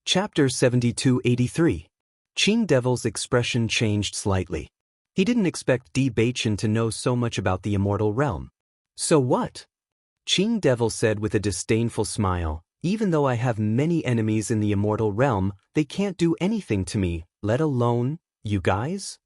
Chapter 7283. Qing Devil's expression changed slightly. He didn't expect Bewitching to know so much about the immortal realm. So what? Qing Devil said with a disdainful smile, even though I have many enemies in the immortal realm, they can't do anything to me, let alone, you guys?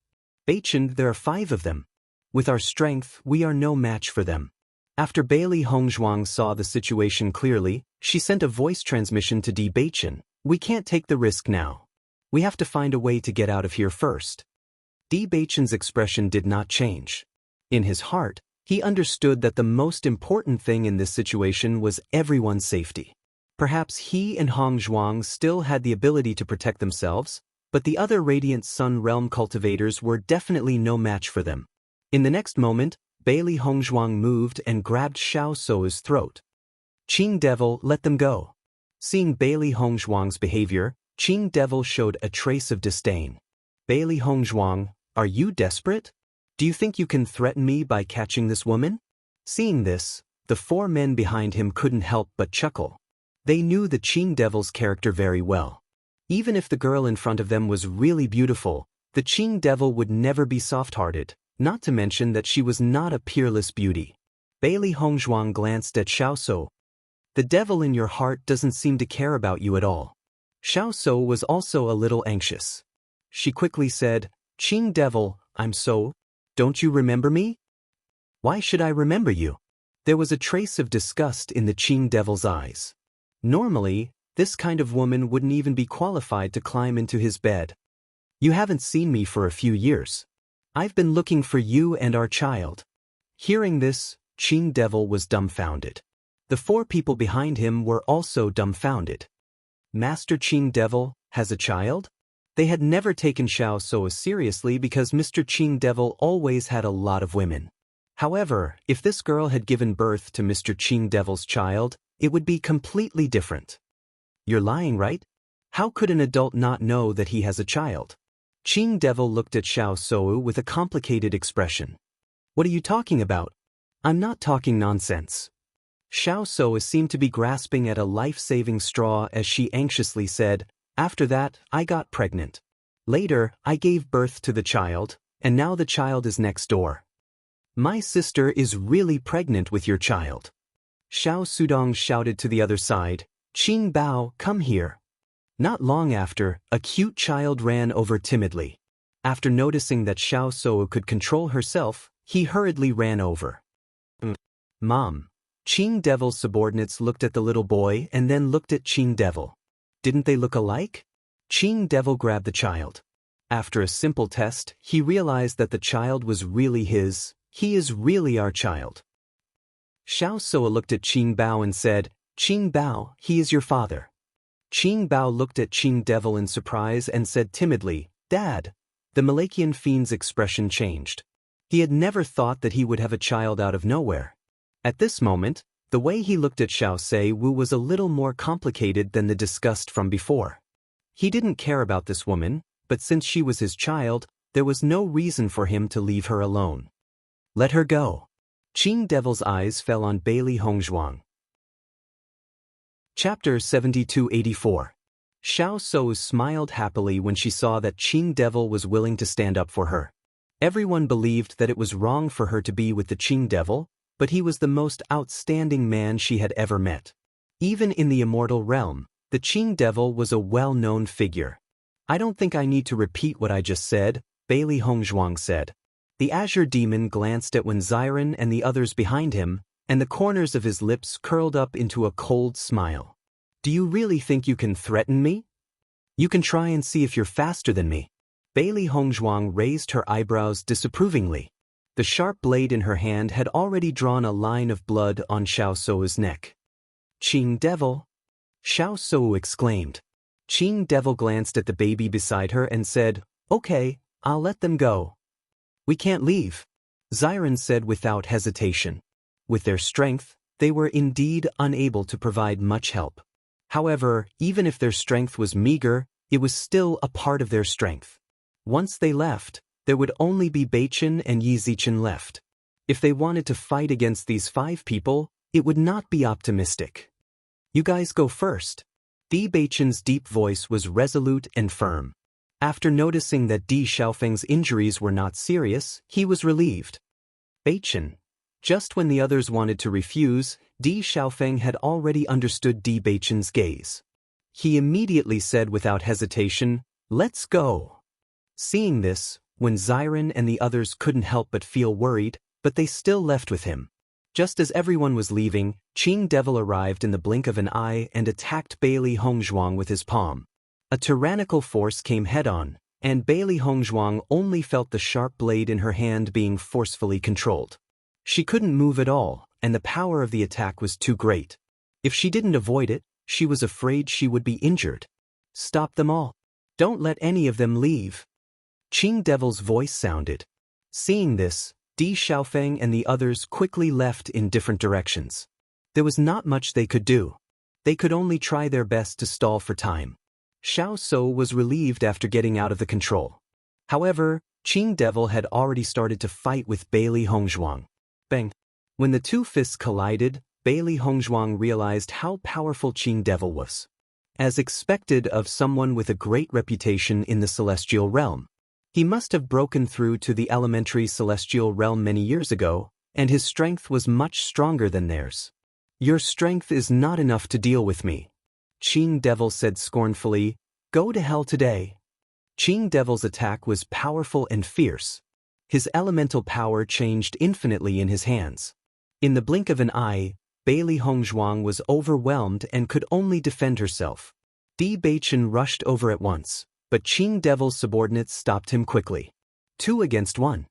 Bewitching, there are 5 of them. With our strength, we are no match for them. After Bailey Hongzhuang saw the situation clearly, she sent a voice transmission to Bewitching. We can't take the risk now. We have to find a way to get out of here first. Bewitching's expression did not change. In his heart, he understood that the most important thing in this situation was everyone's safety. Perhaps he and Hongzhuang still had the ability to protect themselves, but the other Radiant Sun Realm cultivators were definitely no match for them. In the next moment, Bailey Hongzhuang moved and grabbed Xiao Sou's throat. Qing Devil, let them go. Seeing Bailey Hongzhuang's behavior, Qing Devil showed a trace of disdain. Bailey Hongzhuang, are you desperate? Do you think you can threaten me by catching this woman? Seeing this, the 4 men behind him couldn't help but chuckle. They knew the Qing Devil's character very well. Even if the girl in front of them was really beautiful, the Qing Devil would never be soft-hearted, not to mention that she was not a peerless beauty. Bailey Hongzhuang glanced at Xiao Sou. The devil in your heart doesn't seem to care about you at all. Xiao Sou was also a little anxious. She quickly said, Qing Devil, I'm so. Don't you remember me? Why should I remember you? There was a trace of disgust in the Qing Devil's eyes. Normally, this kind of woman wouldn't even be qualified to climb into his bed. You haven't seen me for a few years. I've been looking for you and our child. Hearing this, Qing Devil was dumbfounded. The 4 people behind him were also dumbfounded. Master Qing Devil has a child? They had never taken Xiao Sou seriously because Mr. Qing Devil always had a lot of women. However, if this girl had given birth to Mr. Qing Devil's child, it would be completely different. You're lying, right? How could an adult not know that he has a child? Qing Devil looked at Xiao Sou with a complicated expression. What are you talking about? I'm not talking nonsense. Xiao Sou seemed to be grasping at a life-saving straw as she anxiously said, After that, I got pregnant. Later, I gave birth to the child, and now the child is next door. My sister is really pregnant with your child. Xiao Sudong shouted to the other side, Qing Bao, come here. Not long after, a cute child ran over timidly. After noticing that Xiao Sou could control herself, he hurriedly ran over. Mom. Qing Devil's subordinates looked at the little boy and then looked at Qing Devil. Didn't they look alike? Qing Devil grabbed the child. After a simple test, he realized that the child was really his. He is really our child. Xiao Sou looked at Qing Bao and said, Qing Bao, he is your father. Qing Bao looked at Qing Devil in surprise and said timidly, Dad. The Malachian fiend's expression changed. He had never thought that he would have a child out of nowhere. At this moment, the way he looked at Xiao Seiwu was a little more complicated than the disgust from before. He didn't care about this woman, but since she was his child, there was no reason for him to leave her alone. Let her go. Qing Devil's eyes fell on Bailey Hongzhuang. Chapter 7284. Xiao Sou smiled happily when she saw that Qing Devil was willing to stand up for her. Everyone believed that it was wrong for her to be with the Qing Devil, but he was the most outstanding man she had ever met. Even in the immortal realm, the Qing Devil was a well-known figure. I don't think I need to repeat what I just said, Bailey Hongzhuang said. The Azure Demon glanced at Wenziren and the others behind him, and the corners of his lips curled up into a cold smile. Do you really think you can threaten me? You can try and see if you're faster than me. Bailey Hongzhuang raised her eyebrows disapprovingly. The sharp blade in her hand had already drawn a line of blood on Xiao Sou's neck. Qing Devil! Xiao Sou exclaimed. Qing Devil glanced at the baby beside her and said, Okay, I'll let them go. We can't leave, Ziren said without hesitation. With their strength, they were indeed unable to provide much help. However, even if their strength was meager, it was still a part of their strength. Once they left, there would only be Beichen and Yi Zichen left. If they wanted to fight against these 5 people, it would not be optimistic. You guys go first. Di Beichen's deep voice was resolute and firm. After noticing that Di Xiaofeng's injuries were not serious, he was relieved. Beichen. Just when the others wanted to refuse, Di Xiaofeng had already understood Di Beichen's gaze. He immediately said without hesitation, "Let's go." Seeing this, when Xiren and the others couldn't help but feel worried, but they still left with him. Just as everyone was leaving, Qing Devil arrived in the blink of an eye and attacked Bailey Hongzhuang with his palm. A tyrannical force came head-on, and Bailey Hongzhuang only felt the sharp blade in her hand being forcefully controlled. She couldn't move at all, and the power of the attack was too great. If she didn't avoid it, she was afraid she would be injured. "Stop them all. Don't let any of them leave." Qing Devil's voice sounded. Seeing this, Di Xiaofeng and the others quickly left in different directions. There was not much they could do. They could only try their best to stall for time. Xiao So was relieved after getting out of the control. However, Qing Devil had already started to fight with Bailey Hongzhuang. Bang! When the two fists collided, Bailey Hongzhuang realized how powerful Qing Devil was. As expected of someone with a great reputation in the celestial realm. He must have broken through to the elementary celestial realm many years ago, and his strength was much stronger than theirs. "Your strength is not enough to deal with me," Qing Devil said scornfully. "Go to hell today." Qing Devil's attack was powerful and fierce. His elemental power changed infinitely in his hands. In the blink of an eye, Bailey Hongzhuang was overwhelmed and could only defend herself. Di Beichen rushed over at once, but Qing Devil's subordinates stopped him quickly. 2 against 1.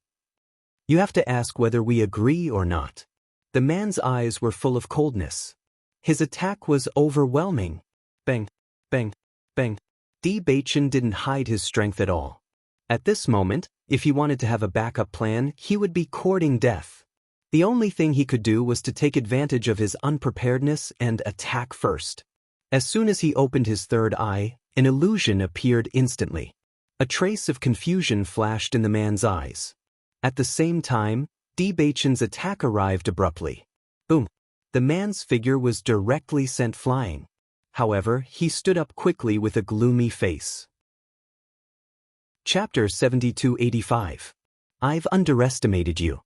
"You have to ask whether we agree or not." The man's eyes were full of coldness. His attack was overwhelming. Bang, bang, bang. Di Beichen didn't hide his strength at all. At this moment, if he wanted to have a backup plan, he would be courting death. The only thing he could do was to take advantage of his unpreparedness and attack first. As soon as he opened his third eye, an illusion appeared instantly. A trace of confusion flashed in the man's eyes. At the same time, Di Beichen's attack arrived abruptly. Boom! The man's figure was directly sent flying. However, he stood up quickly with a gloomy face. Chapter 7285. I've underestimated you.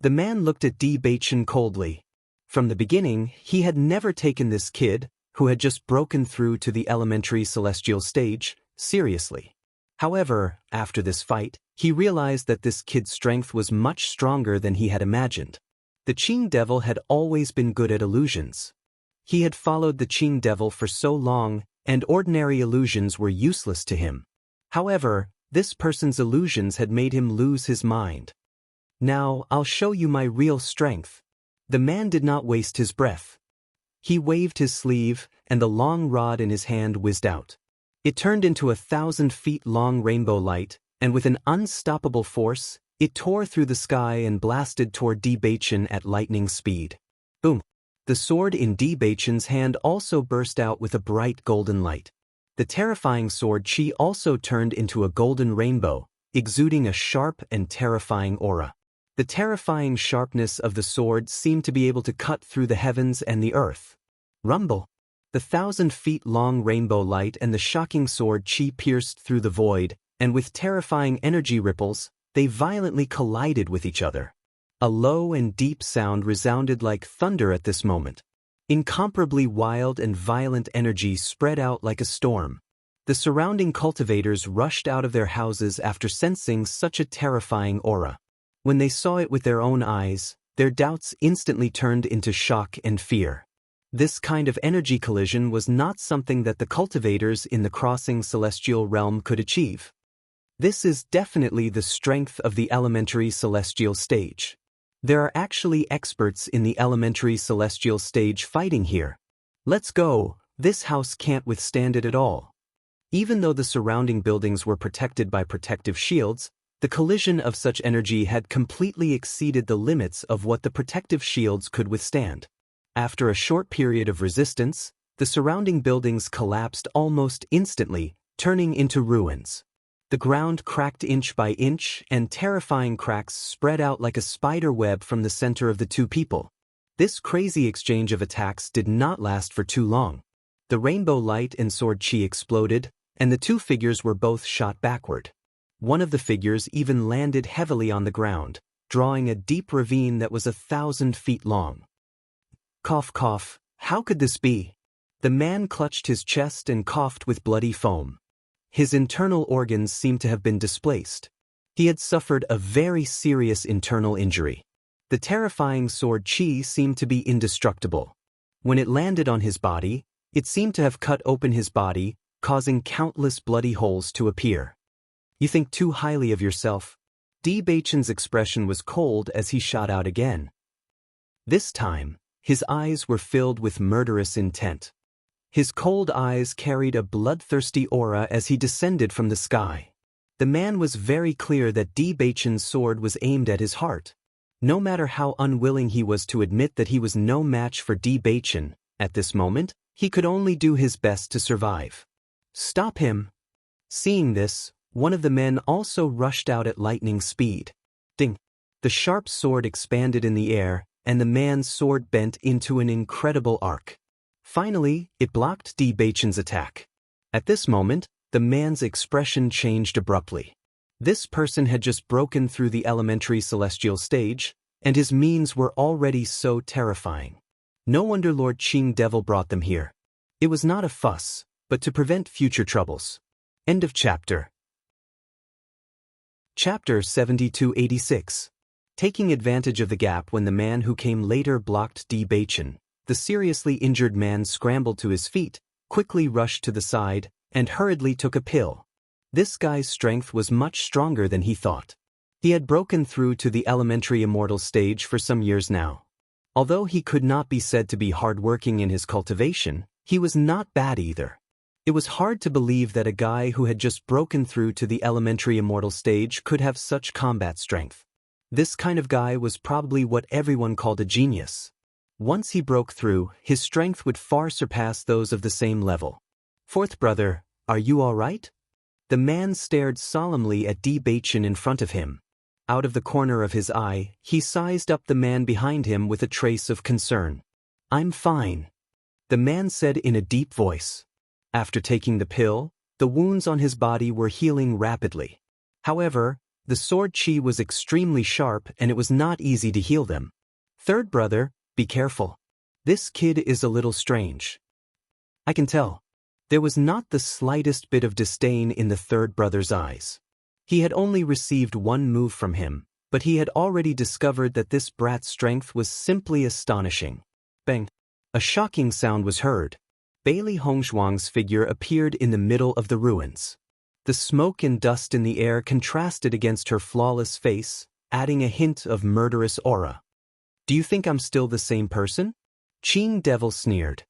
The man looked at Di Beichen coldly. From the beginning, he had never taken this kid, who had just broken through to the elementary celestial stage, seriously. However, after this fight, he realized that this kid's strength was much stronger than he had imagined. The Qing Devil had always been good at illusions. He had followed the Qing Devil for so long, and ordinary illusions were useless to him. However, this person's illusions had made him lose his mind. "Now, I'll show you my real strength." The man did not waste his breath. He waved his sleeve, and the long rod in his hand whizzed out. It turned into a 1,000-feet-long rainbow light, and with an unstoppable force, it tore through the sky and blasted toward Di Beichen at lightning speed. Boom! The sword in Di Beichen's hand also burst out with a bright golden light. The terrifying sword Qi also turned into a golden rainbow, exuding a sharp and terrifying aura. The terrifying sharpness of the sword seemed to be able to cut through the heavens and the earth. Rumble! The 1,000-feet-long rainbow light and the shocking sword Qi pierced through the void, and with terrifying energy ripples, they violently collided with each other. A low and deep sound resounded like thunder at this moment. Incomparably wild and violent energy spread out like a storm. The surrounding cultivators rushed out of their houses after sensing such a terrifying aura. When they saw it with their own eyes, their doubts instantly turned into shock and fear. This kind of energy collision was not something that the cultivators in the crossing celestial realm could achieve. This is definitely the strength of the elementary celestial stage. There are actually experts in the elementary celestial stage fighting here. Let's go, this house can't withstand it at all. Even though the surrounding buildings were protected by protective shields, the collision of such energy had completely exceeded the limits of what the protective shields could withstand. After a short period of resistance, the surrounding buildings collapsed almost instantly, turning into ruins. The ground cracked inch by inch, and terrifying cracks spread out like a spider web from the center of the two people. This crazy exchange of attacks did not last for too long. The rainbow light and sword chi exploded, and the two figures were both shot backward. One of the figures even landed heavily on the ground, drawing a deep ravine that was 1,000 feet long. Cough, cough, how could this be? The man clutched his chest and coughed with bloody foam. His internal organs seemed to have been displaced. He had suffered a very serious internal injury. The terrifying sword chi seemed to be indestructible. When it landed on his body, it seemed to have cut open his body, causing countless bloody holes to appear. You think too highly of yourself. Bewitching's expression was cold as he shot out again. This time, his eyes were filled with murderous intent. His cold eyes carried a bloodthirsty aura as he descended from the sky. The man was very clear that Bewitching's sword was aimed at his heart. No matter how unwilling he was to admit that he was no match for Bewitching, at this moment, he could only do his best to survive. Stop him! Seeing this, one of the men also rushed out at lightning speed. Ding! The sharp sword expanded in the air, and the man's sword bent into an incredible arc. Finally, it blocked Bewitching's attack. At this moment, the man's expression changed abruptly. This person had just broken through the elementary celestial stage, and his means were already so terrifying. No wonder Lord Qing Devil brought them here. It was not a fuss, but to prevent future troubles. End of chapter. Chapter 7286. Taking advantage of the gap when the man who came later blocked Bewitching, the seriously injured man scrambled to his feet, quickly rushed to the side, and hurriedly took a pill. This guy's strength was much stronger than he thought. He had broken through to the elementary immortal stage for some years now. Although he could not be said to be hardworking in his cultivation, he was not bad either. It was hard to believe that a guy who had just broken through to the elementary immortal stage could have such combat strength. This kind of guy was probably what everyone called a genius. Once he broke through, his strength would far surpass those of the same level. Fourth brother, are you all right? The man stared solemnly at Bewitching in front of him. Out of the corner of his eye, he sized up the man behind him with a trace of concern. I'm fine, the man said in a deep voice. After taking the pill, the wounds on his body were healing rapidly. However, the sword chi was extremely sharp and it was not easy to heal them. Third brother, be careful. This kid is a little strange. I can tell. There was not the slightest bit of disdain in the third brother's eyes. He had only received one move from him, but he had already discovered that this brat's strength was simply astonishing. Bang! A shocking sound was heard. Bailey Hongzhuang's figure appeared in the middle of the ruins. The smoke and dust in the air contrasted against her flawless face, adding a hint of murderous aura. Do you think I'm still the same person? Qing Devil sneered.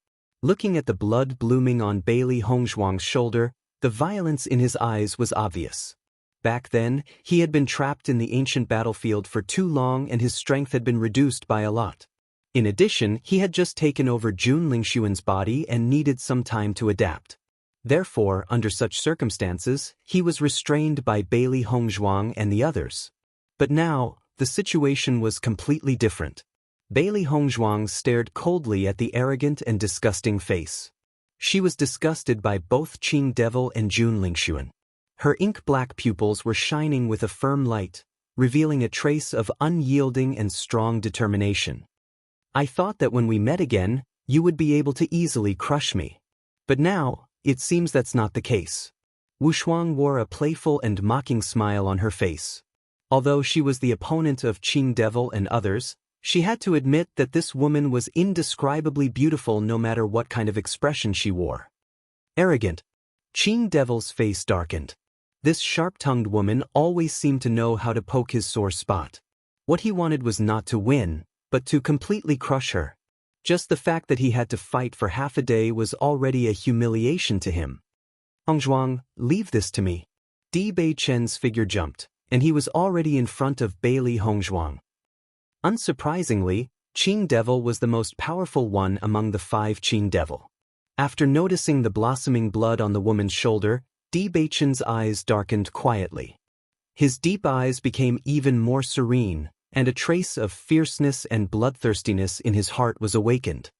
Looking at the blood blooming on Bailey Hongzhuang's shoulder, the violence in his eyes was obvious. Back then, he had been trapped in the ancient battlefield for too long and his strength had been reduced by a lot. In addition, he had just taken over Jun Lingxuan's body and needed some time to adapt. Therefore, under such circumstances, he was restrained by Bailey Hongzhuang and the others. But now, the situation was completely different. Bailey Hongzhuang stared coldly at the arrogant and disgusting face. She was disgusted by both Qing Devil and Jun Lingxuan. Her ink-black pupils were shining with a firm light, revealing a trace of unyielding and strong determination. I thought that when we met again, you would be able to easily crush me. But now, it seems that's not the case. Wu Shuang wore a playful and mocking smile on her face. Although she was the opponent of Qing Devil and others, she had to admit that this woman was indescribably beautiful no matter what kind of expression she wore. Arrogant. Qing Devil's face darkened. This sharp-tongued woman always seemed to know how to poke his sore spot. What he wanted was not to win, but to completely crush her. Just the fact that he had to fight for half a day was already a humiliation to him. Hongzhuang, leave this to me. Bewitching's figure jumped, and he was already in front of Bailey Hongzhuang. Unsurprisingly, Qing Devil was the most powerful one among the 5 Qing Devil. After noticing the blossoming blood on the woman's shoulder, Bewitching's eyes darkened quietly. His deep eyes became even more serene, and a trace of fierceness and bloodthirstiness in his heart was awakened.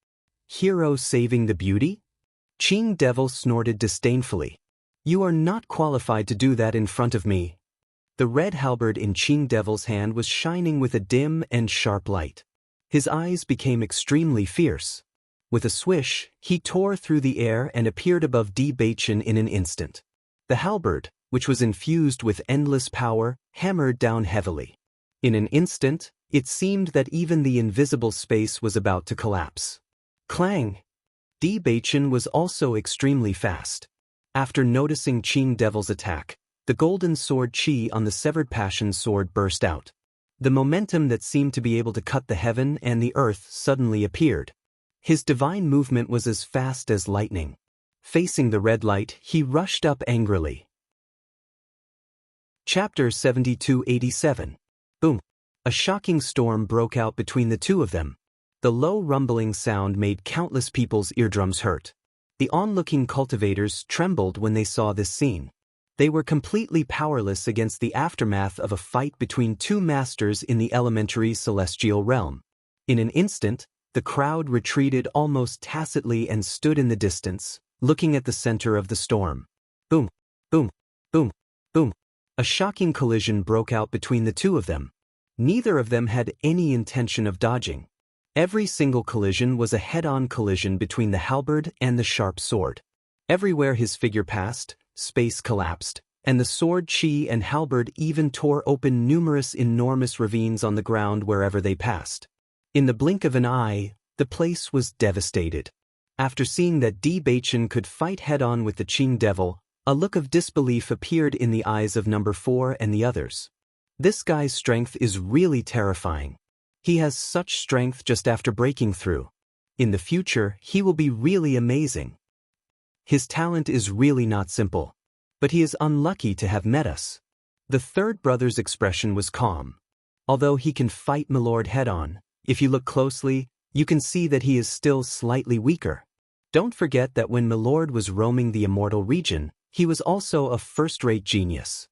Hero saving the beauty? Qing Devil snorted disdainfully. You are not qualified to do that in front of me. The red halberd in Qing Devil's hand was shining with a dim and sharp light. His eyes became extremely fierce. With a swish, he tore through the air and appeared above Bewitching in an instant. The halberd, which was infused with endless power, hammered down heavily. In an instant, it seemed that even the invisible space was about to collapse. Clang! Bewitching was also extremely fast. After noticing Qing Devil's attack, the golden sword Qi on the severed passion sword burst out. The momentum that seemed to be able to cut the heaven and the earth suddenly appeared. His divine movement was as fast as lightning. Facing the red light, he rushed up angrily. Chapter 7287. Boom! A shocking storm broke out between the two of them. The low rumbling sound made countless people's eardrums hurt. The onlooking cultivators trembled when they saw this scene. They were completely powerless against the aftermath of a fight between two masters in the elementary celestial realm. In an instant, the crowd retreated almost tacitly and stood in the distance, looking at the center of the storm. Boom! Boom! Boom! Boom! A shocking collision broke out between the two of them. Neither of them had any intention of dodging. Every single collision was a head-on collision between the halberd and the sharp sword. Everywhere his figure passed, space collapsed, and the sword Qi and halberd even tore open numerous enormous ravines on the ground wherever they passed. In the blink of an eye, the place was devastated. After seeing that Bewitching could fight head-on with the Qing Devil, a look of disbelief appeared in the eyes of number 4 and the others. This guy's strength is really terrifying. He has such strength just after breaking through. In the future, he will be really amazing. His talent is really not simple. But he is unlucky to have met us. The third brother's expression was calm. Although he can fight Milord head-on, if you look closely, you can see that he is still slightly weaker. Don't forget that when Milord was roaming the immortal region, he was also a first-rate genius.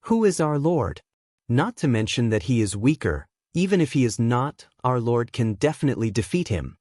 Who is our Lord? Not to mention that he is weaker. Even if he is not, our Lord can definitely defeat him.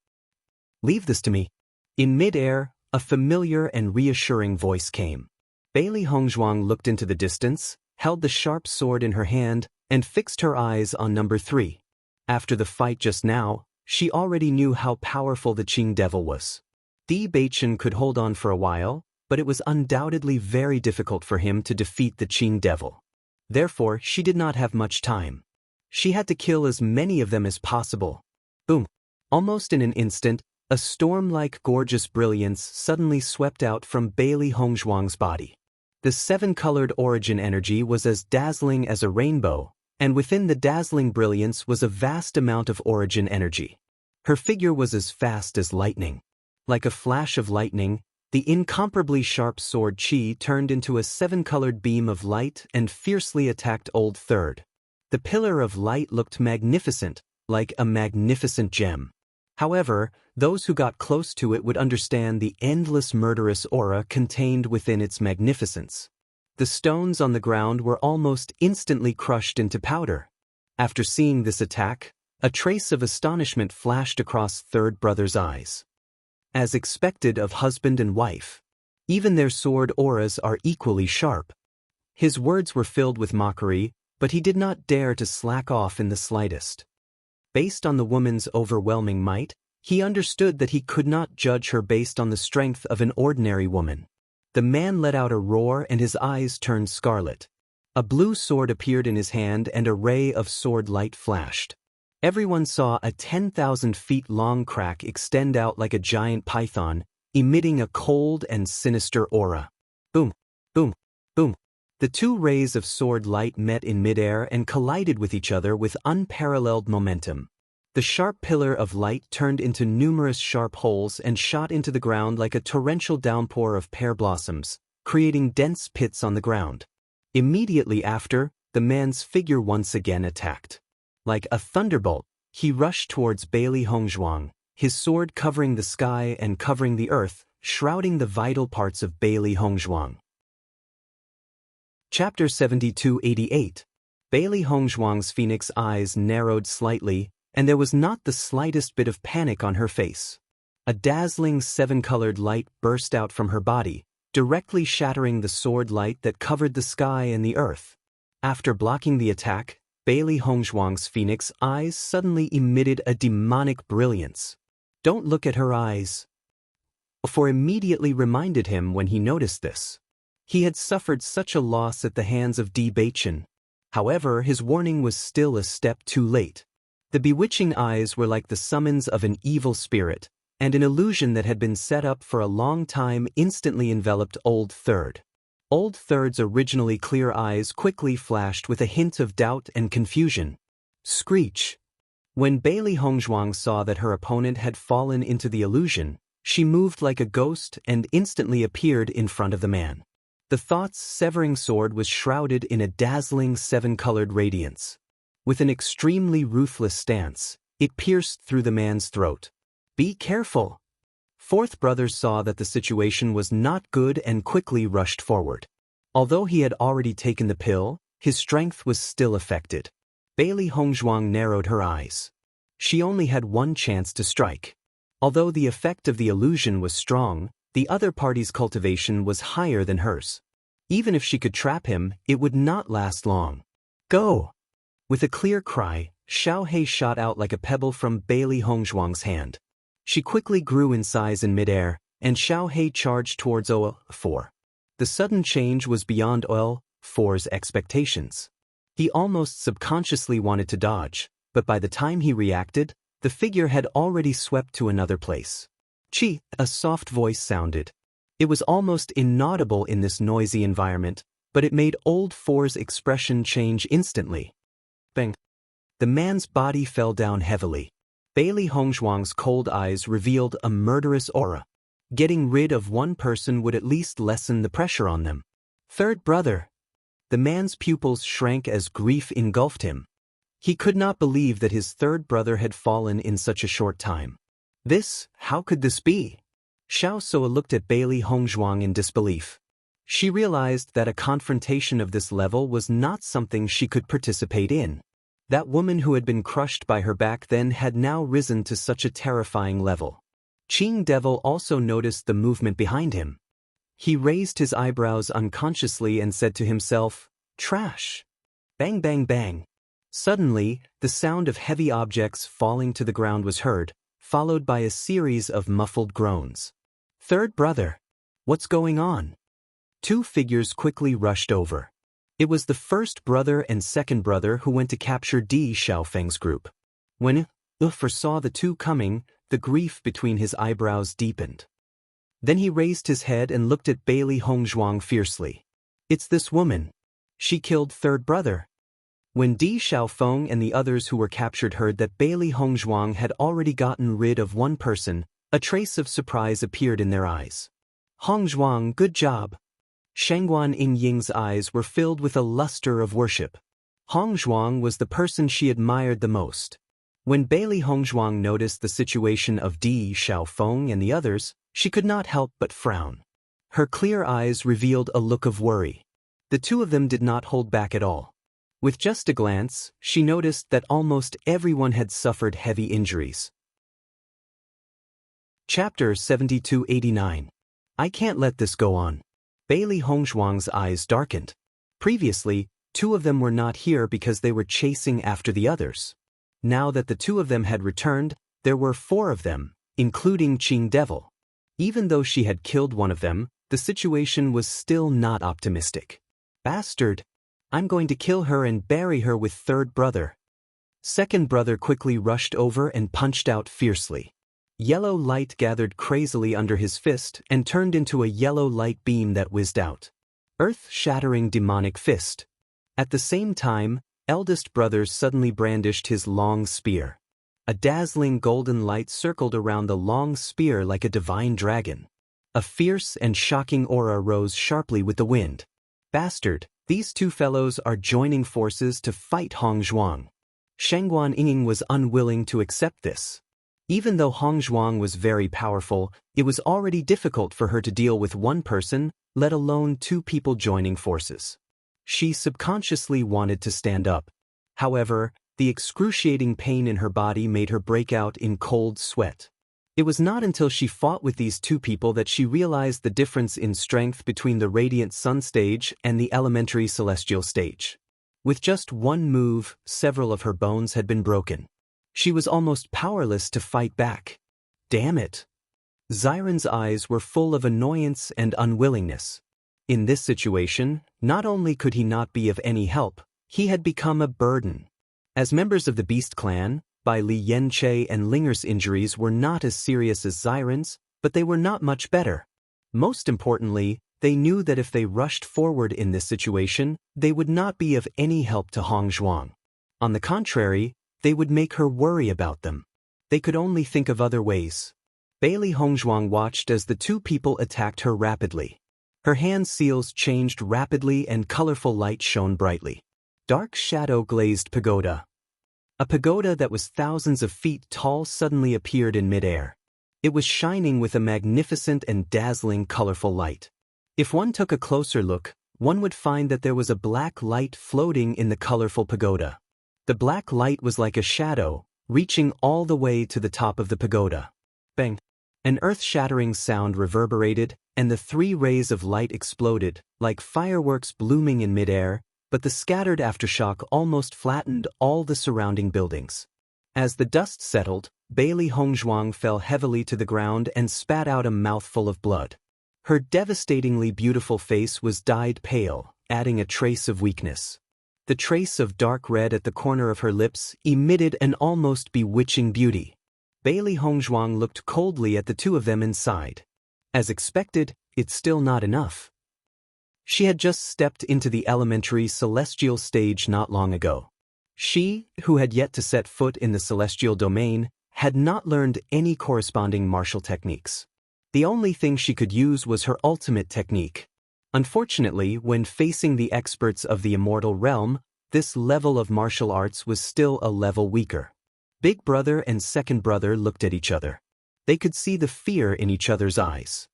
Leave this to me. In mid-air, a familiar and reassuring voice came. Bailey Hongzhuang looked into the distance, held the sharp sword in her hand, and fixed her eyes on number 3. After the fight just now, she already knew how powerful the Qing Devil was. Bewitching could hold on for a while, but it was undoubtedly very difficult for him to defeat the Qing Devil. Therefore, she did not have much time. She had to kill as many of them as possible. Boom! Almost in an instant, a storm-like gorgeous brilliance suddenly swept out from Bailey Hongzhuang's body. The 7-colored origin energy was as dazzling as a rainbow, and within the dazzling brilliance was a vast amount of origin energy. Her figure was as fast as lightning. Like a flash of lightning, the incomparably sharp sword Qi turned into a 7-colored beam of light and fiercely attacked Old Third. The pillar of light looked magnificent, like a magnificent gem. However, those who got close to it would understand the endless murderous aura contained within its magnificence. The stones on the ground were almost instantly crushed into powder. After seeing this attack, a trace of astonishment flashed across Third Brother's eyes. As expected of husband and wife, even their sword auras are equally sharp. His words were filled with mockery, but he did not dare to slack off in the slightest. Based on the woman's overwhelming might, he understood that he could not judge her based on the strength of an ordinary woman. The man let out a roar and his eyes turned scarlet. A blue sword appeared in his hand and a ray of sword light flashed. Everyone saw a 10,000 feet long crack extend out like a giant python, emitting a cold and sinister aura. Boom! Boom! Boom! The two rays of sword light met in midair and collided with each other with unparalleled momentum. The sharp pillar of light turned into numerous sharp holes and shot into the ground like a torrential downpour of pear blossoms, creating dense pits on the ground. Immediately after, the man's figure once again attacked. Like a thunderbolt, he rushed towards Bailey Hongzhuang, his sword covering the sky and covering the earth, shrouding the vital parts of Bailey Hongzhuang. Chapter 7288. Bailey Hongzhuang's phoenix eyes narrowed slightly, and there was not the slightest bit of panic on her face. A dazzling seven-colored light burst out from her body, directly shattering the sword light that covered the sky and the earth. After blocking the attack, Bailey Hongzhuang's phoenix eyes suddenly emitted a demonic brilliance. "Don't look at her eyes," for immediately reminded him when he noticed this. He had suffered such a loss at the hands of Bewitching. However, his warning was still a step too late. The bewitching eyes were like the summons of an evil spirit, and an illusion that had been set up for a long time instantly enveloped Old Third. Old Third's originally clear eyes quickly flashed with a hint of doubt and confusion. Screech. When Bailey Hongzhuang saw that her opponent had fallen into the illusion, she moved like a ghost and instantly appeared in front of the man. The thought's severing sword was shrouded in a dazzling seven-colored radiance. With an extremely ruthless stance, it pierced through the man's throat. "Be careful." Fourth brother saw that the situation was not good and quickly rushed forward. Although he had already taken the pill, his strength was still affected. Bailey Hongzhuang narrowed her eyes. She only had one chance to strike. Although the effect of the illusion was strong, the other party's cultivation was higher than hers. Even if she could trap him, it would not last long. "Go!" With a clear cry, Xiaohei shot out like a pebble from Bailey Hongzhuang's hand. She quickly grew in size in midair, and Xiaohei charged towards OL4. The sudden change was beyond OL4's expectations. He almost subconsciously wanted to dodge, but by the time he reacted, the figure had already swept to another place. "Chi," a soft voice sounded. It was almost inaudible in this noisy environment, but it made Old Four's expression change instantly. Bang! The man's body fell down heavily. Bailey Hongzhuang's cold eyes revealed a murderous aura. Getting rid of one person would at least lessen the pressure on them. "Third brother." The man's pupils shrank as grief engulfed him. He could not believe that his third brother had fallen in such a short time. How could this be? Xiao Soa looked at Bailey Hongzhuang in disbelief. She realized that a confrontation of this level was not something she could participate in. That woman who had been crushed by her back then had now risen to such a terrifying level. Qing Devil also noticed the movement behind him. He raised his eyebrows unconsciously and said to himself, "Trash." Bang bang bang. Suddenly, the sound of heavy objects falling to the ground was heard, followed by a series of muffled groans. "Third brother. What's going on?" Two figures quickly rushed over. It was the first brother and second brother who went to capture Di Xiaofeng's group. When Ufer saw the two coming, the grief between his eyebrows deepened. Then he raised his head and looked at Bailey Hongzhuang fiercely. "It's this woman. She killed third brother." When Di Xiaofeng and the others who were captured heard that Bailey Hongzhuang had already gotten rid of one person, a trace of surprise appeared in their eyes. "Hongzhuang, good job." Shangguan Yingying's eyes were filled with a luster of worship. Hongzhuang was the person she admired the most. When Bailey Hongzhuang noticed the situation of Di Xiaofeng and the others, she could not help but frown. Her clear eyes revealed a look of worry. The two of them did not hold back at all. With just a glance, she noticed that almost everyone had suffered heavy injuries. Chapter 7289. I can't let this go on. Bailey Hongzhuang's eyes darkened. Previously, two of them were not here because they were chasing after the others. Now that the two of them had returned, there were four of them, including Qing Devil. Even though she had killed one of them, the situation was still not optimistic. "Bastard! I'm going to kill her and bury her with third brother." Second brother quickly rushed over and punched out fiercely. Yellow light gathered crazily under his fist and turned into a yellow light beam that whizzed out. Earth-shattering demonic fist. At the same time, eldest brother suddenly brandished his long spear. A dazzling golden light circled around the long spear like a divine dragon. A fierce and shocking aura rose sharply with the wind. "Bastard, these two fellows are joining forces to fight Hongzhuang." Shangguan Yingying was unwilling to accept this. Even though Hongzhuang was very powerful, it was already difficult for her to deal with one person, let alone two people joining forces. She subconsciously wanted to stand up. However, the excruciating pain in her body made her break out in cold sweat. It was not until she fought with these two people that she realized the difference in strength between the Radiant Sun stage and the Elementary Celestial stage. With just one move, several of her bones had been broken. She was almost powerless to fight back. Damn it! Xiren's eyes were full of annoyance and unwillingness. In this situation, not only could he not be of any help, he had become a burden. As members of the Beast Clan, Bai Li Yanche and Linger's injuries were not as serious as Xiren's, but they were not much better. Most importantly, they knew that if they rushed forward in this situation, they would not be of any help to Hong Zhuang. On the contrary, they would make her worry about them. They could only think of other ways. Bai Li Hongzhuang watched as the two people attacked her rapidly. Her hand seals changed rapidly and colorful light shone brightly. Dark shadow glazed pagoda. A pagoda that was thousands of feet tall suddenly appeared in midair. It was shining with a magnificent and dazzling colorful light. If one took a closer look, one would find that there was a black light floating in the colorful pagoda. The black light was like a shadow, reaching all the way to the top of the pagoda. Bang! An earth-shattering sound reverberated, and the 3 rays of light exploded, like fireworks blooming in midair, but the scattered aftershock almost flattened all the surrounding buildings. As the dust settled, Bai Li Hongzhuang fell heavily to the ground and spat out a mouthful of blood. Her devastatingly beautiful face was dyed pale, adding a trace of weakness. The trace of dark red at the corner of her lips emitted an almost bewitching beauty. Bai Li Hongzhuang looked coldly at the two of them and sighed. As expected, it's still not enough. She had just stepped into the elementary celestial stage not long ago. She, who had yet to set foot in the celestial domain, had not learned any corresponding martial techniques. The only thing she could use was her ultimate technique. Unfortunately, when facing the experts of the immortal realm, this level of martial arts was still a level weaker. Big brother and second brother looked at each other. They could see the fear in each other's eyes.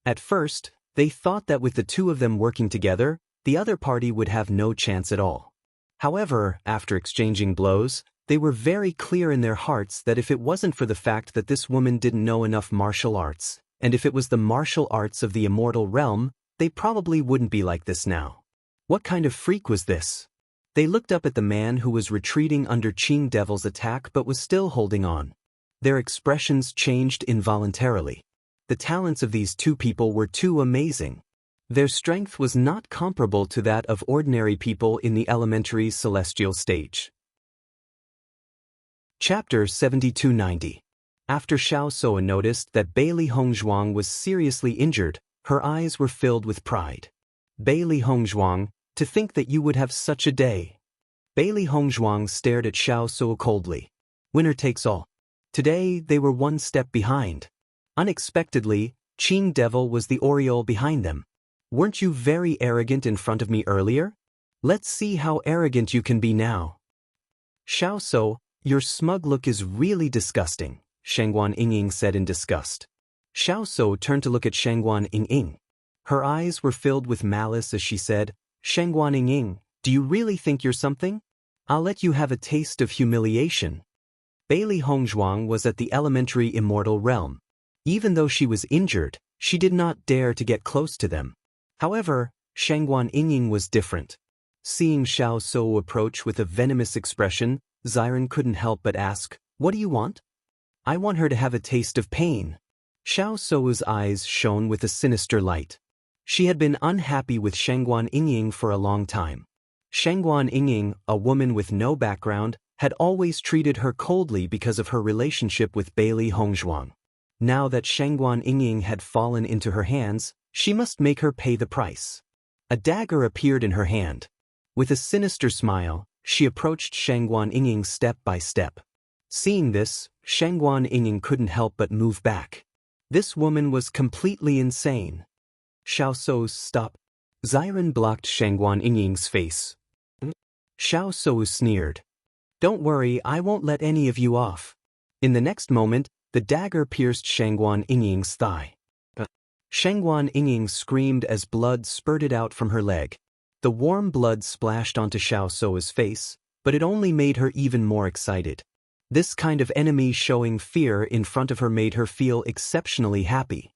At first, they thought that with the two of them working together, the other party would have no chance at all. However, after exchanging blows, they were very clear in their hearts that if it wasn't for the fact that this woman didn't know enough martial arts, and if it was the martial arts of the immortal realm, they probably wouldn't be like this now. What kind of freak was this? They looked up at the man who was retreating under Qing Devil's attack but was still holding on. Their expressions changed involuntarily. The talents of these two people were too amazing. Their strength was not comparable to that of ordinary people in the elementary celestial stage. Chapter 7290. After Xiao Soa noticed that Bai Li Hongzhuang was seriously injured, her eyes were filled with pride. Bai Li Hongzhuang, to think that you would have such a day. Bai Li Hongzhuang stared at Xiao Soa coldly. Winner takes all. Today they were one step behind. Unexpectedly, Qing Devil was the aureole behind them. Weren't you very arrogant in front of me earlier? Let's see how arrogant you can be now. Xiao So, your smug look is really disgusting, Shangguan Yingying said in disgust. Xiao So turned to look at Shangguan Yingying. Her eyes were filled with malice as she said, Shangguan Yingying, do you really think you're something? I'll let you have a taste of humiliation. Bai Li Hongzhuang was at the elementary immortal realm. Even though she was injured, she did not dare to get close to them. However, Shangguan Yingying was different. Seeing Xiao So approach with a venomous expression, Xiren couldn't help but ask, what do you want? I want her to have a taste of pain. Xiao So's eyes shone with a sinister light. She had been unhappy with Shangguan Yingying for a long time. Shangguan Yingying, a woman with no background, had always treated her coldly because of her relationship with Bai Li Hongzhuang. Now that Shangguan Yingying had fallen into her hands, she must make her pay the price. A dagger appeared in her hand. With a sinister smile, she approached Shangguan Yingying step by step. Seeing this, Shangguan Yingying couldn't help but move back. This woman was completely insane. Xiao So, stop. Xiren blocked Shangguan Yingying's face. Xiao So sneered. Don't worry, I won't let any of you off. In the next moment, the dagger pierced Shangguan Yingying's thigh. Shangguan Yingying screamed as blood spurted out from her leg. The warm blood splashed onto Xiao So's face, but it only made her even more excited. This kind of enemy showing fear in front of her made her feel exceptionally happy.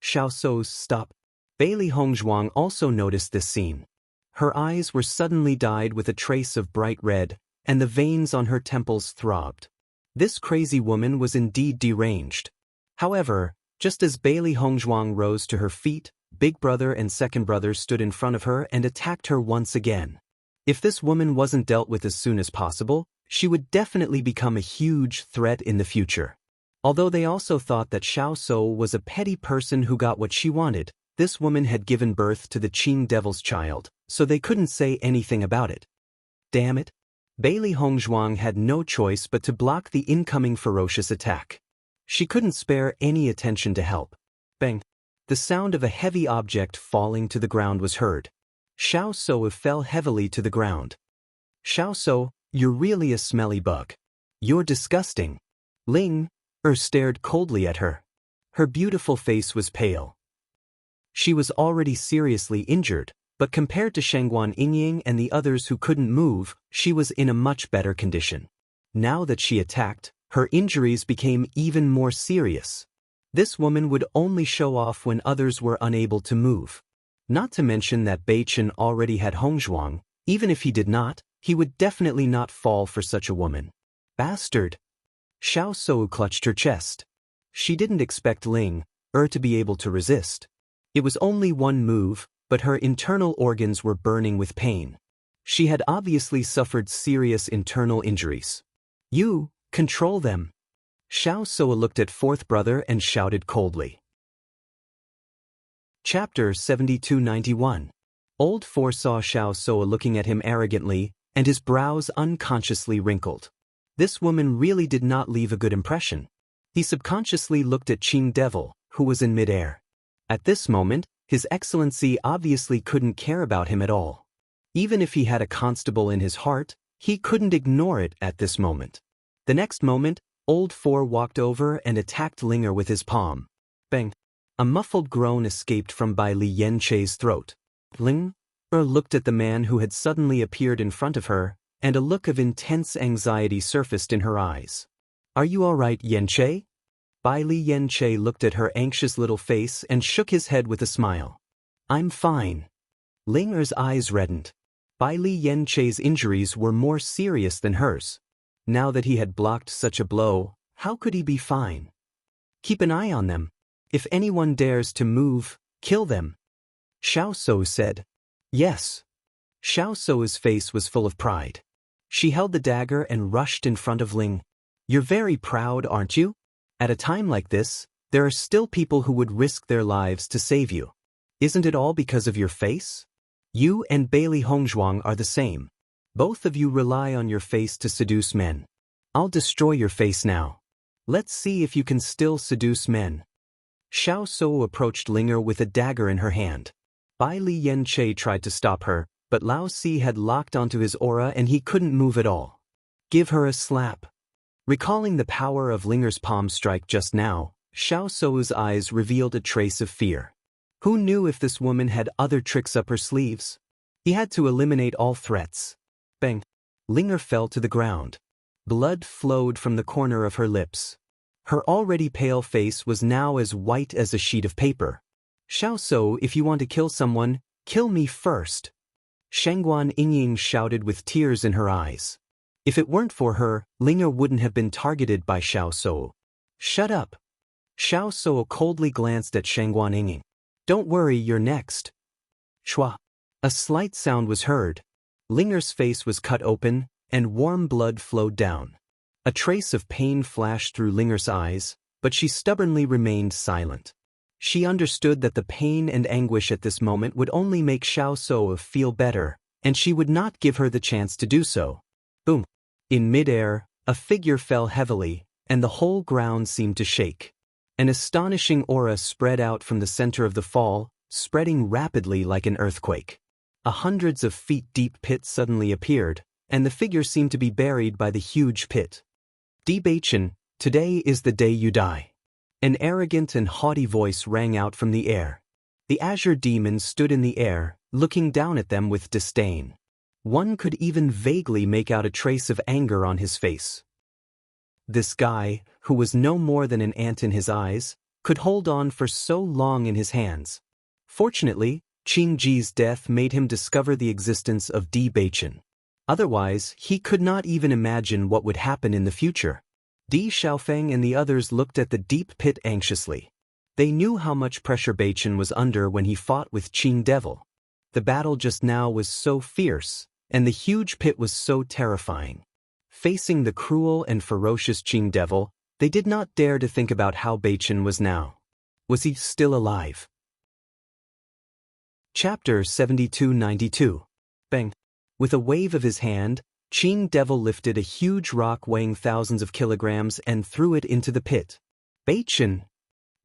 Xiao Sou's stop. Bailey Hongzhuang also noticed this scene. Her eyes were suddenly dyed with a trace of bright red, and the veins on her temples throbbed. This crazy woman was indeed deranged. However, just as Bailey Hongzhuang rose to her feet, Big Brother and Second Brother stood in front of her and attacked her once again. If this woman wasn't dealt with as soon as possible, she would definitely become a huge threat in the future. Although they also thought that Xiao Sou was a petty person who got what she wanted, this woman had given birth to the Qing Devil's child, so they couldn't say anything about it. Damn it. Bailey Hongzhuang had no choice but to block the incoming ferocious attack. She couldn't spare any attention to help. Bang! The sound of a heavy object falling to the ground was heard. Xiao Sou fell heavily to the ground. Xiao Sou, you're really a smelly bug. You're disgusting. Ling stared coldly at her. Her beautiful face was pale. She was already seriously injured, but compared to Shangguan Yingying and the others who couldn't move, she was in a much better condition. Now that she attacked, her injuries became even more serious. This woman would only show off when others were unable to move. Not to mention that Beichen already had Hongzhuang. Even if he did not, he would definitely not fall for such a woman. Bastard! Xiao Sou clutched her chest. She didn't expect Ling to be able to resist. It was only one move, but her internal organs were burning with pain. She had obviously suffered serious internal injuries. You, control them. Xiao Sou looked at Fourth Brother and shouted coldly. Chapter 7291. Old Four saw Xiao Sou looking at him arrogantly, and his brows unconsciously wrinkled. This woman really did not leave a good impression. He subconsciously looked at Qing Devil, who was in midair. At this moment, His Excellency obviously couldn't care about him at all. Even if he had a constable in his heart, he couldn't ignore it at this moment. The next moment, Old Four walked over and attacked Linger with his palm. Bang! A muffled groan escaped from Bai Li Yanchei's throat. Ling looked at the man who had suddenly appeared in front of her, and a look of intense anxiety surfaced in her eyes. Are you all right, Yanchei? Bai Li Yanchei looked at her anxious little face and shook his head with a smile. I'm fine. Linger's eyes reddened. Bai Li Yanchei's injuries were more serious than hers. Now that he had blocked such a blow, how could he be fine? Keep an eye on them. If anyone dares to move, kill them. Xiao Sou said. Yes. Xiao Sou's face was full of pride. She held the dagger and rushed in front of Ling. You're very proud, aren't you? At a time like this, there are still people who would risk their lives to save you. Isn't it all because of your face? You and Bailey Hongzhuang are the same. Both of you rely on your face to seduce men. I'll destroy your face now. Let's see if you can still seduce men. Xiao Sou approached Linger with a dagger in her hand. Bai Li Yanchei tried to stop her, but Lao Si had locked onto his aura and he couldn't move at all. Give her a slap. Recalling the power of Linger's palm strike just now, Xiao Sou's eyes revealed a trace of fear. Who knew if this woman had other tricks up her sleeves? He had to eliminate all threats. Bang! Linger fell to the ground. Blood flowed from the corner of her lips. Her already pale face was now as white as a sheet of paper. Xiao Sou, if you want to kill someone, kill me first. Shangguan Yingying shouted with tears in her eyes. If it weren't for her, Linger wouldn't have been targeted by Xiao Sou. Shut up. Xiao Sou coldly glanced at Shangguan Yingying. Don't worry, you're next. Shua. A slight sound was heard. Linger's face was cut open, and warm blood flowed down. A trace of pain flashed through Linger's eyes, but she stubbornly remained silent. She understood that the pain and anguish at this moment would only make Xiao Sou feel better, and she would not give her the chance to do so. Boom! In midair, a figure fell heavily, and the whole ground seemed to shake. An astonishing aura spread out from the center of the fall, spreading rapidly like an earthquake. A hundreds of feet deep pit suddenly appeared, and the figure seemed to be buried by the huge pit. Bewitching, today is the day you die. An arrogant and haughty voice rang out from the air. The azure demon stood in the air, looking down at them with disdain. One could even vaguely make out a trace of anger on his face. This guy, who was no more than an ant in his eyes, could hold on for so long in his hands. Fortunately, Qing Ji's death made him discover the existence of Bewitching. Otherwise, he could not even imagine what would happen in the future. Di Xiaofeng and the others looked at the deep pit anxiously. They knew how much pressure Bewitching was under when he fought with Qing Devil. The battle just now was so fierce, and the huge pit was so terrifying. Facing the cruel and ferocious Qing Devil, they did not dare to think about how Bewitching was now. Was he still alive? Chapter 7292. Bang! With a wave of his hand, Qing Devil lifted a huge rock weighing thousands of kilograms and threw it into the pit. Bewitching!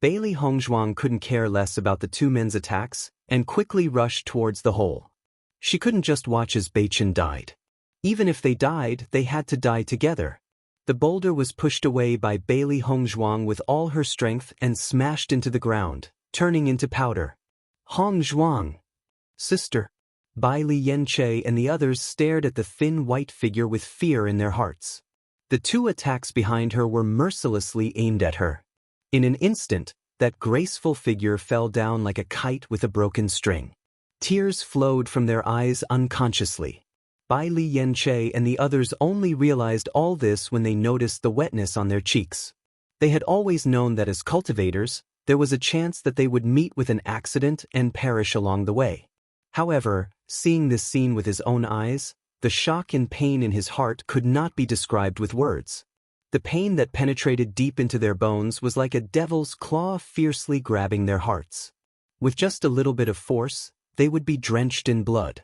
Bailey Hongzhuang couldn't care less about the two men's attacks and quickly rushed towards the hole. She couldn't just watch as Bewitching died. Even if they died, they had to die together. The boulder was pushed away by Bailey Hongzhuang with all her strength and smashed into the ground, turning into powder. Hongzhuang! Sister! Bai Li Yanche and the others stared at the thin white figure with fear in their hearts. The two attacks behind her were mercilessly aimed at her. In an instant, that graceful figure fell down like a kite with a broken string. Tears flowed from their eyes unconsciously. Bai Li Yanche and the others only realized all this when they noticed the wetness on their cheeks. They had always known that as cultivators, there was a chance that they would meet with an accident and perish along the way. However, seeing this scene with his own eyes, the shock and pain in his heart could not be described with words. The pain that penetrated deep into their bones was like a devil's claw fiercely grabbing their hearts. With just a little bit of force, they would be drenched in blood.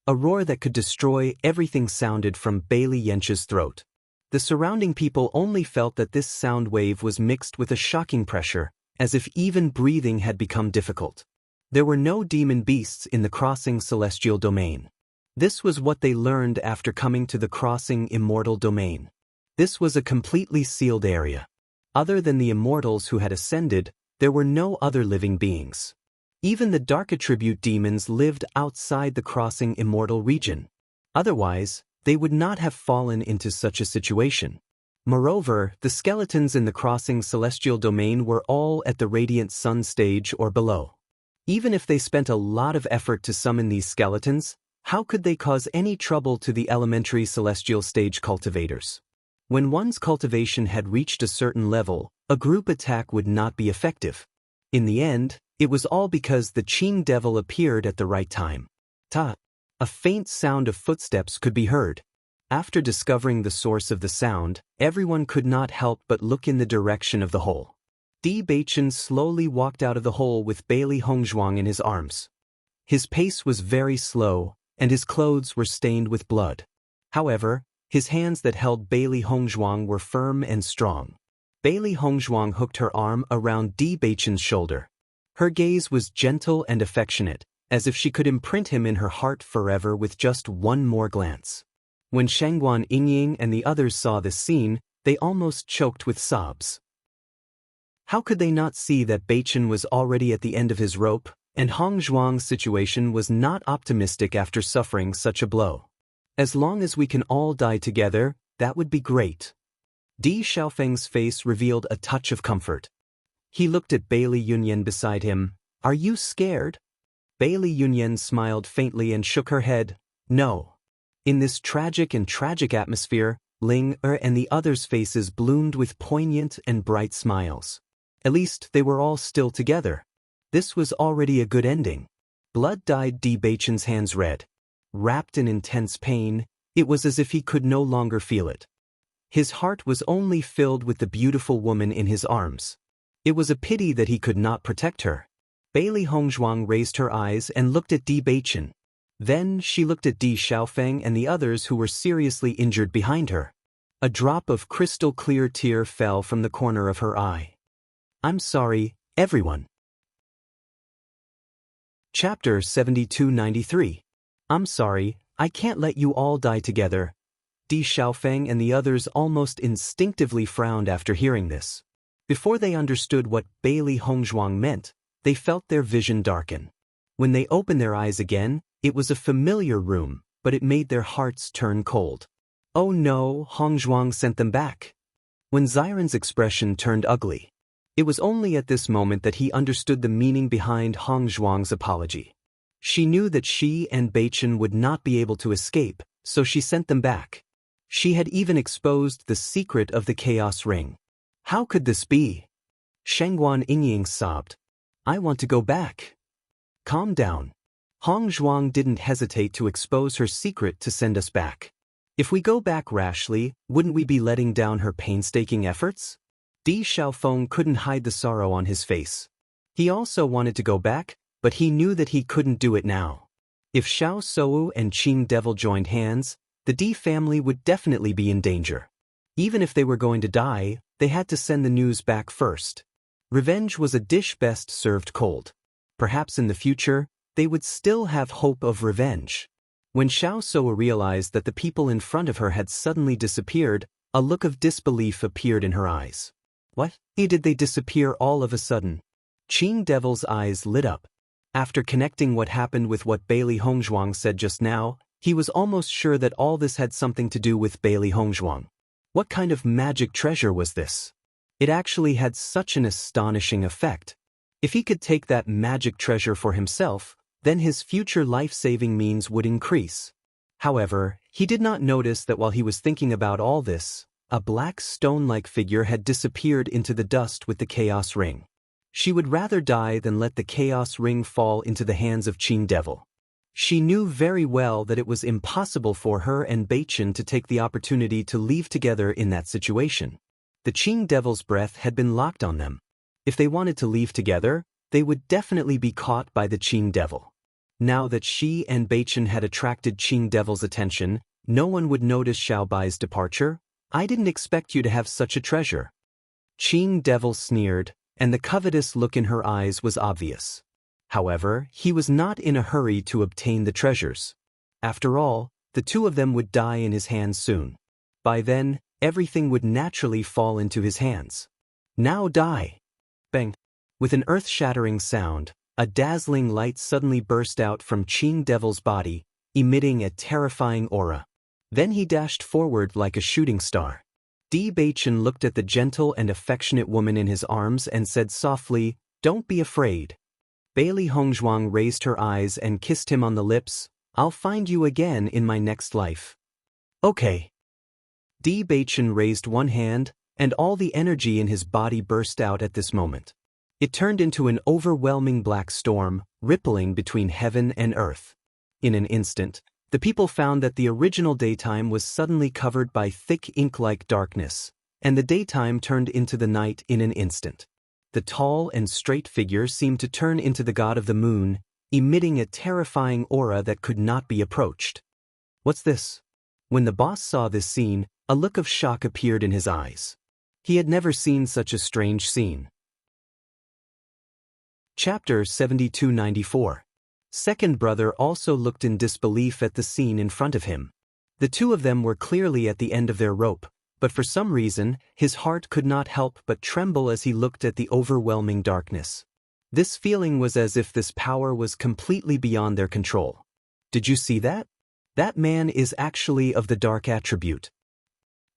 A roar that could destroy everything sounded from Bailey Yenche's throat. The surrounding people only felt that this sound wave was mixed with a shocking pressure, as if even breathing had become difficult. There were no demon beasts in the Crossing Celestial Domain. This was what they learned after coming to the Crossing Immortal Domain. This was a completely sealed area. Other than the immortals who had ascended, there were no other living beings. Even the dark attribute demons lived outside the Crossing Immortal region. Otherwise, they would not have fallen into such a situation. Moreover, the skeletons in the Crossing Celestial Domain were all at the Radiant Sun stage or below. Even if they spent a lot of effort to summon these skeletons, how could they cause any trouble to the elementary celestial stage cultivators? When one's cultivation had reached a certain level, a group attack would not be effective. In the end, it was all because the Qing Devil appeared at the right time. Ta! A faint sound of footsteps could be heard. After discovering the source of the sound, everyone could not help but look in the direction of the hole. Bewitching slowly walked out of the hole with Bailey Hongzhuang in his arms. His pace was very slow, and his clothes were stained with blood. However, his hands that held Bailey Hongzhuang were firm and strong. Bailey Hongzhuang hooked her arm around Bewitching's shoulder. Her gaze was gentle and affectionate, as if she could imprint him in her heart forever with just one more glance. When Shangguan Yingying and the others saw this scene, they almost choked with sobs. How could they not see that Bewitching was already at the end of his rope, and Hongzhuang's situation was not optimistic after suffering such a blow? As long as we can all die together, that would be great. Di Xiaofeng's face revealed a touch of comfort. He looked at Bailey Yunyan beside him. Are you scared? Bailey Yunyan smiled faintly and shook her head. No. In this tragic atmosphere, Ling Er and the others' faces bloomed with poignant and bright smiles. At least they were all still together. This was already a good ending. Blood dyed Bewitching's hands red. Wrapped in intense pain, it was as if he could no longer feel it. His heart was only filled with the beautiful woman in his arms. It was a pity that he could not protect her. Bailey Hongzhuang raised her eyes and looked at Bewitching. Then she looked at Di Xiaofeng and the others who were seriously injured behind her. A drop of crystal-clear tear fell from the corner of her eye. I'm sorry, everyone. Chapter 7293. I'm sorry, I can't let you all die together. Di Xiaofeng and the others almost instinctively frowned after hearing this. Before they understood what Bailey Hongzhuang meant, they felt their vision darken. When they opened their eyes again, it was a familiar room, but it made their hearts turn cold. Oh no, Hongzhuang sent them back. When Xiren's expression turned ugly, it was only at this moment that he understood the meaning behind Hongzhuang's apology. She knew that she and Beichen would not be able to escape, so she sent them back. She had even exposed the secret of the Chaos Ring. How could this be? Shangguan Yingying sobbed. I want to go back. Calm down. Hongzhuang didn't hesitate to expose her secret to send us back. If we go back rashly, wouldn't we be letting down her painstaking efforts? Di Xiaofeng couldn't hide the sorrow on his face. He also wanted to go back, but he knew that he couldn't do it now. If Xiao Sou and Qing Devil joined hands, the Di family would definitely be in danger. Even if they were going to die, they had to send the news back first. Revenge was a dish best served cold. Perhaps in the future, they would still have hope of revenge. When Xiao Sou realized that the people in front of her had suddenly disappeared, a look of disbelief appeared in her eyes. What? Did they disappear all of a sudden? Qing Devil's eyes lit up. After connecting what happened with what Bailey Hongzhuang said just now, he was almost sure that all this had something to do with Bailey Hongzhuang. What kind of magic treasure was this? It actually had such an astonishing effect. If he could take that magic treasure for himself, then his future life-saving means would increase. However, he did not notice that while he was thinking about all this, a black stone-like figure had disappeared into the dust with the Chaos Ring. She would rather die than let the Chaos Ring fall into the hands of Qing Devil. She knew very well that it was impossible for her and Beichen to take the opportunity to leave together in that situation. The Qing Devil's breath had been locked on them. If they wanted to leave together, they would definitely be caught by the Qing Devil. Now that she and Beichen had attracted Qing Devil's attention, no one would notice Xiao Bai's departure. I didn't expect you to have such a treasure. Qing Devil sneered, and the covetous look in her eyes was obvious. However, he was not in a hurry to obtain the treasures. After all, the two of them would die in his hands soon. By then, everything would naturally fall into his hands. Now die! Bang! With an earth-shattering sound, a dazzling light suddenly burst out from Qing Devil's body, emitting a terrifying aura. Then he dashed forward like a shooting star. Di Beichen looked at the gentle and affectionate woman in his arms and said softly, "Don't be afraid." Bailey Hongzhuang raised her eyes and kissed him on the lips. "I'll find you again in my next life." Okay. Di Beichen raised one hand, and all the energy in his body burst out at this moment. It turned into an overwhelming black storm, rippling between heaven and earth. In an instant, the people found that the original daytime was suddenly covered by thick ink-like darkness, and the daytime turned into the night in an instant. The tall and straight figure seemed to turn into the god of the moon, emitting a terrifying aura that could not be approached. What's this? When the boss saw this scene, a look of shock appeared in his eyes. He had never seen such a strange scene. Chapter 7294. Second brother also looked in disbelief at the scene in front of him. The two of them were clearly at the end of their rope, but for some reason, his heart could not help but tremble as he looked at the overwhelming darkness. This feeling was as if this power was completely beyond their control. Did you see that? That man is actually of the dark attribute.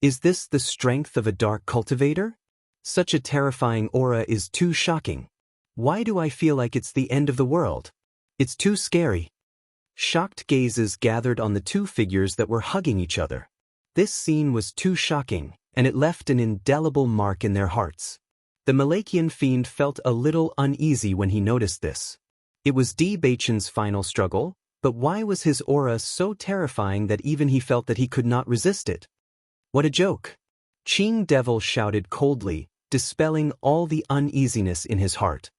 Is this the strength of a dark cultivator? Such a terrifying aura is too shocking. Why do I feel like it's the end of the world? It's too scary. Shocked gazes gathered on the two figures that were hugging each other. This scene was too shocking, and it left an indelible mark in their hearts. The Malakian fiend felt a little uneasy when he noticed this. It was Di Beichen's final struggle, but why was his aura so terrifying that even he felt that he could not resist it? What a joke! Qing Devil shouted coldly, dispelling all the uneasiness in his heart.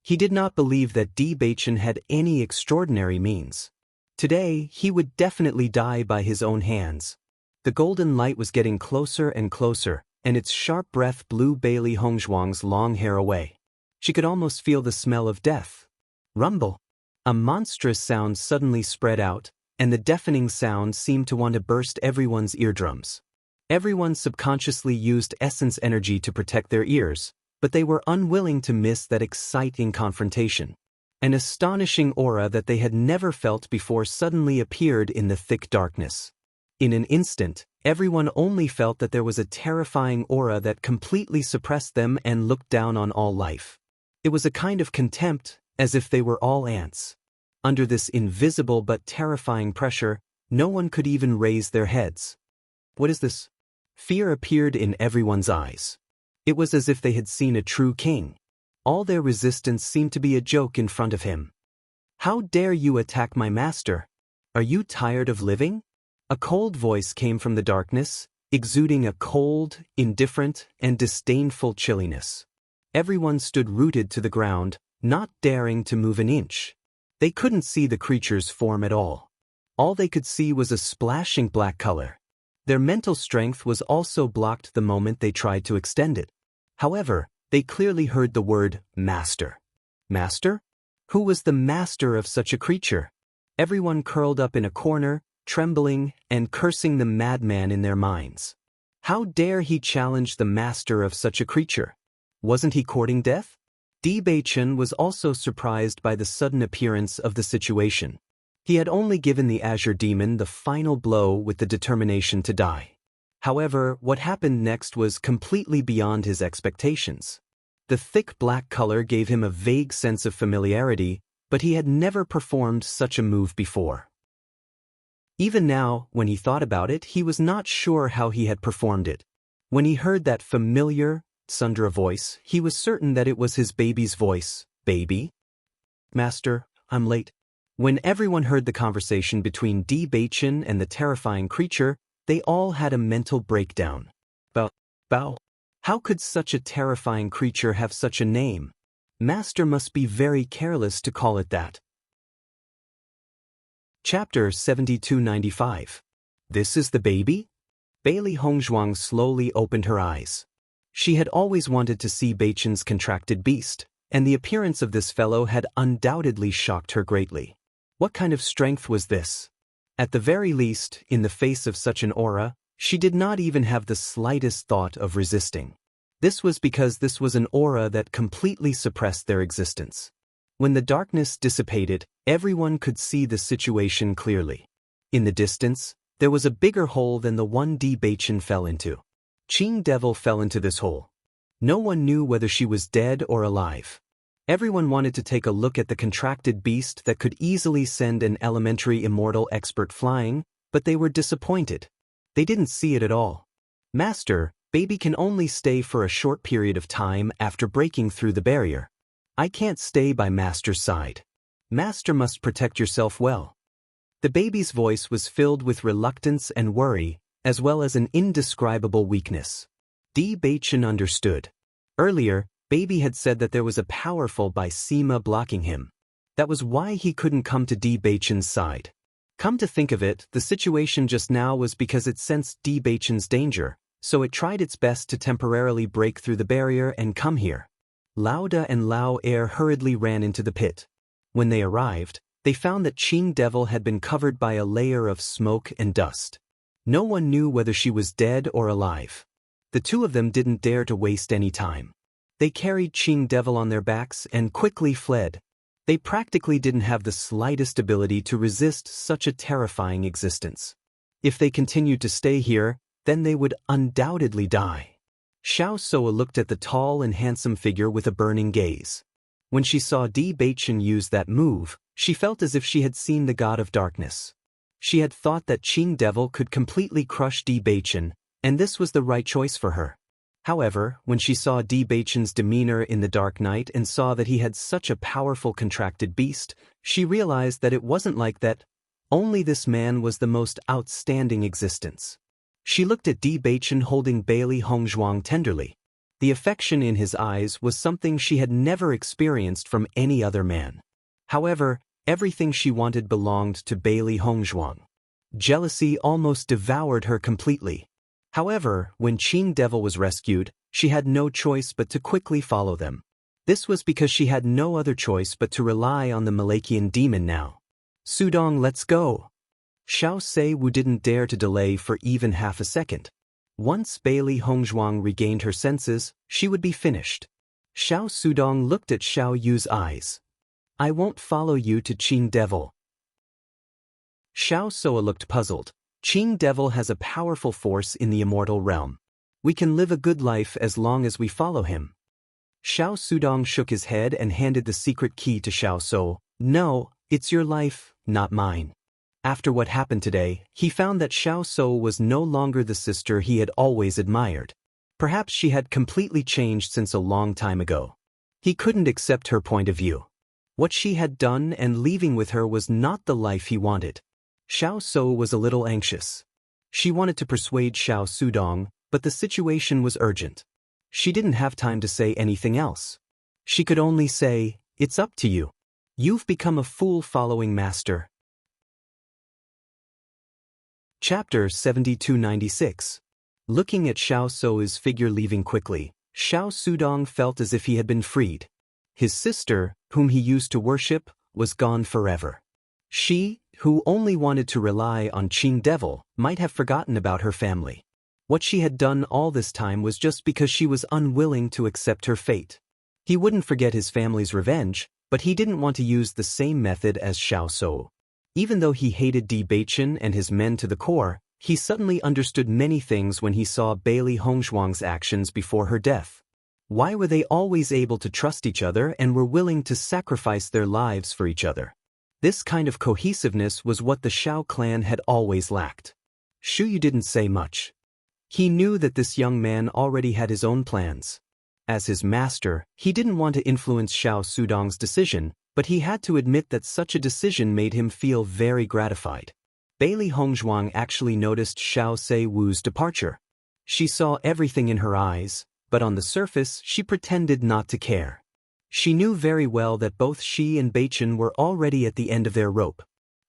He did not believe that Di Beichen had any extraordinary means. Today, he would definitely die by his own hands. The golden light was getting closer and closer, and its sharp breath blew Bailey Hongzhuang's long hair away. She could almost feel the smell of death. Rumble! A monstrous sound suddenly spread out, and the deafening sound seemed to want to burst everyone's eardrums. Everyone subconsciously used essence energy to protect their ears, but they were unwilling to miss that exciting confrontation. An astonishing aura that they had never felt before suddenly appeared in the thick darkness. In an instant, Everyone only felt that there was a terrifying aura that completely suppressed them and looked down on all life. It was a kind of contempt, as if they were all ants. Under this invisible but terrifying pressure, no one could even raise their heads. What is this? Fear appeared in everyone's eyes. It was as if they had seen a true king. All their resistance seemed to be a joke in front of him. How dare you attack my master? Are you tired of living? A cold voice came from the darkness, exuding a cold, indifferent, and disdainful chilliness. Everyone stood rooted to the ground, not daring to move an inch. They couldn't see the creature's form at all. All they could see was a splashing black color. Their mental strength was also blocked the moment they tried to extend it. However, they clearly heard the word master. Master? Who was the master of such a creature? Everyone curled up in a corner, trembling and cursing the madman in their minds. How dare he challenge the master of such a creature? Wasn't he courting death? Bewitching was also surprised by the sudden appearance of the situation. He had only given the Azure Demon the final blow with the determination to die. However, what happened next was completely beyond his expectations. The thick black color gave him a vague sense of familiarity, but he had never performed such a move before. Even now, when he thought about it, he was not sure how he had performed it. When he heard that familiar, Sundra voice, he was certain that it was his baby's voice. Baby? Master, I'm late. When everyone heard the conversation between Bewitching and the terrifying creature, they all had a mental breakdown. Bow. How could such a terrifying creature have such a name? Master must be very careless to call it that. Chapter 7295. This is the baby? Bailey Hongzhuang slowly opened her eyes. She had always wanted to see Bewitching's contracted beast, and the appearance of this fellow had undoubtedly shocked her greatly. What kind of strength was this? At the very least, in the face of such an aura, she did not even have the slightest thought of resisting. This was because this was an aura that completely suppressed their existence. When the darkness dissipated, everyone could see the situation clearly. In the distance, there was a bigger hole than the one Bewitching fell into. Qing Devil fell into this hole. No one knew whether she was dead or alive. Everyone wanted to take a look at the contracted beast that could easily send an elementary immortal expert flying, but they were disappointed. They didn't see it at all. Master, baby can only stay for a short period of time after breaking through the barrier. I can't stay by Master's side. Master must protect yourself well. The baby's voice was filled with reluctance and worry, as well as an indescribable weakness. Bewitching understood. Earlier, baby had said that there was a powerful Sima blocking him. That was why he couldn't come to Bewitching's side. Come to think of it, the situation just now was because it sensed Bewitching's danger, so it tried its best to temporarily break through the barrier and come here. Lao Da and Lao Er hurriedly ran into the pit. When they arrived, they found that Qing Devil had been covered by a layer of smoke and dust. No one knew whether she was dead or alive. The two of them didn't dare to waste any time. They carried Qing Devil on their backs and quickly fled. They practically didn't have the slightest ability to resist such a terrifying existence. If they continued to stay here, then they would undoubtedly die. Xiao Soa looked at the tall and handsome figure with a burning gaze. When she saw Bewitching use that move, she felt as if she had seen the god of darkness. She had thought that Qing Devil could completely crush Bewitching, and this was the right choice for her. However, when she saw Bewitching's demeanor in the dark night and saw that he had such a powerful contracted beast, she realized that it wasn't like that. Only this man was the most outstanding existence. She looked at Bewitching holding Bailey Hongzhuang tenderly. The affection in his eyes was something she had never experienced from any other man. However, everything she wanted belonged to Bailey Hongzhuang. Jealousy almost devoured her completely. However, when Qing Devil was rescued, she had no choice but to quickly follow them. This was because she had no other choice but to rely on the Malachian demon now. Sudong, let's go. Xiao Seiwu didn't dare to delay for even half a second. Once Bailey Hongzhuang regained her senses, she would be finished. Xiao Sudong looked at Xiao Yu's eyes. I won't follow you to Qing Devil. Xiao Soa looked puzzled. Qing Devil has a powerful force in the immortal realm. We can live a good life as long as we follow him. Xiao Sudong shook his head and handed the secret key to Xiao So. No, it's your life, not mine. After what happened today, he found that Xiao So was no longer the sister he had always admired. Perhaps she had completely changed since a long time ago. He couldn't accept her point of view. What she had done and leaving with her was not the life he wanted. Xiao So was a little anxious. She wanted to persuade Xiao Sudong, but the situation was urgent. She didn't have time to say anything else. She could only say, "It's up to you. You've become a fool following master." Chapter 7296. Looking at Xiao So's figure leaving quickly, Xiao Sudong felt as if he had been freed. His sister, whom he used to worship, was gone forever. She, who only wanted to rely on Qing Devil, might have forgotten about her family. What she had done all this time was just because she was unwilling to accept her fate. He wouldn't forget his family's revenge, but he didn't want to use the same method as Xiao So. Even though he hated Bewitching and his men to the core, he suddenly understood many things when he saw Bailey Hongzhuang's actions before her death. Why were they always able to trust each other and were willing to sacrifice their lives for each other? This kind of cohesiveness was what the Xiao clan had always lacked. Shu Yu didn't say much. He knew that this young man already had his own plans. As his master, he didn't want to influence Xiao Sudong's decision, but he had to admit that such a decision made him feel very gratified. Bailey Hongzhuang actually noticed Xiao Se-wu's departure. She saw everything in her eyes, but on the surface she pretended not to care. She knew very well that both she and Beichen were already at the end of their rope.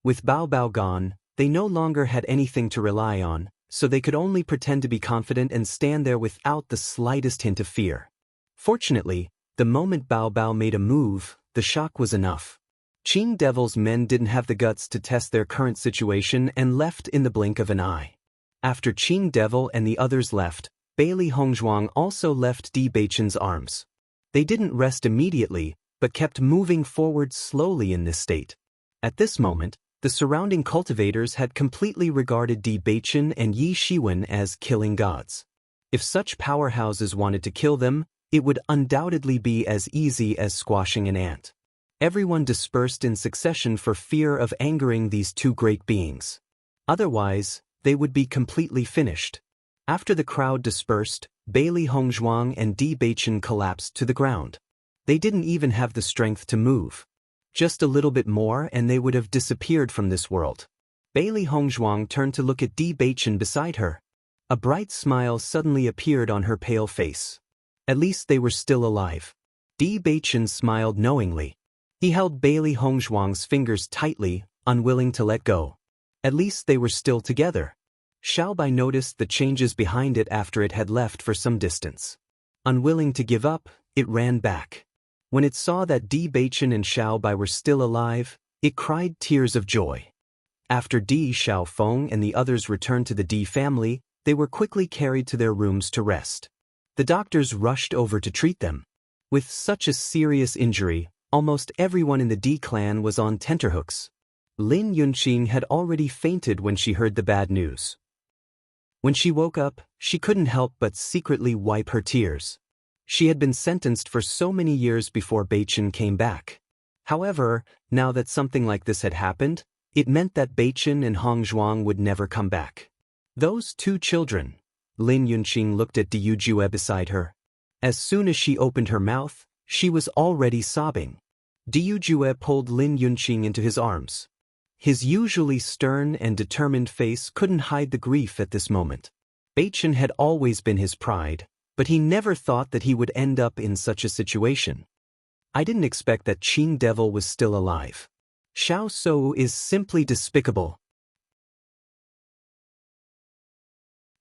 With Bao Bao gone, they no longer had anything to rely on, so they could only pretend to be confident and stand there without the slightest hint of fear. Fortunately, the moment Bao Bao made a move, the shock was enough. Qing Devil's men didn't have the guts to test their current situation and left in the blink of an eye. After Qing Devil and the others left, Bailey Hongzhuang also left Di Beichen's arms. They didn't rest immediately, but kept moving forward slowly in this state. At this moment, the surrounding cultivators had completely regarded Di Beichen and Yi Shiwen as killing gods. If such powerhouses wanted to kill them, it would undoubtedly be as easy as squashing an ant. Everyone dispersed in succession for fear of angering these two great beings. Otherwise, they would be completely finished. After the crowd dispersed, Bailey Hongzhuang and Di Beichen collapsed to the ground. They didn't even have the strength to move. Just a little bit more and they would have disappeared from this world. Bailey Hongzhuang turned to look at Di Beichen beside her. A bright smile suddenly appeared on her pale face. At least they were still alive. Di Beichen smiled knowingly. He held Bailey Hongzhuang's fingers tightly, unwilling to let go. At least they were still together. Xiaobai noticed the changes behind it after it had left for some distance. Unwilling to give up, it ran back. When it saw that Di Beichen and Xiaobai were still alive, it cried tears of joy. After Di Xiaofeng and the others returned to the Di family, they were quickly carried to their rooms to rest. The doctors rushed over to treat them. With such a serious injury, almost everyone in the Di clan was on tenterhooks. Lin Yunqing had already fainted when she heard the bad news. When she woke up, she couldn't help but secretly wipe her tears. She had been sentenced for so many years before Beichen came back. However, now that something like this had happened, it meant that Beichen and Hongzhuang would never come back. Those two children. Lin Yunqing looked at Diu Jue beside her. As soon as she opened her mouth, she was already sobbing. Diu Jue pulled Lin Yunqing into his arms. His usually stern and determined face couldn't hide the grief at this moment. Beichen had always been his pride, but he never thought that he would end up in such a situation. I didn't expect that Qing Devil was still alive. Xiao So is simply despicable.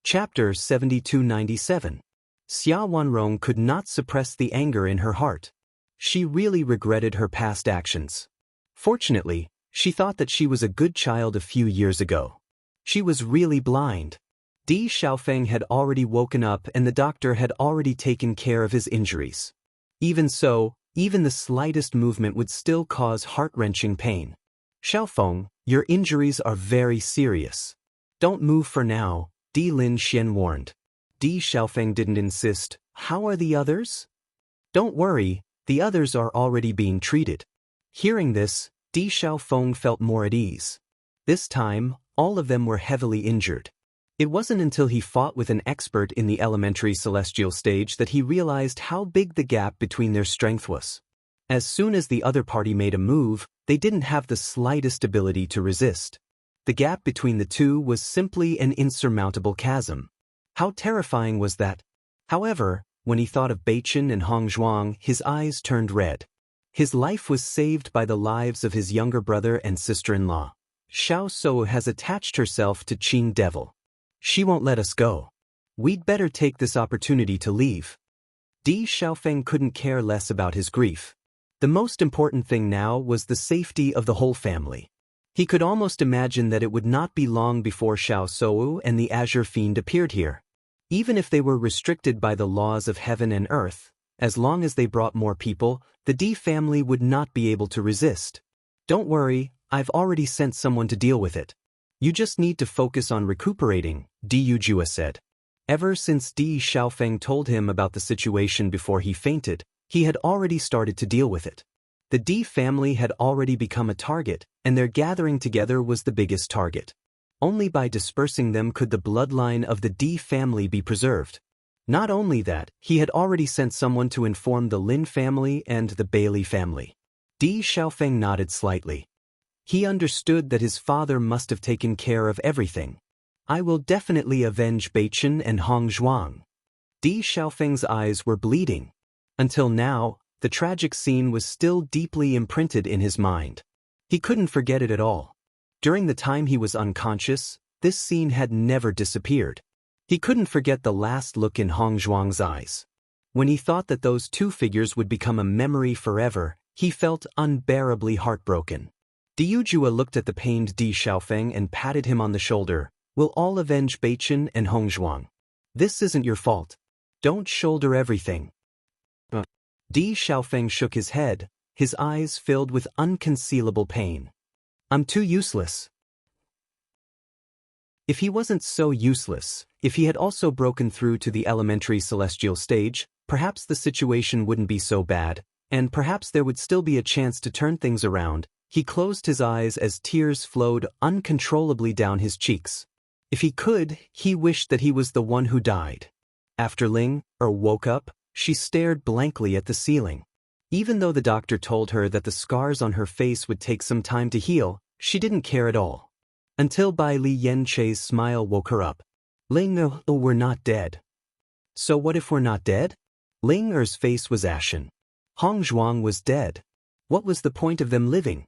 Chapter 7297. Xia Wanrong could not suppress the anger in her heart. She really regretted her past actions. Fortunately, she thought that she was a good child a few years ago. She was really blind. Di Xiaofeng had already woken up and the doctor had already taken care of his injuries. Even so, even the slightest movement would still cause heart-wrenching pain. Xiaofeng, your injuries are very serious. Don't move for now, Di Lin Xian warned. Di Xiaofeng didn't insist. How are the others? Don't worry, the others are already being treated. Hearing this, Di Xiaofeng felt more at ease. This time, all of them were heavily injured. It wasn't until he fought with an expert in the elementary celestial stage that he realized how big the gap between their strength was. As soon as the other party made a move, they didn't have the slightest ability to resist. The gap between the two was simply an insurmountable chasm. How terrifying was that? However, when he thought of Beichen and Hong Zhuang, his eyes turned red. His life was saved by the lives of his younger brother and sister-in-law. Xiao Sou has attached herself to Qing Devil. She won't let us go. We'd better take this opportunity to leave. Di Xiaofeng couldn't care less about his grief. The most important thing now was the safety of the whole family. He could almost imagine that it would not be long before Xiao Sou and the Azure Fiend appeared here. Even if they were restricted by the laws of heaven and earth, as long as they brought more people, the Di family would not be able to resist. Don't worry, I've already sent someone to deal with it. You just need to focus on recuperating, Di Yujua said. Ever since Di Xiaofeng told him about the situation before he fainted, he had already started to deal with it. The Di family had already become a target, and their gathering together was the biggest target. Only by dispersing them could the bloodline of the Di family be preserved. Not only that, he had already sent someone to inform the Lin family and the Bailey family. Di Xiaofeng nodded slightly. He understood that his father must have taken care of everything. I will definitely avenge Beichen and Hong Zhuang. Di Xiaofeng's eyes were bleeding. Until now, the tragic scene was still deeply imprinted in his mind. He couldn't forget it at all. During the time he was unconscious, this scene had never disappeared. He couldn't forget the last look in Hong Zhuang's eyes. When he thought that those two figures would become a memory forever, he felt unbearably heartbroken. Di Yujua looked at the pained Di Xiaofeng and patted him on the shoulder. We'll all avenge Beichen and Hong Zhuang. This isn't your fault. Don't shoulder everything. Di Xiaofeng shook his head, his eyes filled with unconcealable pain. I'm too useless. If he wasn't so useless, if he had also broken through to the elementary celestial stage, perhaps the situation wouldn't be so bad, and perhaps there would still be a chance to turn things around. He closed his eyes as tears flowed uncontrollably down his cheeks. If he could, he wished that he was the one who died. After Ling woke up, she stared blankly at the ceiling. Even though the doctor told her that the scars on her face would take some time to heal, she didn't care at all. Until Bai Li Yanche's smile woke her up. Ling we're not dead. So what if we're not dead? Ling Er's face was ashen. Hong Zhuang was dead. What was the point of them living?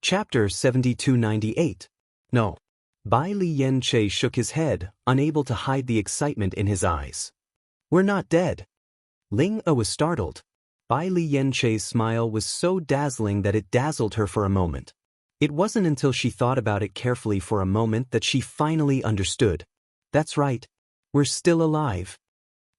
Chapter 7298. No. Bai Li Yanche shook his head, unable to hide the excitement in his eyes. We're not dead. Ling was startled. Bai Li Yanche's smile was so dazzling that it dazzled her for a moment. It wasn't until she thought about it carefully for a moment that she finally understood. That's right. We're still alive.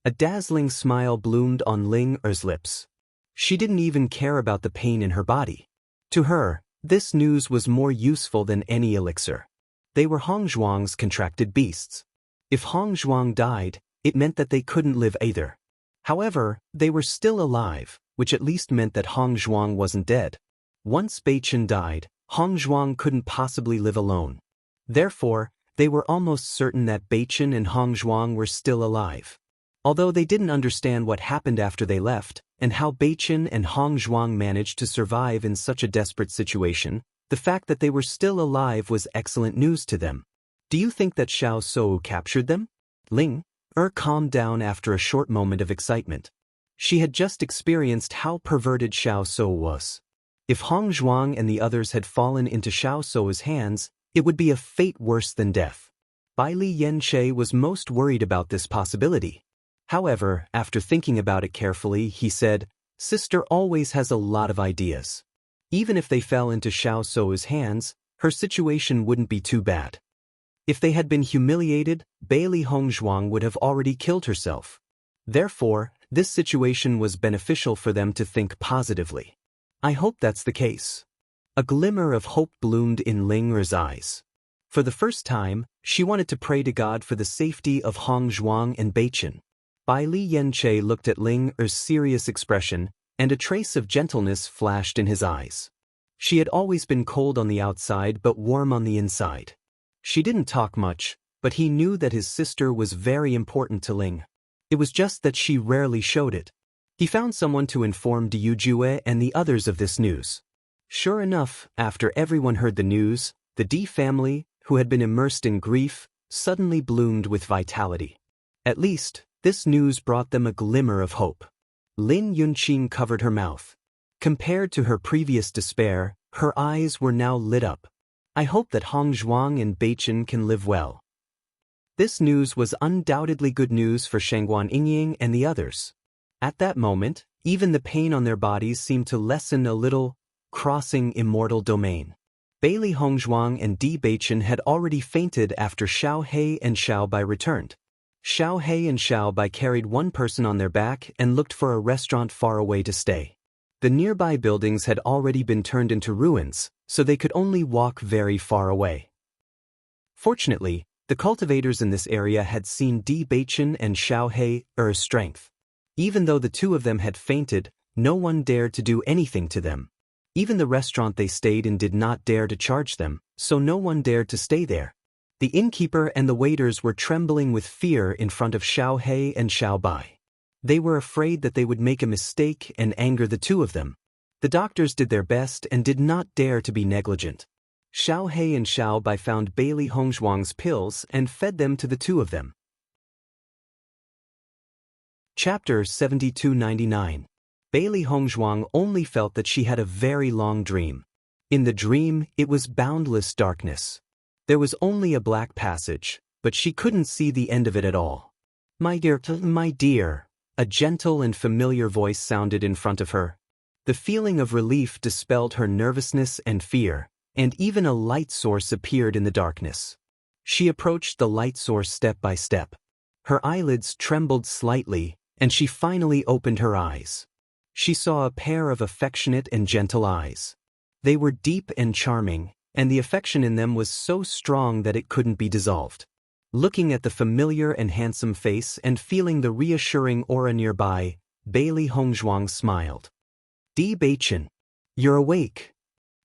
A dazzling smile bloomed on Ling Er's lips. She didn't even care about the pain in her body. To her, this news was more useful than any elixir. They were Hong Zhuang's contracted beasts. If Hong Zhuang died, it meant that they couldn't live either. However, they were still alive, which at least meant that Hong Zhuang wasn't dead. Once Beichen died, Hong Zhuang couldn't possibly live alone. Therefore, they were almost certain that Beichen and Hong Zhuang were still alive. Although they didn't understand what happened after they left, and how Beichen and Hong Zhuang managed to survive in such a desperate situation, the fact that they were still alive was excellent news to them. Do you think that Xiao Sou captured them? Ling calmed down after a short moment of excitement. She had just experienced how perverted Xiao Sou was. If Hong Zhuang and the others had fallen into Xiao Sou's hands, it would be a fate worse than death. Bai Li Yanche was most worried about this possibility. However, after thinking about it carefully, he said, Sister always has a lot of ideas. Even if they fell into Xiao Sou's hands, her situation wouldn't be too bad. If they had been humiliated, Bailey Hong Zhuang would have already killed herself. Therefore, this situation was beneficial for them to think positively. I hope that's the case. A glimmer of hope bloomed in Ling Er's eyes. For the first time, she wanted to pray to God for the safety of Hong Zhuang and Beichen. Bai Li Yanche looked at Ling Er's serious expression, and a trace of gentleness flashed in his eyes. She had always been cold on the outside but warm on the inside. She didn't talk much, but he knew that his sister was very important to Ling. It was just that she rarely showed it. He found someone to inform Diu Jue and the others of this news. Sure enough, after everyone heard the news, the Di family, who had been immersed in grief, suddenly bloomed with vitality. At least, this news brought them a glimmer of hope. Lin Yunqing covered her mouth. Compared to her previous despair, her eyes were now lit up. I hope that Hong Zhuang and Beichen can live well. This news was undoubtedly good news for Shangguan Yingying and the others. At that moment, even the pain on their bodies seemed to lessen a little, crossing immortal domain. Bailey Hongzhuang and Di Beichen had already fainted after Xiao He and Xiao Bai returned. Xiao He and Xiao Bai carried one person on their back and looked for a restaurant far away to stay. The nearby buildings had already been turned into ruins, so they could only walk very far away. Fortunately, the cultivators in this area had seen Di Beichen and Xiao He's strength. Even though the two of them had fainted, no one dared to do anything to them. Even the restaurant they stayed in did not dare to charge them, so no one dared to stay there. The innkeeper and the waiters were trembling with fear in front of Xiao He and Xiao Bai. They were afraid that they would make a mistake and anger the two of them. The doctors did their best and did not dare to be negligent. Xiao He and Xiao Bai found Bailey Hongzhuang's pills and fed them to the two of them. Chapter 7299. Bailey Hongzhuang only felt that she had a very long dream. In the dream, it was boundless darkness. There was only a black passage, but she couldn't see the end of it at all. My dear, a gentle and familiar voice sounded in front of her. The feeling of relief dispelled her nervousness and fear, and even a light source appeared in the darkness. She approached the light source step by step. Her eyelids trembled slightly, and she finally opened her eyes. She saw a pair of affectionate and gentle eyes. They were deep and charming, and the affection in them was so strong that it couldn't be dissolved. Looking at the familiar and handsome face and feeling the reassuring aura nearby, Bailey Hongzhuang smiled. Di Beichen, you're awake.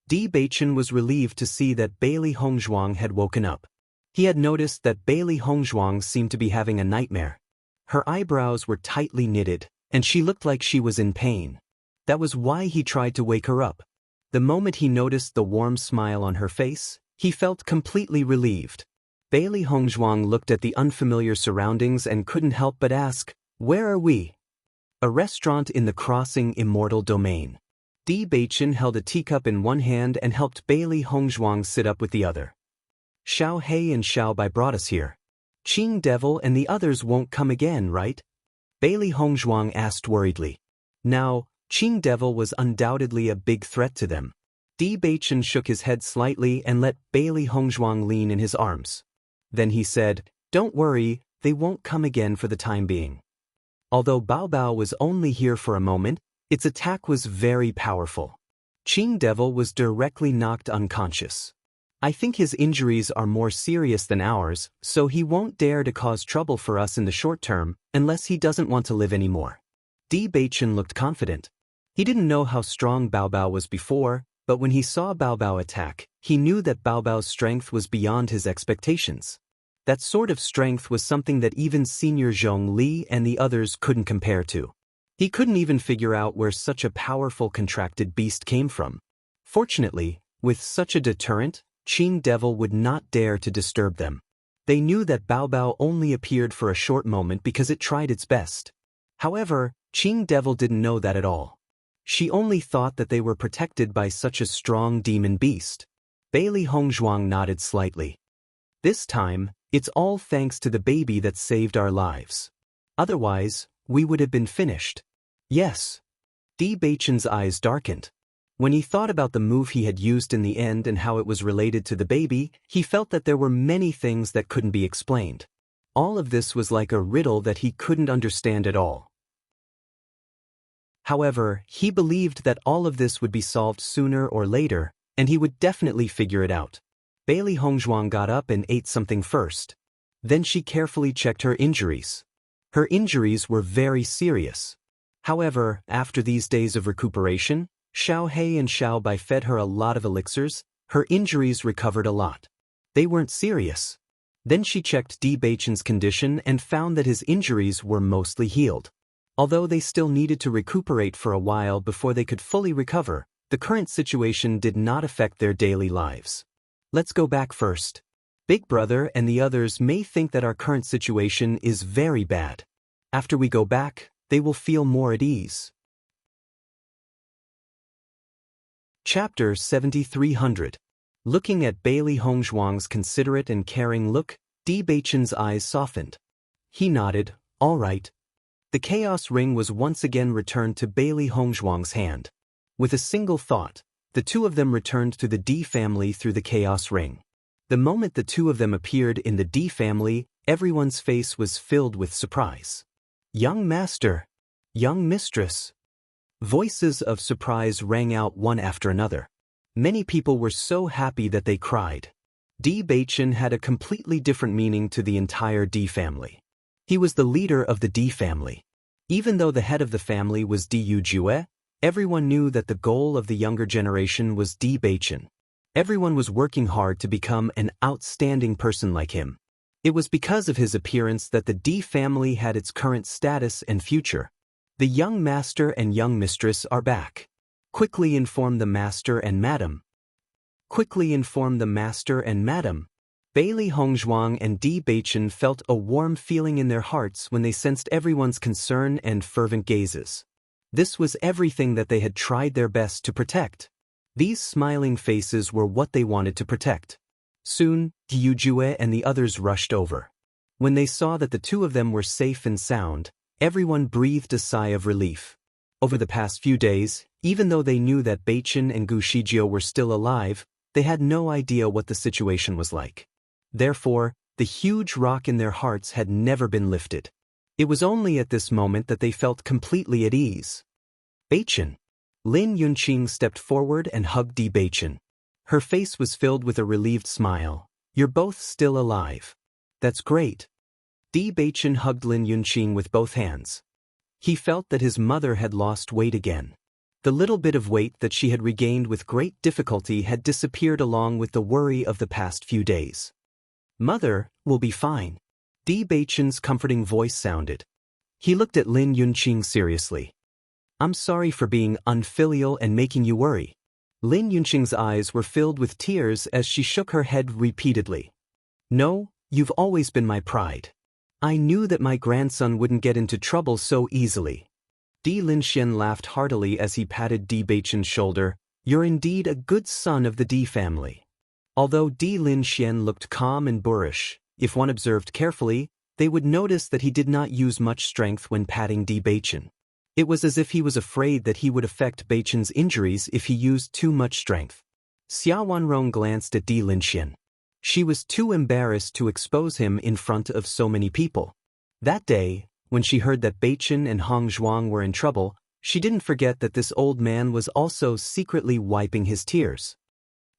Di Beichen was relieved to see that Bailey Hongzhuang had woken up. He had noticed that Bailey Hongzhuang seemed to be having a nightmare. Her eyebrows were tightly knitted, and she looked like she was in pain. That was why he tried to wake her up. The moment he noticed the warm smile on her face, he felt completely relieved. Bailey Hongzhuang looked at the unfamiliar surroundings and couldn't help but ask, "Where are we?" A restaurant in the crossing immortal domain. Di Beichen held a teacup in one hand and helped Bailey Hongzhuang sit up with the other. Xiao He and Xiao Bai brought us here. Qing Devil and the others won't come again, right? Bailey Hongzhuang asked worriedly. Now, Qing Devil was undoubtedly a big threat to them. Di Beichen shook his head slightly and let Bailey Hongzhuang lean in his arms. Then he said, "Don't worry, they won't come again for the time being." Although Bao Bao was only here for a moment, its attack was very powerful. Qing Devil was directly knocked unconscious. I think his injuries are more serious than ours, so he won't dare to cause trouble for us in the short term, unless he doesn't want to live anymore. Di Beichen looked confident. He didn't know how strong Bao Bao was before, but when he saw Bao Bao attack, he knew that Bao Bao's strength was beyond his expectations. That sort of strength was something that even Senior Zhong Li and the others couldn't compare to. He couldn't even figure out where such a powerful contracted beast came from. Fortunately, with such a deterrent, Qing Devil would not dare to disturb them. They knew that Bao Bao only appeared for a short moment because it tried its best. However, Qing Devil didn't know that at all. She only thought that they were protected by such a strong demon beast. Bailey Hongzhuang nodded slightly. This time, it's all thanks to the baby that saved our lives. Otherwise, we would have been finished. Yes. Di Beichen's eyes darkened. When he thought about the move he had used in the end and how it was related to the baby, he felt that there were many things that couldn't be explained. All of this was like a riddle that he couldn't understand at all. However, he believed that all of this would be solved sooner or later, and he would definitely figure it out. Bailey Hongzhuang got up and ate something first. Then she carefully checked her injuries. Her injuries were very serious. However, after these days of recuperation, Xiao He and Xiao Bai fed her a lot of elixirs. Her injuries recovered a lot. They weren't serious. Then she checked Di Beichen's condition and found that his injuries were mostly healed. Although they still needed to recuperate for a while before they could fully recover, the current situation did not affect their daily lives. Let's go back first. Big Brother and the others may think that our current situation is very bad. After we go back, they will feel more at ease. Chapter 7300. Looking at Bailey Hongzhuang's considerate and caring look, Di Beichen's eyes softened. He nodded, all right. The chaos ring was once again returned to Bailey Hongzhuang's hand. With a single thought, the two of them returned to the Di family through the chaos ring. The moment the two of them appeared in the Di family, everyone's face was filled with surprise. Young master! Young mistress! Voices of surprise rang out one after another. Many people were so happy that they cried. Di Beichen had a completely different meaning to the entire Di family. He was the leader of the Di family. Even though the head of the family was Di Yujue, everyone knew that the goal of the younger generation was Di Beichen. Everyone was working hard to become an outstanding person like him. It was because of his appearance that the Di family had its current status and future. The young master and young mistress are back. Quickly inform the master and madam. Quickly inform the master and madam. Bailey Hongzhuang and Di Beichen felt a warm feeling in their hearts when they sensed everyone's concern and fervent gazes. This was everything that they had tried their best to protect. These smiling faces were what they wanted to protect. Soon, Di Yujue and the others rushed over. When they saw that the two of them were safe and sound, everyone breathed a sigh of relief. Over the past few days, even though they knew that Beichen and Gu Shijio were still alive, they had no idea what the situation was like. Therefore, the huge rock in their hearts had never been lifted. It was only at this moment that they felt completely at ease. Beichen. Lin Yunqing stepped forward and hugged Di Beichen. Her face was filled with a relieved smile. You're both still alive. That's great. Di Beichen hugged Lin Yunqing with both hands. He felt that his mother had lost weight again. The little bit of weight that she had regained with great difficulty had disappeared along with the worry of the past few days. Mother, we'll be fine. Di Beichen's comforting voice sounded. He looked at Lin Yunqing seriously. I'm sorry for being unfilial and making you worry. Lin Yunqing's eyes were filled with tears as she shook her head repeatedly. No, you've always been my pride. I knew that my grandson wouldn't get into trouble so easily. Di Linxian laughed heartily as he patted Di Beichen's shoulder. You're indeed a good son of the Di family. Although Di Linxian looked calm and boorish, if one observed carefully, they would notice that he did not use much strength when patting Di Beichen. It was as if he was afraid that he would affect Beichen's injuries if he used too much strength. Xia Wanrong glanced at Di Linxian. She was too embarrassed to expose him in front of so many people. That day, when she heard that Beichen and Hongzhuang were in trouble, she didn't forget that this old man was also secretly wiping his tears.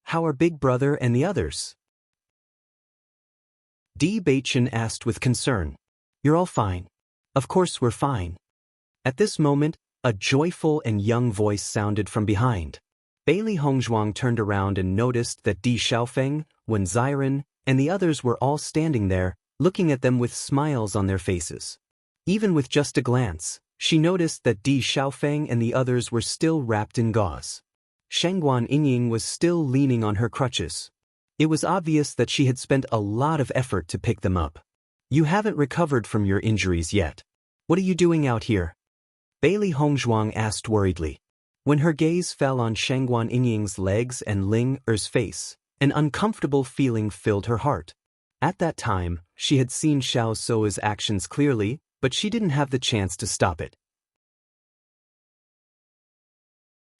How are Big Brother and the others? Di Beichen asked with concern. You're all fine. Of course we're fine. At this moment, a joyful and young voice sounded from behind. Bailey Hongzhuang turned around and noticed that Di Xiaofeng, Wen Ziren, and the others were all standing there, looking at them with smiles on their faces. Even with just a glance, she noticed that Di Xiaofeng and the others were still wrapped in gauze. Shengguan Yingying was still leaning on her crutches. It was obvious that she had spent a lot of effort to pick them up. You haven't recovered from your injuries yet. What are you doing out here? Bailey Hongzhuang asked worriedly. When her gaze fell on Shengguan Yingying's legs and Ling Er's face, an uncomfortable feeling filled her heart. At that time, she had seen Xiao Sou's actions clearly, but she didn't have the chance to stop it.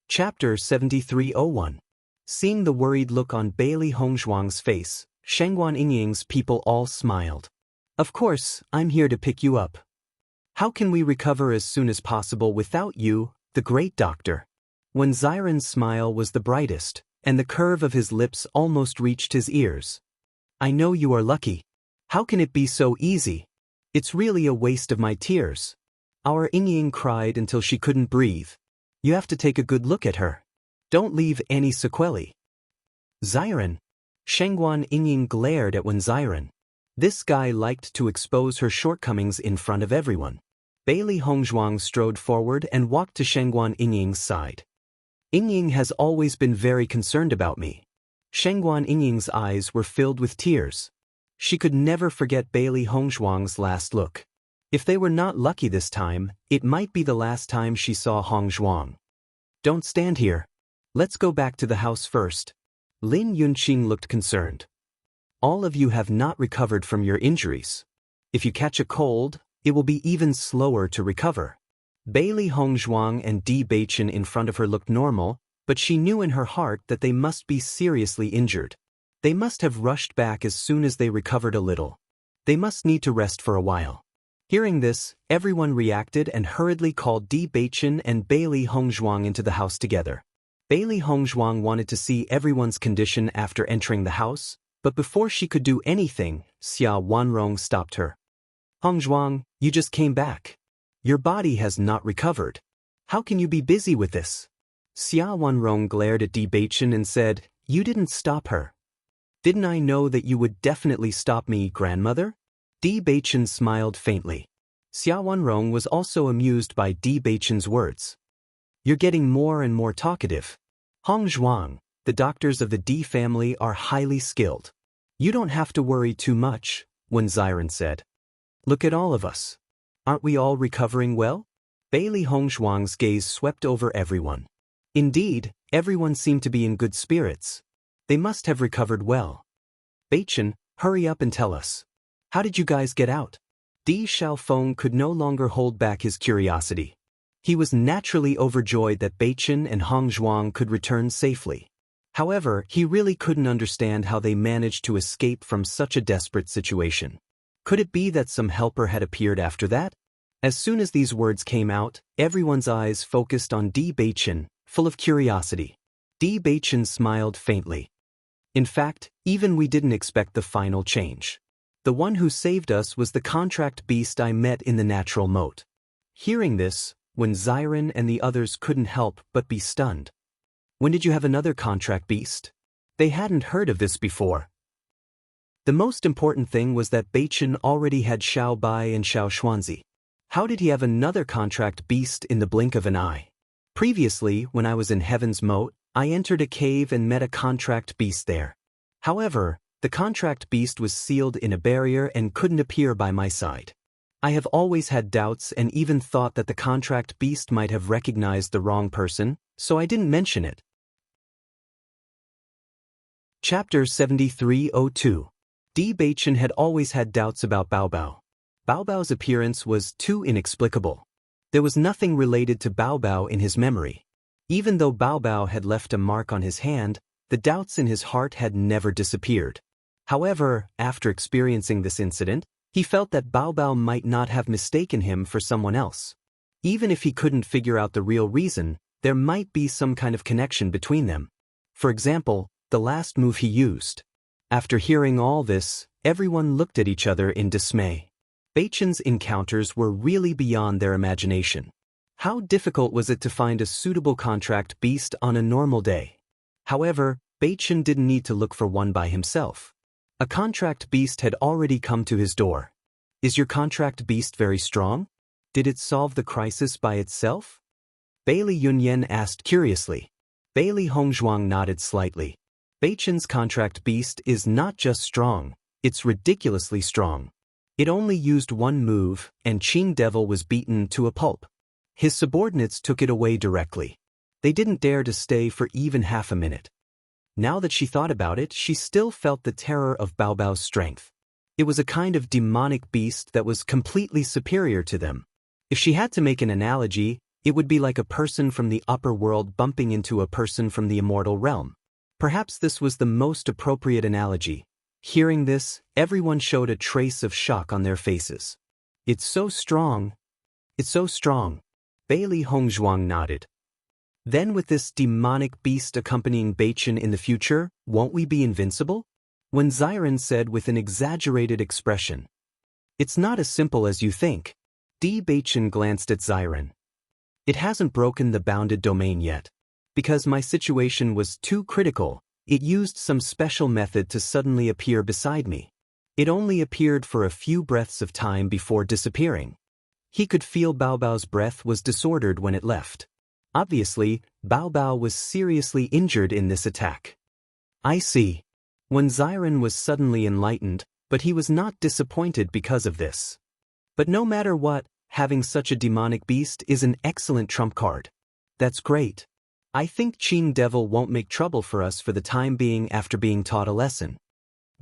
Chapter 7301. Seeing the worried look on Bailey Hongzhuang's face, Shengguan Yingying's people all smiled. Of course, I'm here to pick you up. How can we recover as soon as possible without you, the great doctor? When Ziren's smile was the brightest, and the curve of his lips almost reached his ears. I know you are lucky. How can it be so easy? It's really a waste of my tears. Our Ying cried until she couldn't breathe. You have to take a good look at her. Don't leave any sequelae. Xiren. Shengguan Ying glared at Wen Xiren. This guy liked to expose her shortcomings in front of everyone. Bailey Hongzhuang strode forward and walked to Shengguan Ying's side. Ying has always been very concerned about me. Shengguan Ying's eyes were filled with tears. She could never forget Bailey Hongzhuang's last look. If they were not lucky this time, it might be the last time she saw Hongzhuang. Don't stand here. Let's go back to the house first. Lin Yunqing looked concerned. All of you have not recovered from your injuries. If you catch a cold, it will be even slower to recover. Bailey Hongzhuang and Di Beichen in front of her looked normal, but she knew in her heart that they must be seriously injured. They must have rushed back as soon as they recovered a little. They must need to rest for a while. Hearing this, everyone reacted and hurriedly called Di Beichen and Bailey Hongzhuang into the house together. Bailey Hongzhuang wanted to see everyone's condition after entering the house, but before she could do anything, Xia Wanrong stopped her. Hongzhuang, you just came back. Your body has not recovered. How can you be busy with this? Xia Wanrong glared at Di Beichen and said, You didn't stop her. Didn't I know that you would definitely stop me, grandmother? Di Beichen smiled faintly. Xia Wanrong was also amused by Di Beichen's words. You're getting more and more talkative. Hongzhuang, the doctors of the Di family are highly skilled. You don't have to worry too much, Wen Xiren said. Look at all of us. Aren't we all recovering well? Bailey Hongzhuang's gaze swept over everyone. Indeed, everyone seemed to be in good spirits. They must have recovered well. Beichen, hurry up and tell us. How did you guys get out? Di Xiaofeng could no longer hold back his curiosity. He was naturally overjoyed that Beichen and Hongzhuang could return safely. However, he really couldn't understand how they managed to escape from such a desperate situation. Could it be that some helper had appeared after that? As soon as these words came out, everyone's eyes focused on Di Beichen, full of curiosity. Di Beichen smiled faintly. In fact, even we didn't expect the final change. The one who saved us was the contract beast I met in the natural moat. Hearing this, Wen Xiren and the others couldn't help but be stunned. When did you have another contract beast? They hadn't heard of this before. The most important thing was that Beichen already had Xiao Bai and Xiao Xuanzi. How did he have another contract beast in the blink of an eye? Previously, when I was in Heaven's Moat, I entered a cave and met a contract beast there. However, the contract beast was sealed in a barrier and couldn't appear by my side. I have always had doubts and even thought that the contract beast might have recognized the wrong person, so I didn't mention it. Chapter 7302. Di Beichen had always had doubts about Bao Bao. Bao Bao's appearance was too inexplicable. There was nothing related to Bao Bao in his memory. Even though Bao Bao had left a mark on his hand, the doubts in his heart had never disappeared. However, after experiencing this incident, he felt that Bao Bao might not have mistaken him for someone else. Even if he couldn't figure out the real reason, there might be some kind of connection between them. For example, the last move he used. After hearing all this, everyone looked at each other in dismay. Beichen's encounters were really beyond their imagination. How difficult was it to find a suitable contract beast on a normal day? However, Beichen didn't need to look for one by himself. A contract beast had already come to his door. Is your contract beast very strong? Did it solve the crisis by itself? Bailey Yunyan asked curiously. Bailey Hongzhuang nodded slightly. Beichen's contract beast is not just strong, it's ridiculously strong. It only used one move, and Qing Devil was beaten to a pulp. His subordinates took it away directly. They didn't dare to stay for even half a minute. Now that she thought about it, she still felt the terror of Bao Bao's strength. It was a kind of demonic beast that was completely superior to them. If she had to make an analogy, it would be like a person from the upper world bumping into a person from the immortal realm. Perhaps this was the most appropriate analogy. Hearing this, everyone showed a trace of shock on their faces. It's so strong. It's so strong. Bailey Hongzhuang nodded. Then with this demonic beast accompanying Bachin in the future, won't we be invincible? When Xiren said with an exaggerated expression. It's not as simple as you think. Bachin glanced at Xiren. It hasn't broken the bounded domain yet. Because my situation was too critical, it used some special method to suddenly appear beside me. It only appeared for a few breaths of time before disappearing. He could feel Bao Bao's breath was disordered when it left. Obviously, Bao Bao was seriously injured in this attack. I see. When Xiren was suddenly enlightened, but he was not disappointed because of this. But no matter what, having such a demonic beast is an excellent trump card. That's great. I think Qing Devil won't make trouble for us for the time being after being taught a lesson.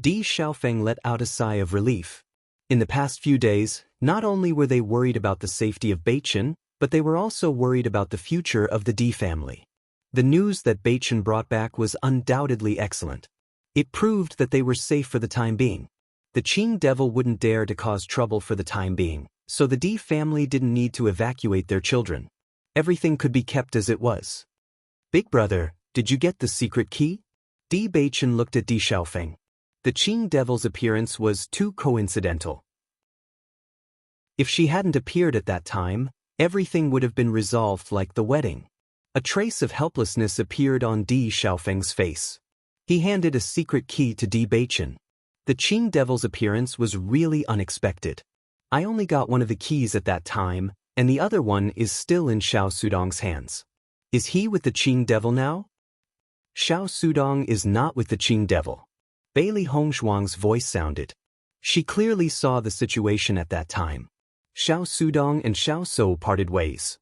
Di Xiaofeng let out a sigh of relief. In the past few days, not only were they worried about the safety of Bachin, but they were also worried about the future of the Di family. The news that Bachin brought back was undoubtedly excellent. It proved that they were safe for the time being. The Qing Devil wouldn't dare to cause trouble for the time being, so the Di family didn't need to evacuate their children. Everything could be kept as it was. Big brother, did you get the secret key? Di Bachin looked at Di Xiaofeng. The Qing Devil's appearance was too coincidental. If she hadn't appeared at that time, everything would have been resolved like the wedding. A trace of helplessness appeared on Di Xiaofeng's face. He handed a secret key to Di Bachin. The Qing Devil's appearance was really unexpected. I only got one of the keys at that time, and the other one is still in Xiao Sudong's hands. Is he with the Qing Devil now? Xiao Sudong is not with the Qing Devil. Bailey Hongshuang's voice sounded. She clearly saw the situation at that time. Xiao Sudong and Xiao So parted ways.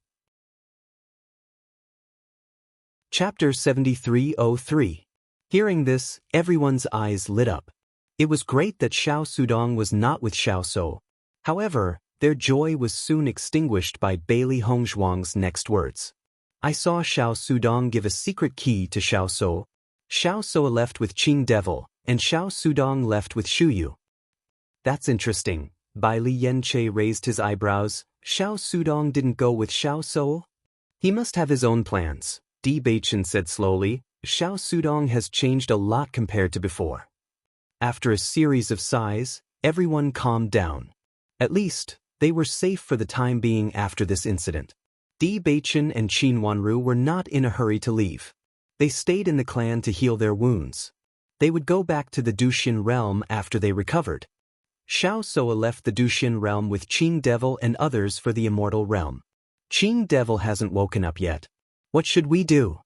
Chapter 7303. Hearing this, everyone's eyes lit up. It was great that Xiao Sudong was not with Xiao So. However, their joy was soon extinguished by Bailey Hongshuang's next words. I saw Xiao Sudong give a secret key to Xiao So. Xiao So left with Qing Devil, and Xiao Sudong left with Shuyu. That's interesting. Bailey Yanche raised his eyebrows. Xiao Sudong didn't go with Xiao So? He must have his own plans, Di Bachin said slowly. Xiao Sudong has changed a lot compared to before. After a series of sighs, everyone calmed down. At least, they were safe for the time being after this incident. Di Bachin and Qin Wanru were not in a hurry to leave. They stayed in the clan to heal their wounds. They would go back to the Duxian realm after they recovered. Xiao Soa left the Duxian realm with Qing Devil and others for the immortal realm. Qing Devil hasn't woken up yet. What should we do?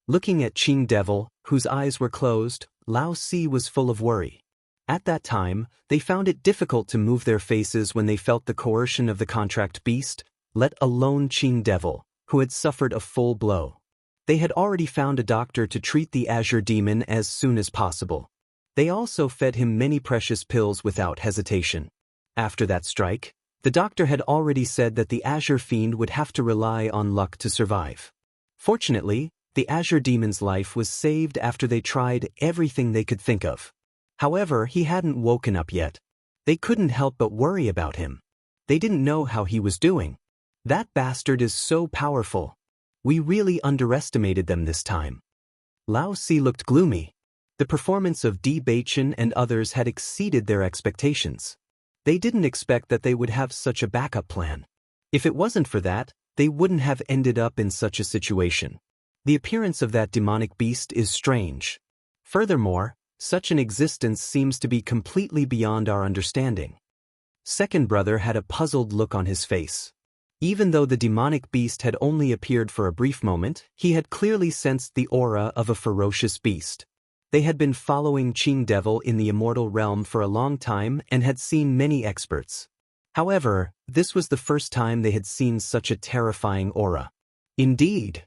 Looking at Qing Devil, whose eyes were closed, Lao Si was full of worry. At that time, they found it difficult to move their faces when they felt the coercion of the contract beast, let alone Qing Devil, who had suffered a full blow. They had already found a doctor to treat the Azure Demon as soon as possible. They also fed him many precious pills without hesitation. After that strike, the doctor had already said that the Azure Fiend would have to rely on luck to survive. Fortunately, the Azure Demon's life was saved after they tried everything they could think of. However, he hadn't woken up yet. They couldn't help but worry about him. They didn't know how he was doing. That bastard is so powerful. We really underestimated them this time. Lao Si looked gloomy. The performance of Di Bachin and others had exceeded their expectations. They didn't expect that they would have such a backup plan. If it wasn't for that, they wouldn't have ended up in such a situation. The appearance of that demonic beast is strange. Furthermore, such an existence seems to be completely beyond our understanding. Second brother had a puzzled look on his face. Even though the demonic beast had only appeared for a brief moment, he had clearly sensed the aura of a ferocious beast. They had been following Qing Devil in the immortal realm for a long time and had seen many experts. However, this was the first time they had seen such a terrifying aura. Indeed.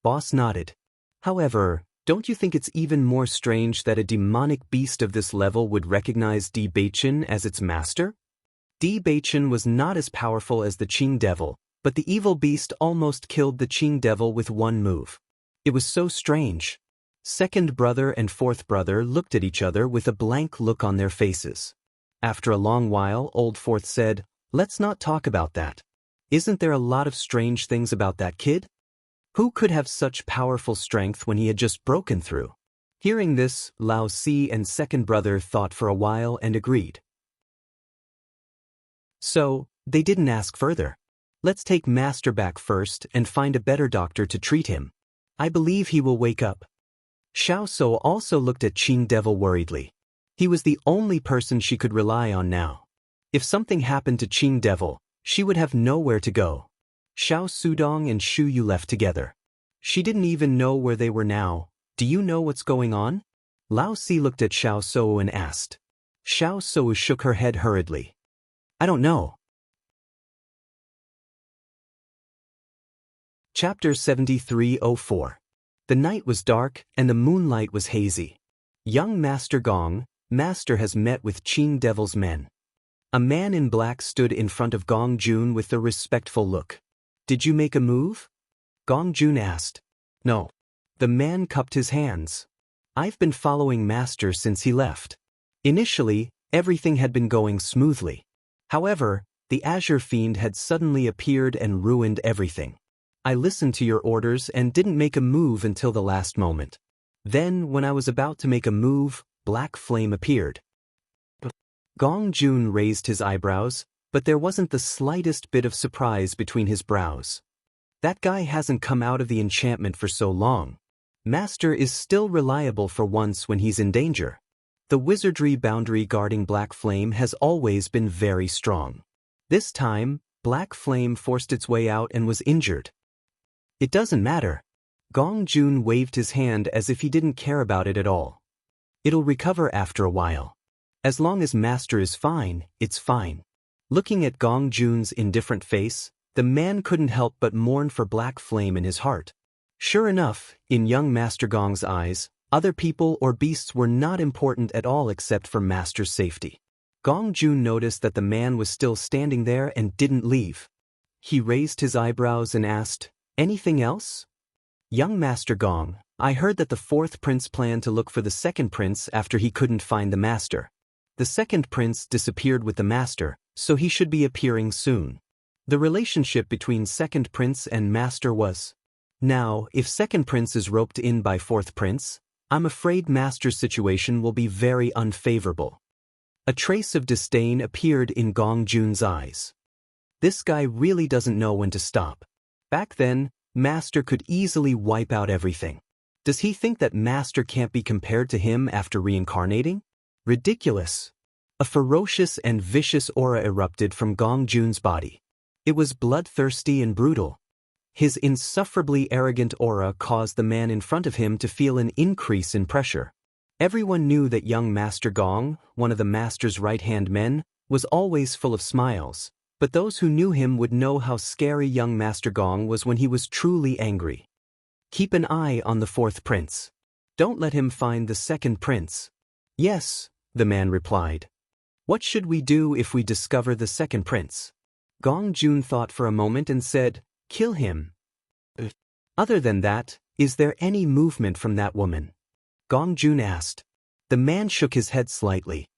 Boss nodded. However, don't you think it's even more strange that a demonic beast of this level would recognize Di Bachin as its master? Di Bachin was not as powerful as the Qing Devil, but the evil beast almost killed the Qing Devil with one move. It was so strange. Second brother and fourth brother looked at each other with a blank look on their faces. After a long while, old fourth said, "Let's not talk about that. Isn't there a lot of strange things about that kid?" Who could have such powerful strength when he had just broken through? Hearing this, Lao Si and second brother thought for a while and agreed. So, they didn't ask further. Let's take Master back first and find a better doctor to treat him. I believe he will wake up. Xiao So also looked at Qing Devil worriedly. He was the only person she could rely on now. If something happened to Qing Devil, she would have nowhere to go. Xiao Sudong and Shu Yu left together. She didn't even know where they were now. Do you know what's going on? Lao Si looked at Xiao So and asked. Xiao So shook her head hurriedly. I don't know. Chapter 7304. The night was dark and the moonlight was hazy. Young Master Gong, Master has met with Qing Devil's men. A man in black stood in front of Gong Jun with a respectful look. Did you make a move? Gong Jun asked. No. The man cupped his hands. I've been following Master since he left. Initially, everything had been going smoothly. However, the Azure Fiend had suddenly appeared and ruined everything. I listened to your orders and didn't make a move until the last moment. Then, when I was about to make a move, Black Flame appeared. Gong Jun raised his eyebrows, but there wasn't the slightest bit of surprise between his brows. That guy hasn't come out of the enchantment for so long. Master is still reliable for once when he's in danger. The wizardry boundary guarding Black Flame has always been very strong. This time, Black Flame forced its way out and was injured. It doesn't matter. Gong Jun waved his hand as if he didn't care about it at all. It'll recover after a while. As long as Master is fine, it's fine. Looking at Gong Jun's indifferent face, the man couldn't help but mourn for Black Flame in his heart. Sure enough, in young Master Gong's eyes, other people or beasts were not important at all except for Master's safety. Gong Jun noticed that the man was still standing there and didn't leave. He raised his eyebrows and asked, anything else? Young Master Gong, I heard that the fourth prince planned to look for the second prince after he couldn't find the master. The second prince disappeared with the master, so he should be appearing soon. The relationship between second prince and master was. Now, if second prince is roped in by fourth prince, I'm afraid master's situation will be very unfavorable. A trace of disdain appeared in Gong Jun's eyes. This guy really doesn't know when to stop. Back then, Master could easily wipe out everything. Does he think that Master can't be compared to him after reincarnating? Ridiculous. A ferocious and vicious aura erupted from Gong Jun's body. It was bloodthirsty and brutal. His insufferably arrogant aura caused the man in front of him to feel an increase in pressure. Everyone knew that young Master Gong, one of the Master's right-hand men, was always full of smiles, but those who knew him would know how scary young Master Gong was when he was truly angry. Keep an eye on the fourth prince. Don't let him find the second prince. Yes, the man replied. What should we do if we discover the second prince? Gong Jun thought for a moment and said, kill him. Other than that, is there any movement from that woman? Gong Jun asked. The man shook his head slightly.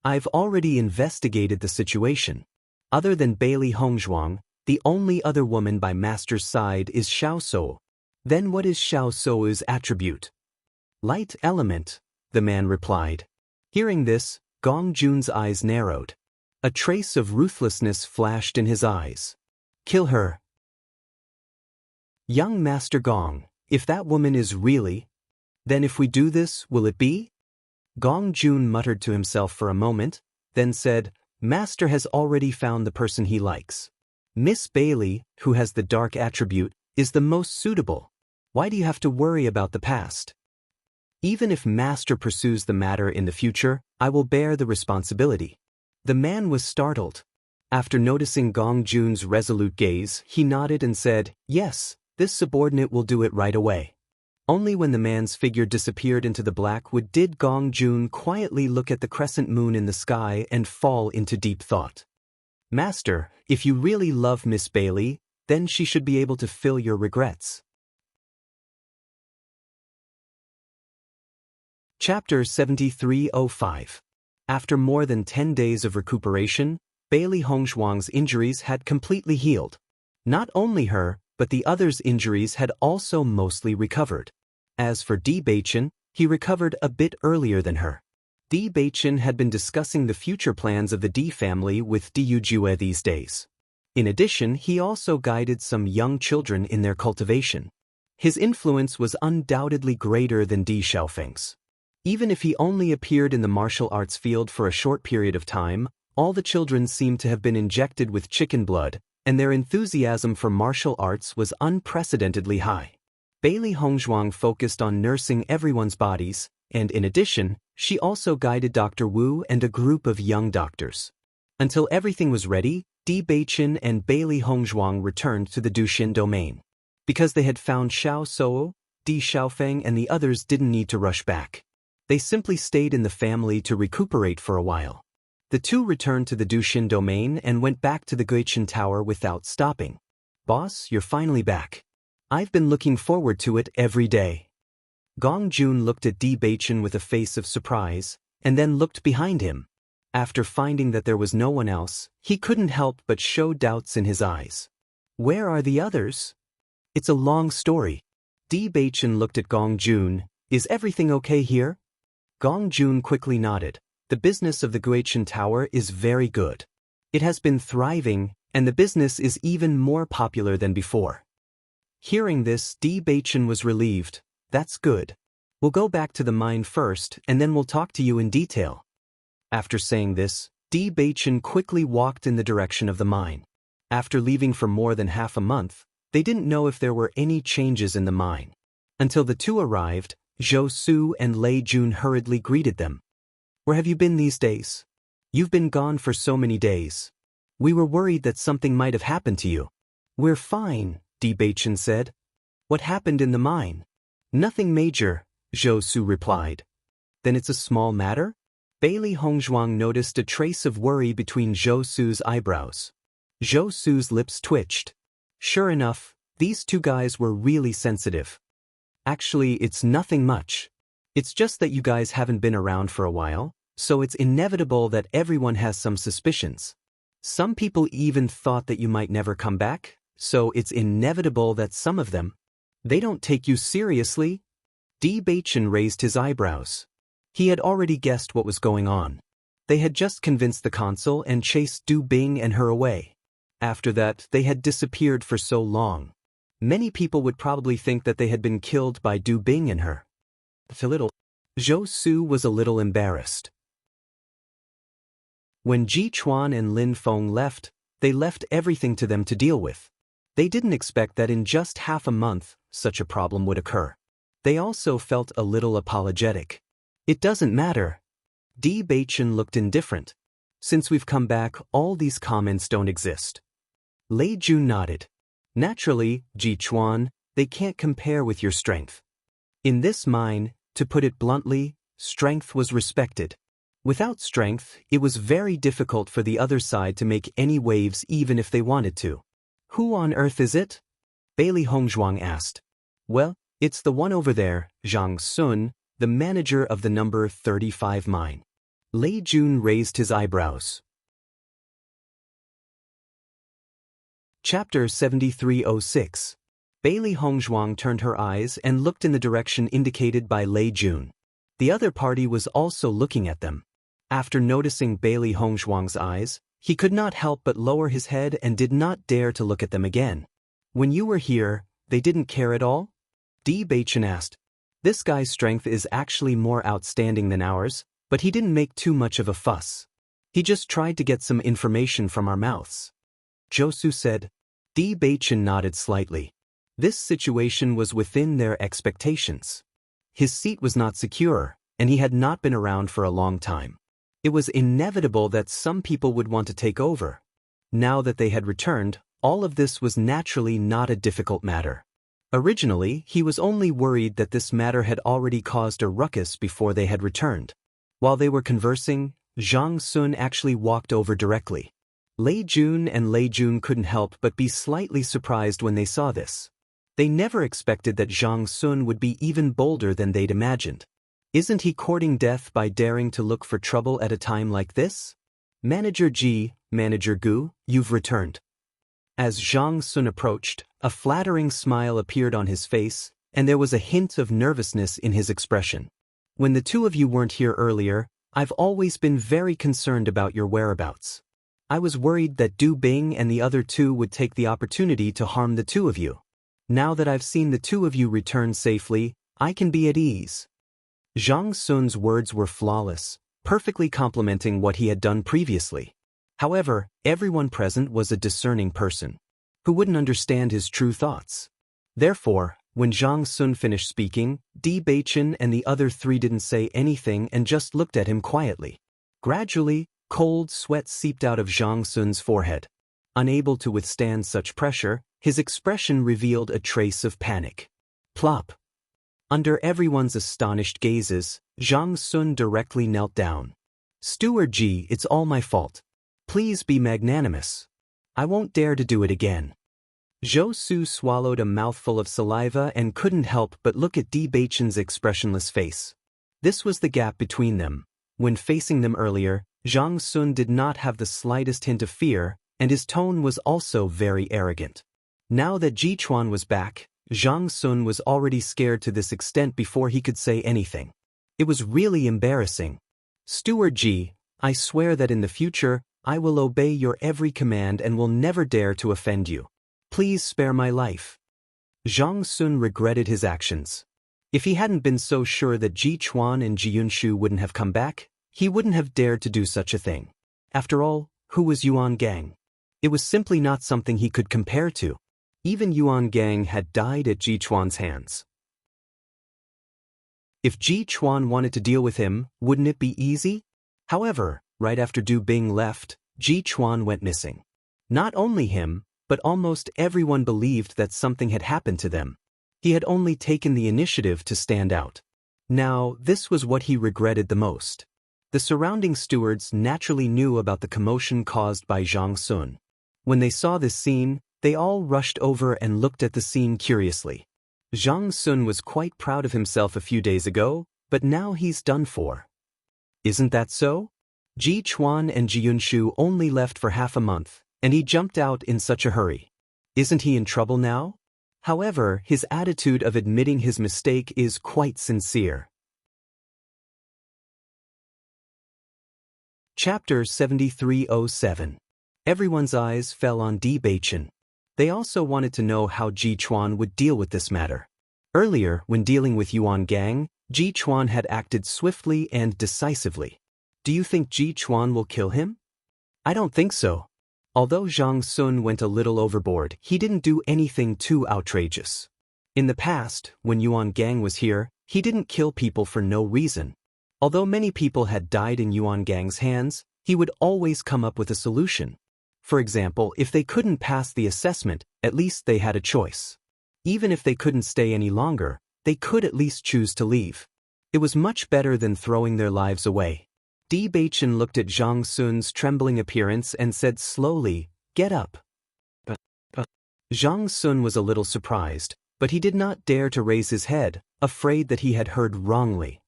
I've already investigated the situation. Other than Bailey Hongzhuang, the only other woman by Master's side is Xiao So. Then what is Xiao So's attribute? Light element, the man replied. Hearing this, Gong Jun's eyes narrowed. A trace of ruthlessness flashed in his eyes. Kill her. Young Master Gong, if that woman is really, then if we do this, will it be? Gong Jun muttered to himself for a moment, then said, Master has already found the person he likes. Miss Bailey, who has the dark attribute, is the most suitable. Why do you have to worry about the past? Even if Master pursues the matter in the future, I will bear the responsibility. The man was startled. After noticing Gong Jun's resolute gaze, he nodded and said, yes, this subordinate will do it right away. Only when the man's figure disappeared into the blackwood did Gong Jun quietly look at the crescent moon in the sky and fall into deep thought. Master, if you really love Miss Bailey, then she should be able to fill your regrets. Chapter 7305. After more than 10 days of recuperation, Bailey Hongzhuang's injuries had completely healed. Not only her, but the others' injuries had also mostly recovered. As for Bewitching, he recovered a bit earlier than her. Bewitching had been discussing the future plans of the D family with Dujue these days. In addition, he also guided some young children in their cultivation. His influence was undoubtedly greater than Di Xiaofeng's. Even if he only appeared in the martial arts field for a short period of time, all the children seemed to have been injected with chicken blood, and their enthusiasm for martial arts was unprecedentedly high. Bailey Hongzhuang focused on nursing everyone's bodies, and in addition, she also guided Dr. Wu and a group of young doctors. Until everything was ready, Bewitching and Bailey Hongzhuang returned to the Dushin domain. Because they had found Xiao Sou, Di Xiaofeng and the others didn't need to rush back. They simply stayed in the family to recuperate for a while. The two returned to the Dushin domain and went back to the Guichin Tower without stopping. "Boss, you're finally back. I've been looking forward to it every day." Gong Jun looked at Bewitching with a face of surprise, and then looked behind him. After finding that there was no one else, he couldn't help but show doubts in his eyes. "Where are the others?" "It's a long story." Bewitching looked at Gong Jun. "Is everything okay here?" Gong Jun quickly nodded. "The business of the Guichin Tower is very good. It has been thriving, and the business is even more popular than before." Hearing this, Bewitching was relieved. "That's good. We'll go back to the mine first, and then we'll talk to you in detail." After saying this, Bewitching quickly walked in the direction of the mine. After leaving for more than half a month, they didn't know if there were any changes in the mine. Until the two arrived, Zhou Su and Lei Jun hurriedly greeted them. "Where have you been these days? You've been gone for so many days. We were worried that something might have happened to you." "We're fine," Bewitching said. "What happened in the mine?" "Nothing major," Zhou Su replied. "Then it's a small matter?" Bailey Hongzhuang noticed a trace of worry between Zhou Su's eyebrows. Zhou Su's lips twitched. Sure enough, these two guys were really sensitive. "Actually, it's nothing much. It's just that you guys haven't been around for a while, so it's inevitable that everyone has some suspicions. Some people even thought that you might never come back, so it's inevitable that some of them, they don't take you seriously." Bewitching raised his eyebrows. He had already guessed what was going on. They had just convinced the consul and chased Du Bing and her away. After that, they had disappeared for so long. Many people would probably think that they had been killed by Du Bing and her. Zhou Su was a little embarrassed. When Ji Chuan and Lin Feng left, they left everything to them to deal with. They didn't expect that in just half a month, such a problem would occur. They also felt a little apologetic. "It doesn't matter." Bewitching looked indifferent. "Since we've come back, all these comments don't exist." Lei Jun nodded. "Naturally, Ji Chuan, they can't compare with your strength. In this mine, to put it bluntly, strength was respected. Without strength, it was very difficult for the other side to make any waves even if they wanted to." "Who on earth is it?" Bailey Hongzhuang asked. "Well, it's the one over there, Zhang Sun, the manager of the number 35 mine." Lei Jun raised his eyebrows. Chapter 7306. Bailey Hongzhuang turned her eyes and looked in the direction indicated by Lei Jun. The other party was also looking at them. After noticing Bailey Hongzhuang's eyes, he could not help but lower his head and did not dare to look at them again. "When you were here, they didn't care at all?" Bewitching asked. "This guy's strength is actually more outstanding than ours, but he didn't make too much of a fuss. He just tried to get some information from our mouths." Zhou Su said. Bewitching nodded slightly. This situation was within their expectations. His seat was not secure, and he had not been around for a long time. It was inevitable that some people would want to take over. Now that they had returned, all of this was naturally not a difficult matter. Originally, he was only worried that this matter had already caused a ruckus before they had returned. While they were conversing, Zhang Sun actually walked over directly. Lei Jun and Lei Jun couldn't help but be slightly surprised when they saw this. They never expected that Zhang Sun would be even bolder than they'd imagined. Isn't he courting death by daring to look for trouble at a time like this? "Manager Ji, Manager Gu, you've returned." As Zhang Sun approached, a flattering smile appeared on his face, and there was a hint of nervousness in his expression. When the two of you weren't here earlier, I've always been very concerned about your whereabouts. I was worried that Du Bing and the other two would take the opportunity to harm the two of you. Now that I've seen the two of you return safely, I can be at ease. Zhang Sun's words were flawless, perfectly complementing what he had done previously. However, everyone present was a discerning person, who wouldn't understand his true thoughts. Therefore, when Zhang Sun finished speaking, Di Baichen and the other three didn't say anything and just looked at him quietly. Gradually, cold sweat seeped out of Zhang Sun's forehead. Unable to withstand such pressure, his expression revealed a trace of panic. Plop. Under everyone's astonished gazes, Zhang Sun directly knelt down. Steward Ji, it's all my fault. Please be magnanimous. I won't dare to do it again. Zhou Su swallowed a mouthful of saliva and couldn't help but look at Di Baichen's expressionless face. This was the gap between them. When facing them earlier, Zhang Sun did not have the slightest hint of fear, and his tone was also very arrogant. Now that Ji Chuan was back, Zhang Sun was already scared to this extent before he could say anything. It was really embarrassing. Steward Ji, I swear that in the future, I will obey your every command and will never dare to offend you. Please spare my life. Zhang Sun regretted his actions. If he hadn't been so sure that Ji Chuan and Ji Yunshu wouldn't have come back, he wouldn't have dared to do such a thing. After all, who was Yuan Gang? It was simply not something he could compare to. Even Yuan Gang had died at Ji Chuan's hands. If Ji Chuan wanted to deal with him, wouldn't it be easy? However, right after Du Bing left, Ji Chuan went missing. Not only him, but almost everyone believed that something had happened to them. He had only taken the initiative to stand out. Now, this was what he regretted the most. The surrounding stewards naturally knew about the commotion caused by Zhang Sun. When they saw this scene, they all rushed over and looked at the scene curiously. Zhang Sun was quite proud of himself a few days ago, but now he's done for. Isn't that so? Ji Chuan and Ji Yunshu only left for half a month, and he jumped out in such a hurry. Isn't he in trouble now? However, his attitude of admitting his mistake is quite sincere. Chapter 7307. Everyone's eyes fell on Di Baichen. They also wanted to know how Ji Chuan would deal with this matter. Earlier, when dealing with Yuan Gang, Ji Chuan had acted swiftly and decisively. Do you think Ji Chuan will kill him? I don't think so. Although Zhang Sun went a little overboard, he didn't do anything too outrageous. In the past, when Yuan Gang was here, he didn't kill people for no reason. Although many people had died in Yuan Gang's hands, he would always come up with a solution. For example, if they couldn't pass the assessment, at least they had a choice. Even if they couldn't stay any longer, they could at least choose to leave. It was much better than throwing their lives away. Di Baichen looked at Zhang Sun's trembling appearance and said slowly, "Get up." But Zhang Sun was a little surprised, but he did not dare to raise his head, afraid that he had heard wrongly.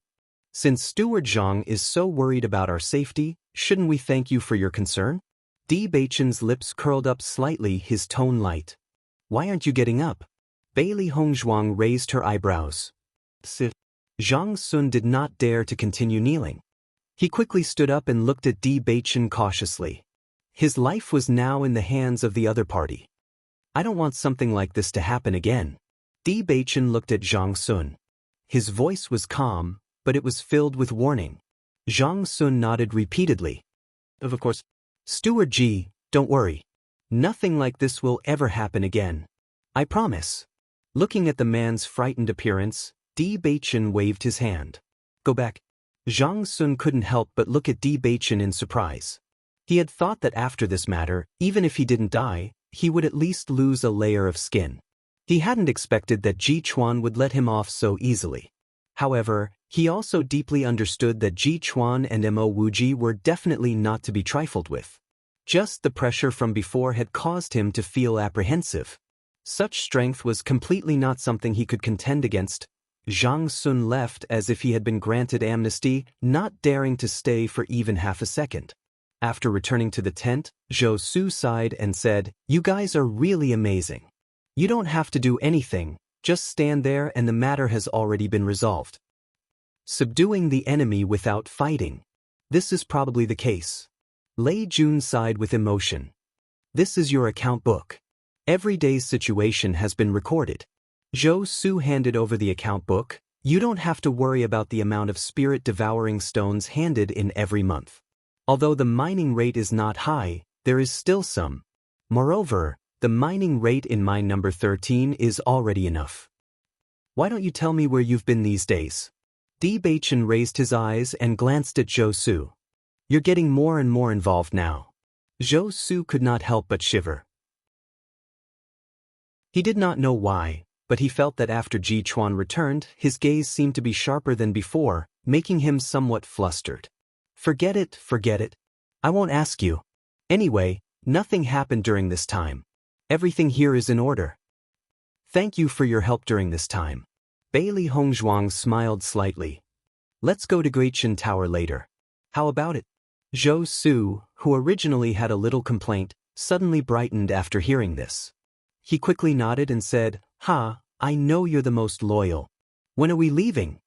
Since Steward Zhang is so worried about our safety, shouldn't we thank you for your concern? Di Baichen's lips curled up slightly, his tone light. Why aren't you getting up? Bailey Hongzhuang raised her eyebrows. Zhang Sun did not dare to continue kneeling. He quickly stood up and looked at Di Baichen cautiously. His life was now in the hands of the other party. I don't want something like this to happen again. Di Baichen looked at Zhang Sun. His voice was calm, but it was filled with warning. Zhang Sun nodded repeatedly. Of course. Steward Ji, don't worry. Nothing like this will ever happen again. I promise. Looking at the man's frightened appearance, Di Baichen waved his hand. Go back. Zhang Sun couldn't help but look at Di Baichen in surprise. He had thought that after this matter, even if he didn't die, he would at least lose a layer of skin. He hadn't expected that Ji Chuan would let him off so easily. However, he also deeply understood that Ji Chuan and Mo Wuji were definitely not to be trifled with. Just the pressure from before had caused him to feel apprehensive. Such strength was completely not something he could contend against. Zhang Sun left as if he had been granted amnesty, not daring to stay for even half a second. After returning to the tent, Zhou Su sighed and said, "You guys are really amazing. You don't have to do anything, just stand there and the matter has already been resolved. Subduing the enemy without fighting. This is probably the case." Lei Jun sighed with emotion. "This is your account book. Every day's situation has been recorded." Zhou Su handed over the account book. "You don't have to worry about the amount of spirit-devouring stones handed in every month. Although the mining rate is not high, there is still some. Moreover, the mining rate in mine number 13 is already enough. Why don't you tell me where you've been these days?" Di Baichen raised his eyes and glanced at Zhou Su. "You're getting more and more involved now." Zhou Su could not help but shiver. He did not know why, but he felt that after Ji Chuan returned, his gaze seemed to be sharper than before, making him somewhat flustered. Forget it. I won't ask you. Anyway, nothing happened during this time. Everything here is in order. Thank you for your help during this time." Bailey Hongzhuang smiled slightly. "Let's go to Guichen Tower later. How about it?" Zhou Su, who originally had a little complaint, suddenly brightened after hearing this. He quickly nodded and said, "Ha, I know you're the most loyal. When are we leaving?"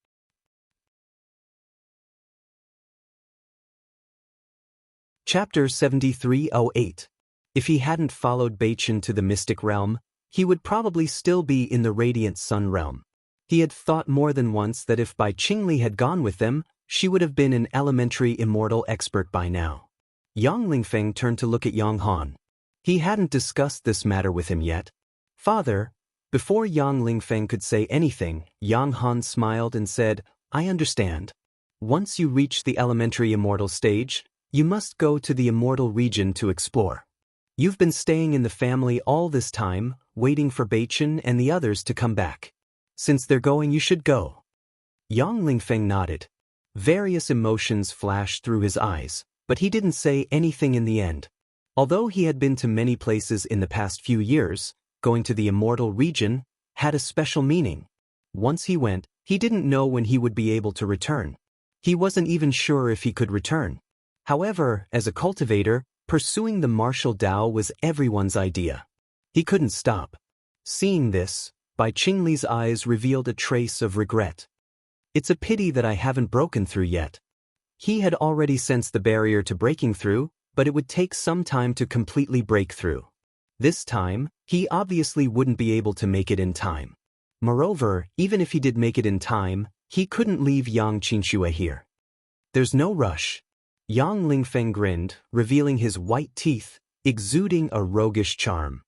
Chapter 7308. If he hadn't followed Baichen to the mystic realm, he would probably still be in the radiant sun realm. He had thought more than once that if Bai Qingli had gone with them, she would have been an elementary immortal expert by now. Yang Lingfeng turned to look at Yang Han. He hadn't discussed this matter with him yet. "Father," before Yang Lingfeng could say anything, Yang Han smiled and said, "I understand. Once you reach the elementary immortal stage, you must go to the immortal region to explore. You've been staying in the family all this time, waiting for Baichen and the others to come back. Since they're going, you should go." Yang Lingfeng nodded. Various emotions flashed through his eyes, but he didn't say anything in the end. Although he had been to many places in the past few years, going to the immortal region had a special meaning. Once he went, he didn't know when he would be able to return. He wasn't even sure if he could return. However, as a cultivator, pursuing the martial Tao was everyone's idea. He couldn't stop. Seeing this, Bai Qingli's eyes revealed a trace of regret. "It's a pity that I haven't broken through yet." He had already sensed the barrier to breaking through, but it would take some time to completely break through. This time, he obviously wouldn't be able to make it in time. Moreover, even if he did make it in time, he couldn't leave Yang Qinxue here. "There's no rush." Yang Lingfeng grinned, revealing his white teeth, exuding a roguish charm.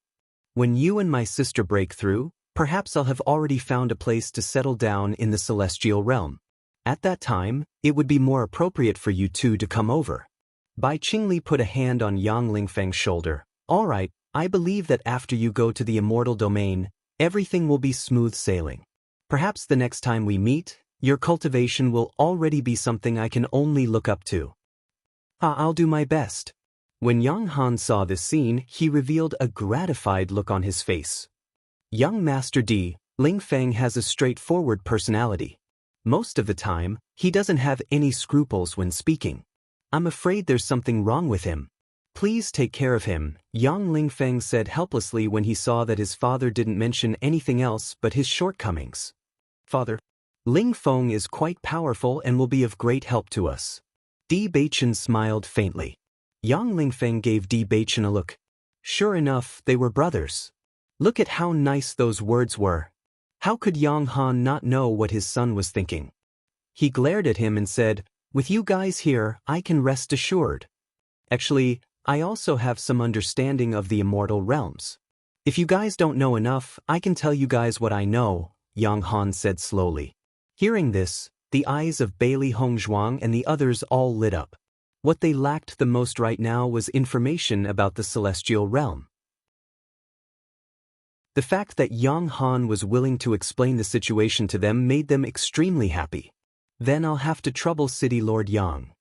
"When you and my sister break through, perhaps I'll have already found a place to settle down in the celestial realm. At that time, it would be more appropriate for you two to come over." Bai Qingli put a hand on Yang Lingfeng's shoulder. "All right, I believe that after you go to the immortal domain, everything will be smooth sailing. Perhaps the next time we meet, your cultivation will already be something I can only look up to." I'll do my best." When Yang Han saw this scene, he revealed a gratified look on his face. Young Master Di, Lingfeng has a straightforward personality. Most of the time, he doesn't have any scruples when speaking. I'm afraid there's something wrong with him. Please take care of him, Yang Lingfeng said helplessly when he saw that his father didn't mention anything else but his shortcomings. Father, Ling Feng is quite powerful and will be of great help to us. Di Baichen smiled faintly. Yang Lingfeng gave Di Baichen a look. Sure enough, they were brothers. Look at how nice those words were. How could Yang Han not know what his son was thinking? He glared at him and said, with you guys here, I can rest assured. Actually, I also have some understanding of the immortal realms. If you guys don't know enough, I can tell you guys what I know, Yang Han said slowly. Hearing this, the eyes of Bailey Hongzhuang and the others all lit up. What they lacked the most right now was information about the celestial realm. The fact that Yang Han was willing to explain the situation to them made them extremely happy. Then I'll have to trouble City Lord Yang.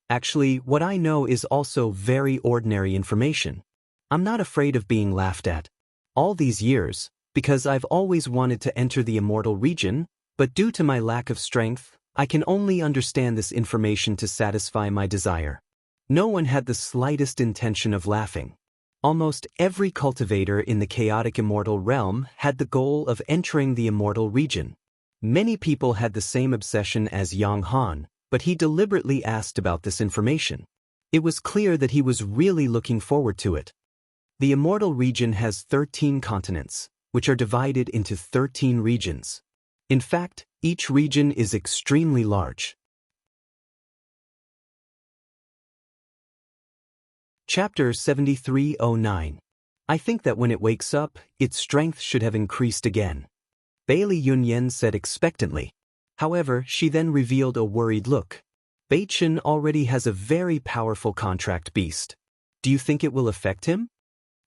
Actually, what I know is also very ordinary information. I'm not afraid of being laughed at. All these years, because I've always wanted to enter the immortal region, but due to my lack of strength, I can only understand this information to satisfy my desire. No one had the slightest intention of laughing. Almost every cultivator in the chaotic immortal realm had the goal of entering the immortal region. Many people had the same obsession as Yang Han, but he deliberately asked about this information. It was clear that he was really looking forward to it. The immortal region has 13 continents, which are divided into 13 regions. In fact, each region is extremely large. Chapter 7309. I think that when it wakes up, its strength should have increased again. Bailey Yunyen said expectantly. However, she then revealed a worried look. Bewitching already has a very powerful contract beast. Do you think it will affect him?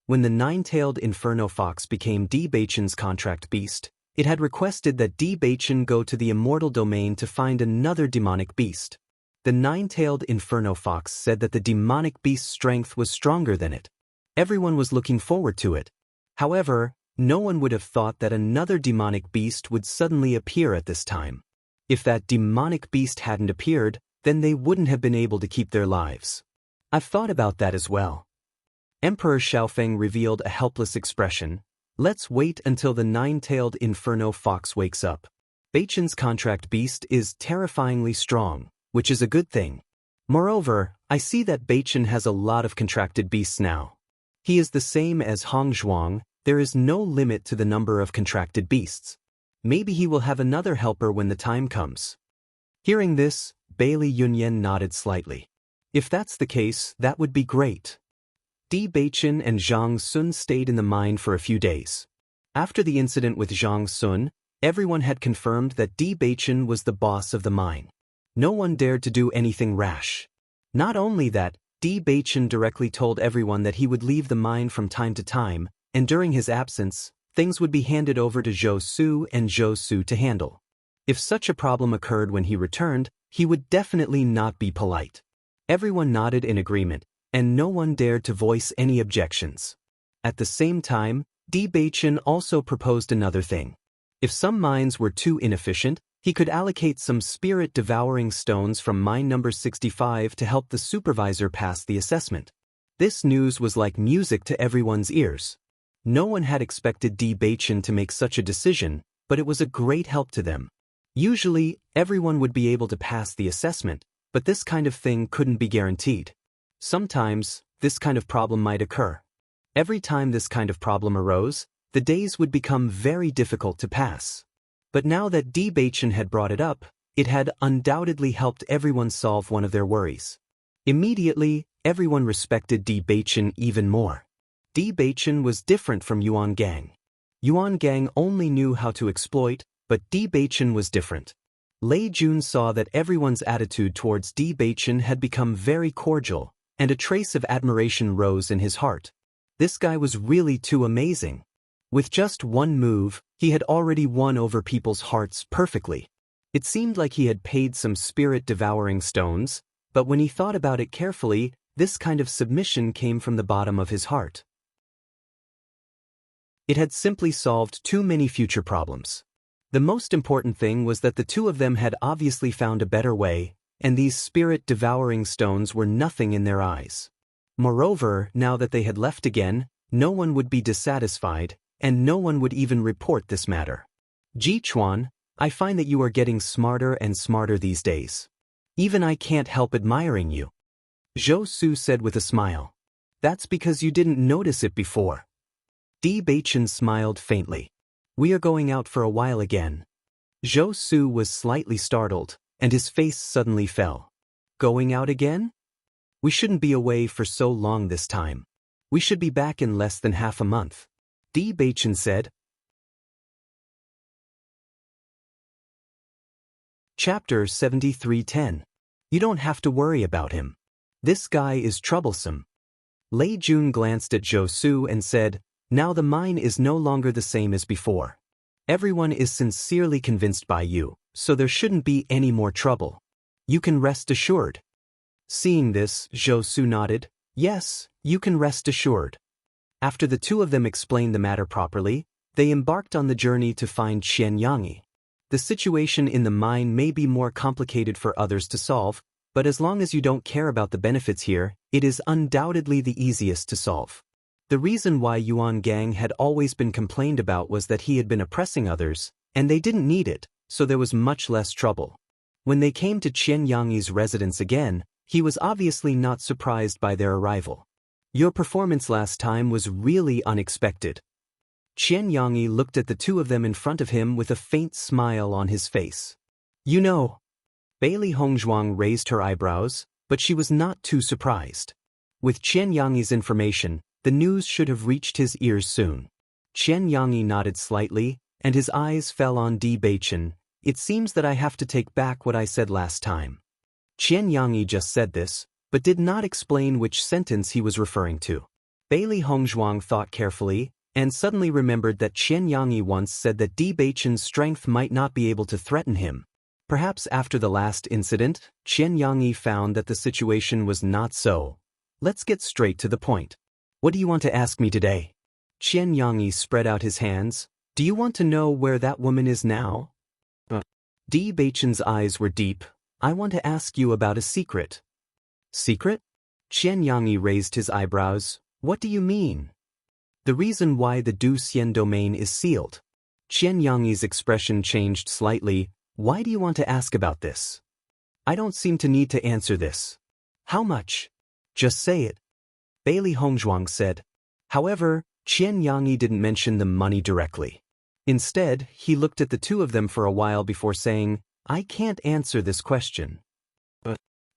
When the nine-tailed Inferno Fox became Bewitching's contract beast, it had requested that Bewitching go to the immortal domain to find another demonic beast. The nine-tailed Inferno Fox said that the demonic beast's strength was stronger than it. Everyone was looking forward to it. However, no one would have thought that another demonic beast would suddenly appear at this time. If that demonic beast hadn't appeared, then they wouldn't have been able to keep their lives. I've thought about that as well. Emperor Xiaofeng revealed a helpless expression. Let's wait until the nine-tailed Inferno Fox wakes up. Bewitching's contract beast is terrifyingly strong, which is a good thing. Moreover, I see that Bewitching has a lot of contracted beasts now. He is the same as Hong Zhuang. There is no limit to the number of contracted beasts. Maybe he will have another helper when the time comes. Hearing this, Bailey Yunyen nodded slightly. If that's the case, that would be great. Bewitching and Zhang Sun stayed in the mine for a few days. After the incident with Zhang Sun, everyone had confirmed that Bewitching was the boss of the mine. No one dared to do anything rash. Not only that, Bewitching directly told everyone that he would leave the mine from time to time, and during his absence, things would be handed over to Zhou Su and Zhou Su to handle. If such a problem occurred when he returned, he would definitely not be polite. Everyone nodded in agreement, and no one dared to voice any objections. At the same time, Bewitching also proposed another thing. If some mines were too inefficient, he could allocate some spirit-devouring stones from mine number 65 to help the supervisor pass the assessment. This news was like music to everyone's ears. No one had expected Bewitching to make such a decision, but it was a great help to them. Usually, everyone would be able to pass the assessment, but this kind of thing couldn't be guaranteed. Sometimes, this kind of problem might occur. Every time this kind of problem arose, the days would become very difficult to pass. But now that Bewitching had brought it up, it had undoubtedly helped everyone solve one of their worries. Immediately, everyone respected Bewitching even more. Bewitching was different from Yuan Gang. Yuan Gang only knew how to exploit, but Bewitching was different. Lei Jun saw that everyone's attitude towards Bewitching had become very cordial, and a trace of admiration rose in his heart. This guy was really too amazing. With just one move, he had already won over people's hearts perfectly. It seemed like he had paid some spirit-devouring stones, but when he thought about it carefully, this kind of submission came from the bottom of his heart. It had simply solved too many future problems. The most important thing was that the two of them had obviously found a better way, and these spirit-devouring stones were nothing in their eyes. Moreover, now that they had left again, no one would be dissatisfied, and no one would even report this matter. Ji Chuan, I find that you are getting smarter and smarter these days. Even I can't help admiring you. Zhou Su said with a smile. That's because you didn't notice it before. Bewitching smiled faintly. We are going out for a while again. Zhou Su was slightly startled, and his face suddenly fell. Going out again? We shouldn't be away for so long this time. We should be back in less than half a month. Bewitching said. Chapter 7310. You don't have to worry about him. This guy is troublesome. Lei Jun glanced at Zhou Su and said, Now the mine is no longer the same as before. Everyone is sincerely convinced by you, so there shouldn't be any more trouble. You can rest assured. Seeing this, Zhou Su nodded. Yes, you can rest assured. After the two of them explained the matter properly, they embarked on the journey to find Qian Yangi. The situation in the mine may be more complicated for others to solve, but as long as you don't care about the benefits here, it is undoubtedly the easiest to solve. The reason why Yuan Gang had always been complained about was that he had been oppressing others, and they didn't need it, so there was much less trouble. When they came to Qian Yangyi's residence again, he was obviously not surprised by their arrival. Your performance last time was really unexpected. Qian Yangyi looked at the two of them in front of him with a faint smile on his face. You know. Bailey Hongzhuang raised her eyebrows, but she was not too surprised. With Qian Yangyi's information, the news should have reached his ears soon. Qian Yangyi nodded slightly, and his eyes fell on Di Beichen. It seems that I have to take back what I said last time. Qian Yangyi just said this, but did not explain which sentence he was referring to. Bailey Hongzhuang thought carefully, and suddenly remembered that Qian Yangyi once said that Di Beichen's strength might not be able to threaten him. Perhaps after the last incident, Qian Yangyi found that the situation was not so. Let's get straight to the point. What do you want to ask me today? Qian Yangyi spread out his hands. Do you want to know where that woman is now? Di Beichen's eyes were deep. I want to ask you about a secret. Secret? Qian Yangyi raised his eyebrows. What do you mean? The reason why the Du Xian domain is sealed. Qian Yangyi's expression changed slightly. Why do you want to ask about this? I don't seem to need to answer this. How much? Just say it. Bailey Hongzhuang said. However, Qian Yangyi didn't mention the money directly. Instead, he looked at the two of them for a while before saying, I can't answer this question.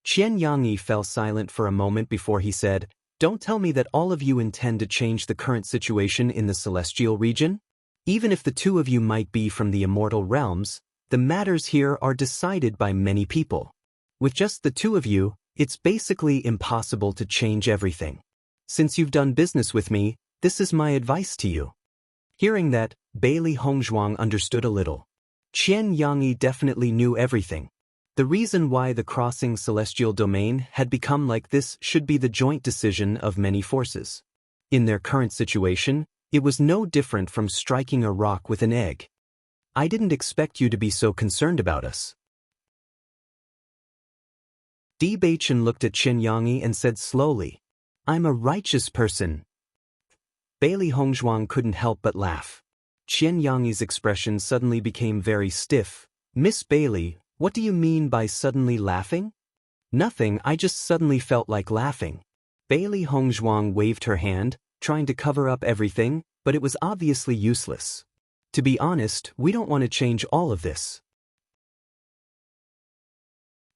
Qian Yangyi fell silent for a moment before he said, Don't tell me that all of you intend to change the current situation in the celestial region? Even if the two of you might be from the immortal realms, the matters here are decided by many people. With just the two of you, it's basically impossible to change everything. Since you've done business with me, this is my advice to you. Hearing that, Bailey Hongzhuang understood a little. Qian Yangyi definitely knew everything. The reason why the crossing celestial domain had become like this should be the joint decision of many forces. In their current situation, it was no different from striking a rock with an egg. I didn't expect you to be so concerned about us. Di Beichen looked at Qian Yangyi and said slowly, I'm a righteous person. Bailey Hongzhuang couldn't help but laugh. Qian Yangyi's expression suddenly became very stiff. Miss Bailey, what do you mean by suddenly laughing? Nothing, I just suddenly felt like laughing. Bailey Hongzhuang waved her hand, trying to cover up everything, but it was obviously useless. To be honest, we don't want to change all of this.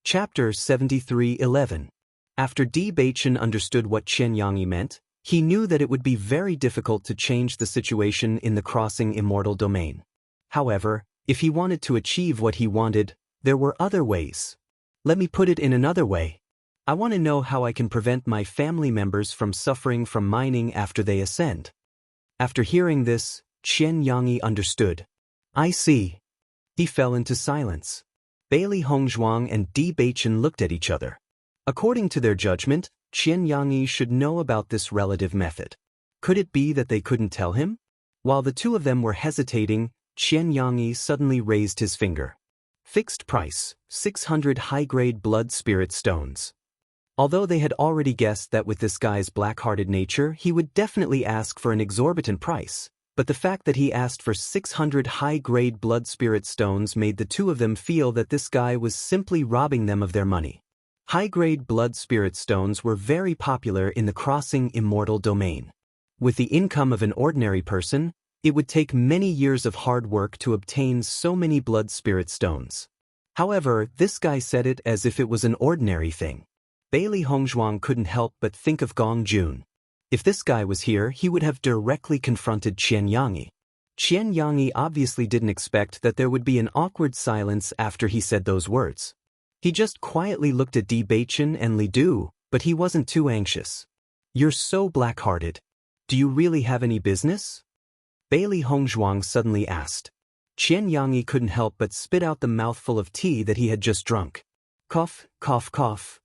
Chapter 73:11. After Di Beichen understood what Qian Yangyi meant, he knew that it would be very difficult to change the situation in the crossing immortal domain. However, if he wanted to achieve what he wanted, there were other ways. Let me put it in another way. I want to know how I can prevent my family members from suffering from mining after they ascend. After hearing this, Qian Yangyi understood. I see. He fell into silence. Bailey Hongzhuang and Di Beichen looked at each other. According to their judgment, Qian Yangyi should know about this relative method. Could it be that they couldn't tell him? While the two of them were hesitating, Qian Yangyi suddenly raised his finger. Fixed price, 600 high-grade blood spirit stones. Although they had already guessed that with this guy's black-hearted nature he would definitely ask for an exorbitant price, but the fact that he asked for 600 high-grade blood spirit stones made the two of them feel that this guy was simply robbing them of their money. High-grade blood spirit stones were very popular in the crossing immortal domain. With the income of an ordinary person, it would take many years of hard work to obtain so many blood spirit stones. However, this guy said it as if it was an ordinary thing. Bailey Hongzhuang couldn't help but think of Gong Jun. If this guy was here, he would have directly confronted Qian Yangyi. Qian Yangyi obviously didn't expect that there would be an awkward silence after he said those words. He just quietly looked at Di Beichen and Li Du, but he wasn't too anxious. You're so black-hearted. Do you really have any business? Bailey Hongzhuang suddenly asked. Qian Yangyi couldn't help but spit out the mouthful of tea that he had just drunk. Cough, cough, cough.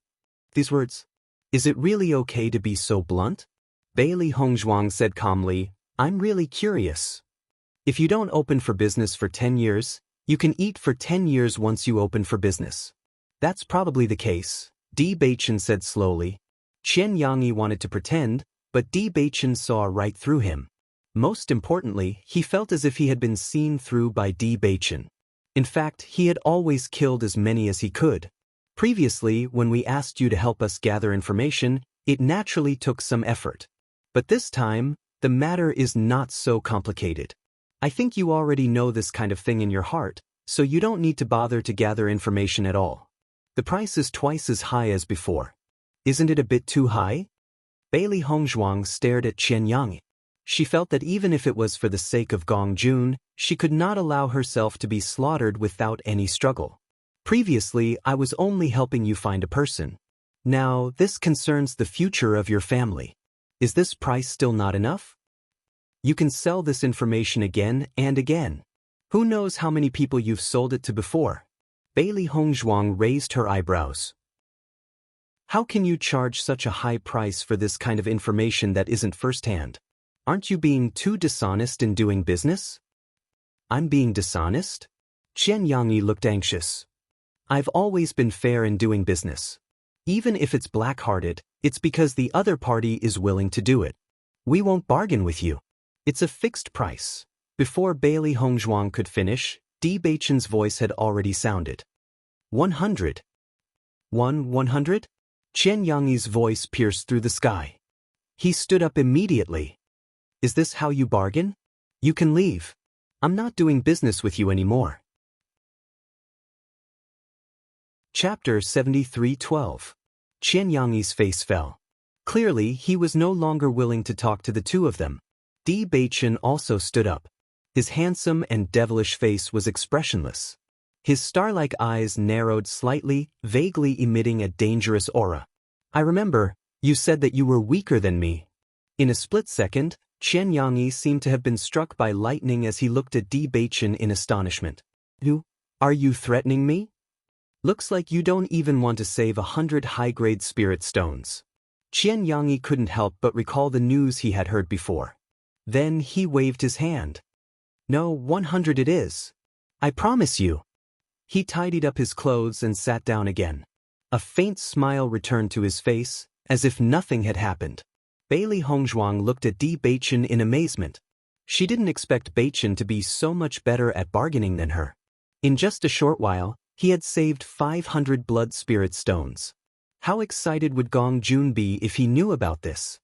These words. Is it really okay to be so blunt? Bailey Hongzhuang said calmly, I'm really curious. If you don't open for business for 10 years, you can eat for 10 years once you open for business. That's probably the case. Di Baichen said slowly. Qian Yangyi wanted to pretend, but Di Baichen saw right through him. Most importantly, he felt as if he had been seen through by Di Baichen. In fact, he had always killed as many as he could. Previously, when we asked you to help us gather information, it naturally took some effort. But this time, the matter is not so complicated. I think you already know this kind of thing in your heart, so you don't need to bother to gather information at all. The price is twice as high as before. Isn't it a bit too high? Bailey Hongzhuang stared at Qian Yangyi. She felt that even if it was for the sake of Gong Jun, she could not allow herself to be slaughtered without any struggle. Previously, I was only helping you find a person. Now, this concerns the future of your family. Is this price still not enough? You can sell this information again and again. Who knows how many people you've sold it to before? Bailey Hongzhuang raised her eyebrows. How can you charge such a high price for this kind of information that isn't firsthand? Aren't you being too dishonest in doing business? I'm being dishonest? Qian Yangyi looked anxious. I've always been fair in doing business. Even if it's black-hearted, it's because the other party is willing to do it. We won't bargain with you. It's a fixed price. Before Bailey Hongzhuang could finish, Di Baichen's voice had already sounded. 100. 100? Qian Yangyi's voice pierced through the sky. He stood up immediately. Is this how you bargain? You can leave. I'm not doing business with you anymore. Chapter 73:12. Qian Yangyi's face fell. Clearly, he was no longer willing to talk to the two of them. Di Baichen also stood up. His handsome and devilish face was expressionless. His star-like eyes narrowed slightly, vaguely emitting a dangerous aura. I remember, you said that you were weaker than me. In a split second, Qian Yangyi seemed to have been struck by lightning as he looked at Di Baichen in astonishment. Are you threatening me? Looks like you don't even want to save 100 high-grade spirit stones. Qian Yangyi couldn't help but recall the news he had heard before. Then he waved his hand. No, 100 it is. I promise you. He tidied up his clothes and sat down again. A faint smile returned to his face, as if nothing had happened. Bailey Hongzhuang looked at Di Baichen in amazement. She didn't expect Baichen to be so much better at bargaining than her. In just a short while, he had saved 500 blood spirit stones. How excited would Gong Jun be if he knew about this?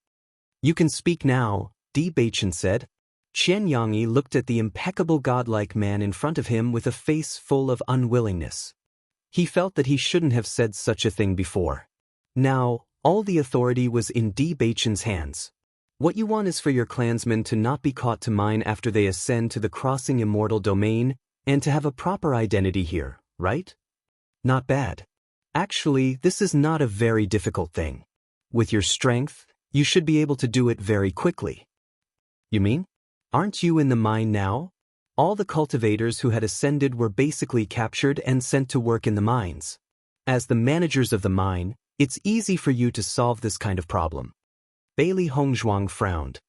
You can speak now, Di Baichen said. Qian Yangyi looked at the impeccable godlike man in front of him with a face full of unwillingness. He felt that he shouldn't have said such a thing before. Now, all the authority was in Di Baichen's hands. What you want is for your clansmen to not be caught to mine after they ascend to the crossing immortal domain, and to have a proper identity here, right? Not bad. Actually, this is not a very difficult thing. With your strength, you should be able to do it very quickly. You mean? Aren't you in the mine now? All the cultivators who had ascended were basically captured and sent to work in the mines. As the managers of the mine, it's easy for you to solve this kind of problem. Bailey Hongzhuang frowned.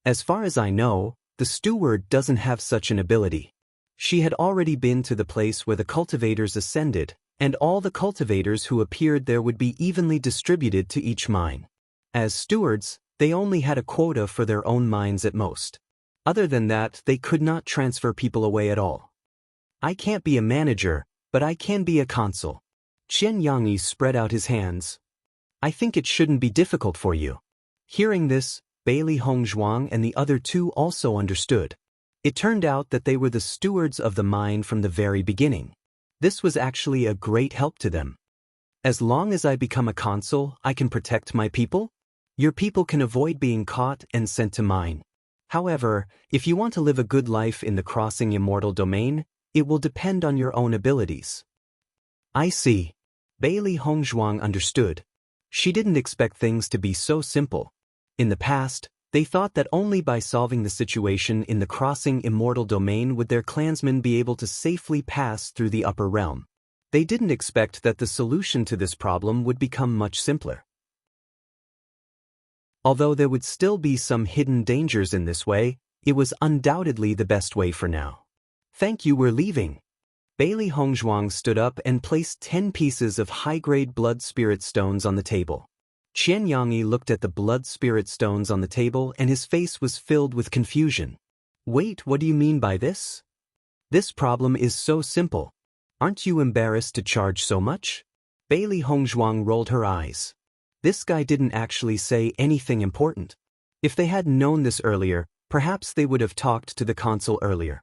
As far as I know, the steward doesn't have such an ability. She had already been to the place where the cultivators ascended, and all the cultivators who appeared there would be evenly distributed to each mine. As stewards, they only had a quota for their own mines at most. Other than that, they could not transfer people away at all. I can't be a manager, but I can be a consul. Qian Yangyi spread out his hands. I think it shouldn't be difficult for you. Hearing this, Bailey Hongzhuang and the other two also understood. It turned out that they were the stewards of the mine from the very beginning. This was actually a great help to them. As long as I become a consul, I can protect my people. Your people can avoid being caught and sent to mine. However, if you want to live a good life in the crossing immortal domain, it will depend on your own abilities. I see. Bailey Hongzhuang understood. She didn't expect things to be so simple. In the past, they thought that only by solving the situation in the crossing immortal domain would their clansmen be able to safely pass through the upper realm. They didn't expect that the solution to this problem would become much simpler. Although there would still be some hidden dangers in this way, it was undoubtedly the best way for now. Thank you, we're leaving. Bailey Hongzhuang stood up and placed 10 pieces of high-grade blood spirit stones on the table. Qian Yangyi looked at the blood spirit stones on the table and his face was filled with confusion. Wait, what do you mean by this? This problem is so simple. Aren't you embarrassed to charge so much? Bailey Hongzhuang rolled her eyes. This guy didn't actually say anything important. If they had known this earlier, perhaps they would have talked to the consul earlier.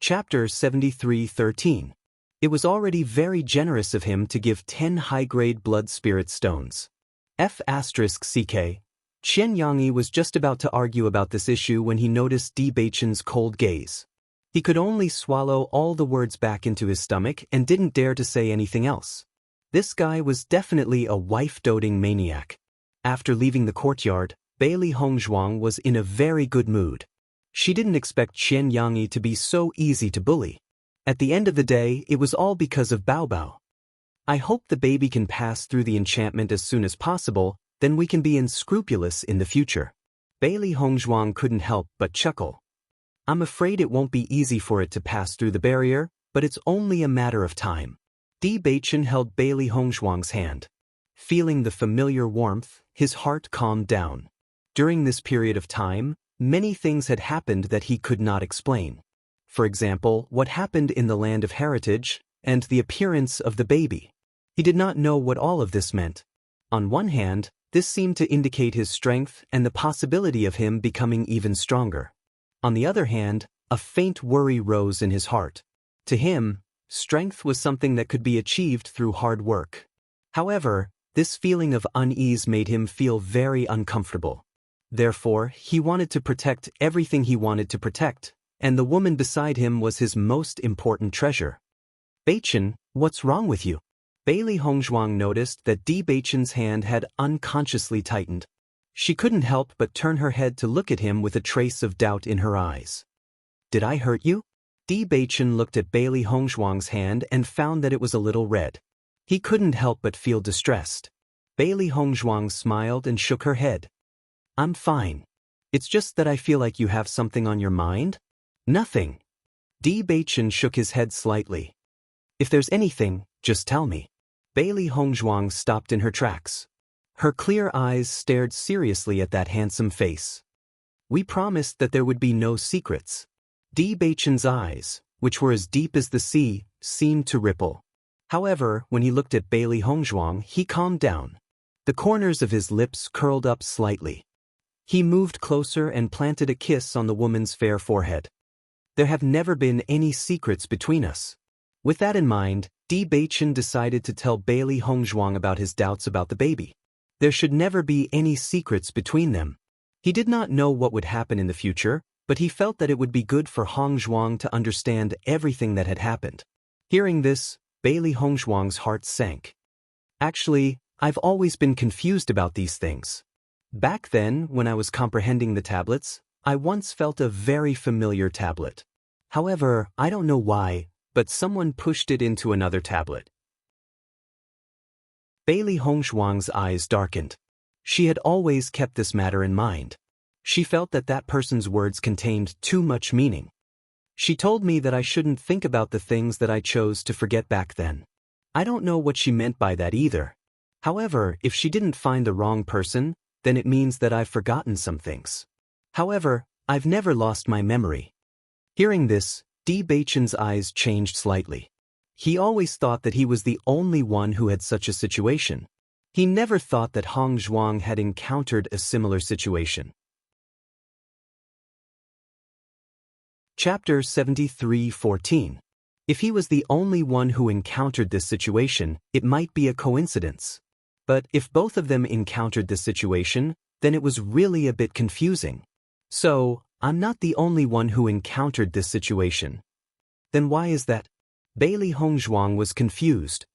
Chapter 73:13. It was already very generous of him to give 10 high-grade blood spirit stones. F***ck. Qian Yangyi was just about to argue about this issue when he noticed Bewitching's cold gaze. He could only swallow all the words back into his stomach and didn't dare to say anything else. This guy was definitely a wife-doting maniac. After leaving the courtyard, Bailey Hongzhuang was in a very good mood. She didn't expect Qian Yangyi to be so easy to bully. At the end of the day, it was all because of Bao Bao. I hope the baby can pass through the enchantment as soon as possible, then we can be unscrupulous in the future. Bailey Hongzhuang couldn't help but chuckle. I'm afraid it won't be easy for it to pass through the barrier, but it's only a matter of time. Bewitching held Bailey Hongzhuang's hand. Feeling the familiar warmth, his heart calmed down. During this period of time, many things had happened that he could not explain. For example, what happened in the land of heritage, and the appearance of the baby. He did not know what all of this meant. On one hand, this seemed to indicate his strength and the possibility of him becoming even stronger. On the other hand, a faint worry rose in his heart. To him, strength was something that could be achieved through hard work. However, this feeling of unease made him feel very uncomfortable. Therefore, he wanted to protect everything he wanted to protect, and the woman beside him was his most important treasure. Beichen, what's wrong with you? Bailey Hongzhuang noticed that Bewitching's hand had unconsciously tightened. She couldn't help but turn her head to look at him with a trace of doubt in her eyes. Did I hurt you? Bewitching looked at Bailey Hongzhuang's hand and found that it was a little red. He couldn't help but feel distressed. Bailey Hongzhuang smiled and shook her head. I'm fine. It's just that I feel like you have something on your mind? Nothing. Bewitching shook his head slightly. If there's anything, just tell me. Bailey Hongzhuang stopped in her tracks. Her clear eyes stared seriously at that handsome face. We promised that there would be no secrets. Bewitching's eyes, which were as deep as the sea, seemed to ripple. However, when he looked at Bailey Hongzhuang, he calmed down. The corners of his lips curled up slightly. He moved closer and planted a kiss on the woman's fair forehead. There have never been any secrets between us. With that in mind, Bewitching decided to tell Bailey Hongzhuang about his doubts about the baby. There should never be any secrets between them. He did not know what would happen in the future, but he felt that it would be good for Hongzhuang to understand everything that had happened. Hearing this, Bailey Hongzhuang's heart sank. Actually, I've always been confused about these things. Back then, when I was comprehending the tablets, I once felt a very familiar tablet. However, I don't know why, but someone pushed it into another tablet. Bailey Hongzhuang's eyes darkened. She had always kept this matter in mind. She felt that that person's words contained too much meaning. She told me that I shouldn't think about the things that I chose to forget back then. I don't know what she meant by that either. However, if she didn't find the wrong person, then it means that I've forgotten some things. However, I've never lost my memory. Hearing this, Bewitching's eyes changed slightly. He always thought that he was the only one who had such a situation. He never thought that Hongzhuang had encountered a similar situation. Chapter 73:14. If he was the only one who encountered this situation, it might be a coincidence. But if both of them encountered this situation, then it was really a bit confusing. So, I'm not the only one who encountered this situation. Then why is that? Bailey Hongzhuang was confused.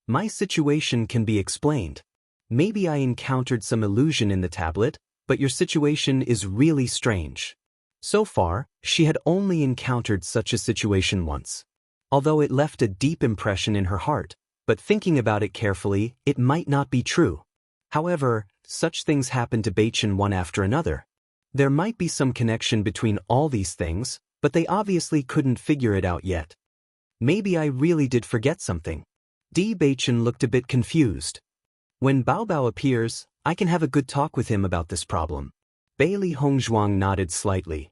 My situation can be explained. Maybe I encountered some illusion in the tablet, but your situation is really strange. So far, she had only encountered such a situation once. Although it left a deep impression in her heart, but thinking about it carefully, it might not be true. However, such things happened to Beichen one after another. There might be some connection between all these things, but they obviously couldn't figure it out yet. Maybe I really did forget something. Bewitching looked a bit confused. When Bao Bao appears, I can have a good talk with him about this problem. Bailey Hongzhuang nodded slightly.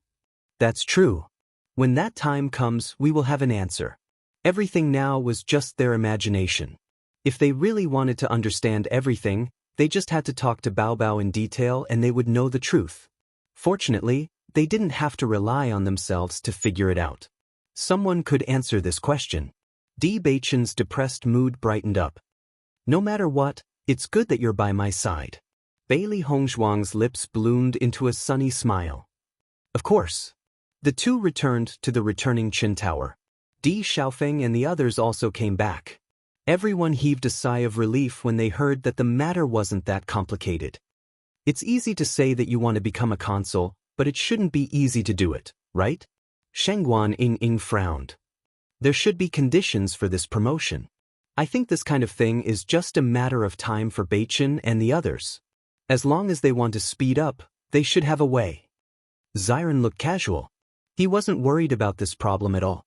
That's true. When that time comes, we will have an answer. Everything now was just their imagination. If they really wanted to understand everything, they just had to talk to Bao Bao in detail and they would know the truth. Fortunately, they didn't have to rely on themselves to figure it out. Someone could answer this question. Bewitching's depressed mood brightened up. No matter what, it's good that you're by my side. Bailey Hongzhuang's lips bloomed into a sunny smile. Of course. The two returned to the returning Qin Tower. Di Xiaofeng and the others also came back. Everyone heaved a sigh of relief when they heard that the matter wasn't that complicated. It's easy to say that you want to become a consul, but it shouldn't be easy to do it, right? Shengguan Ying frowned. There should be conditions for this promotion. I think this kind of thing is just a matter of time for Beichen and the others. As long as they want to speed up, they should have a way. Xiren looked casual. He wasn't worried about this problem at all.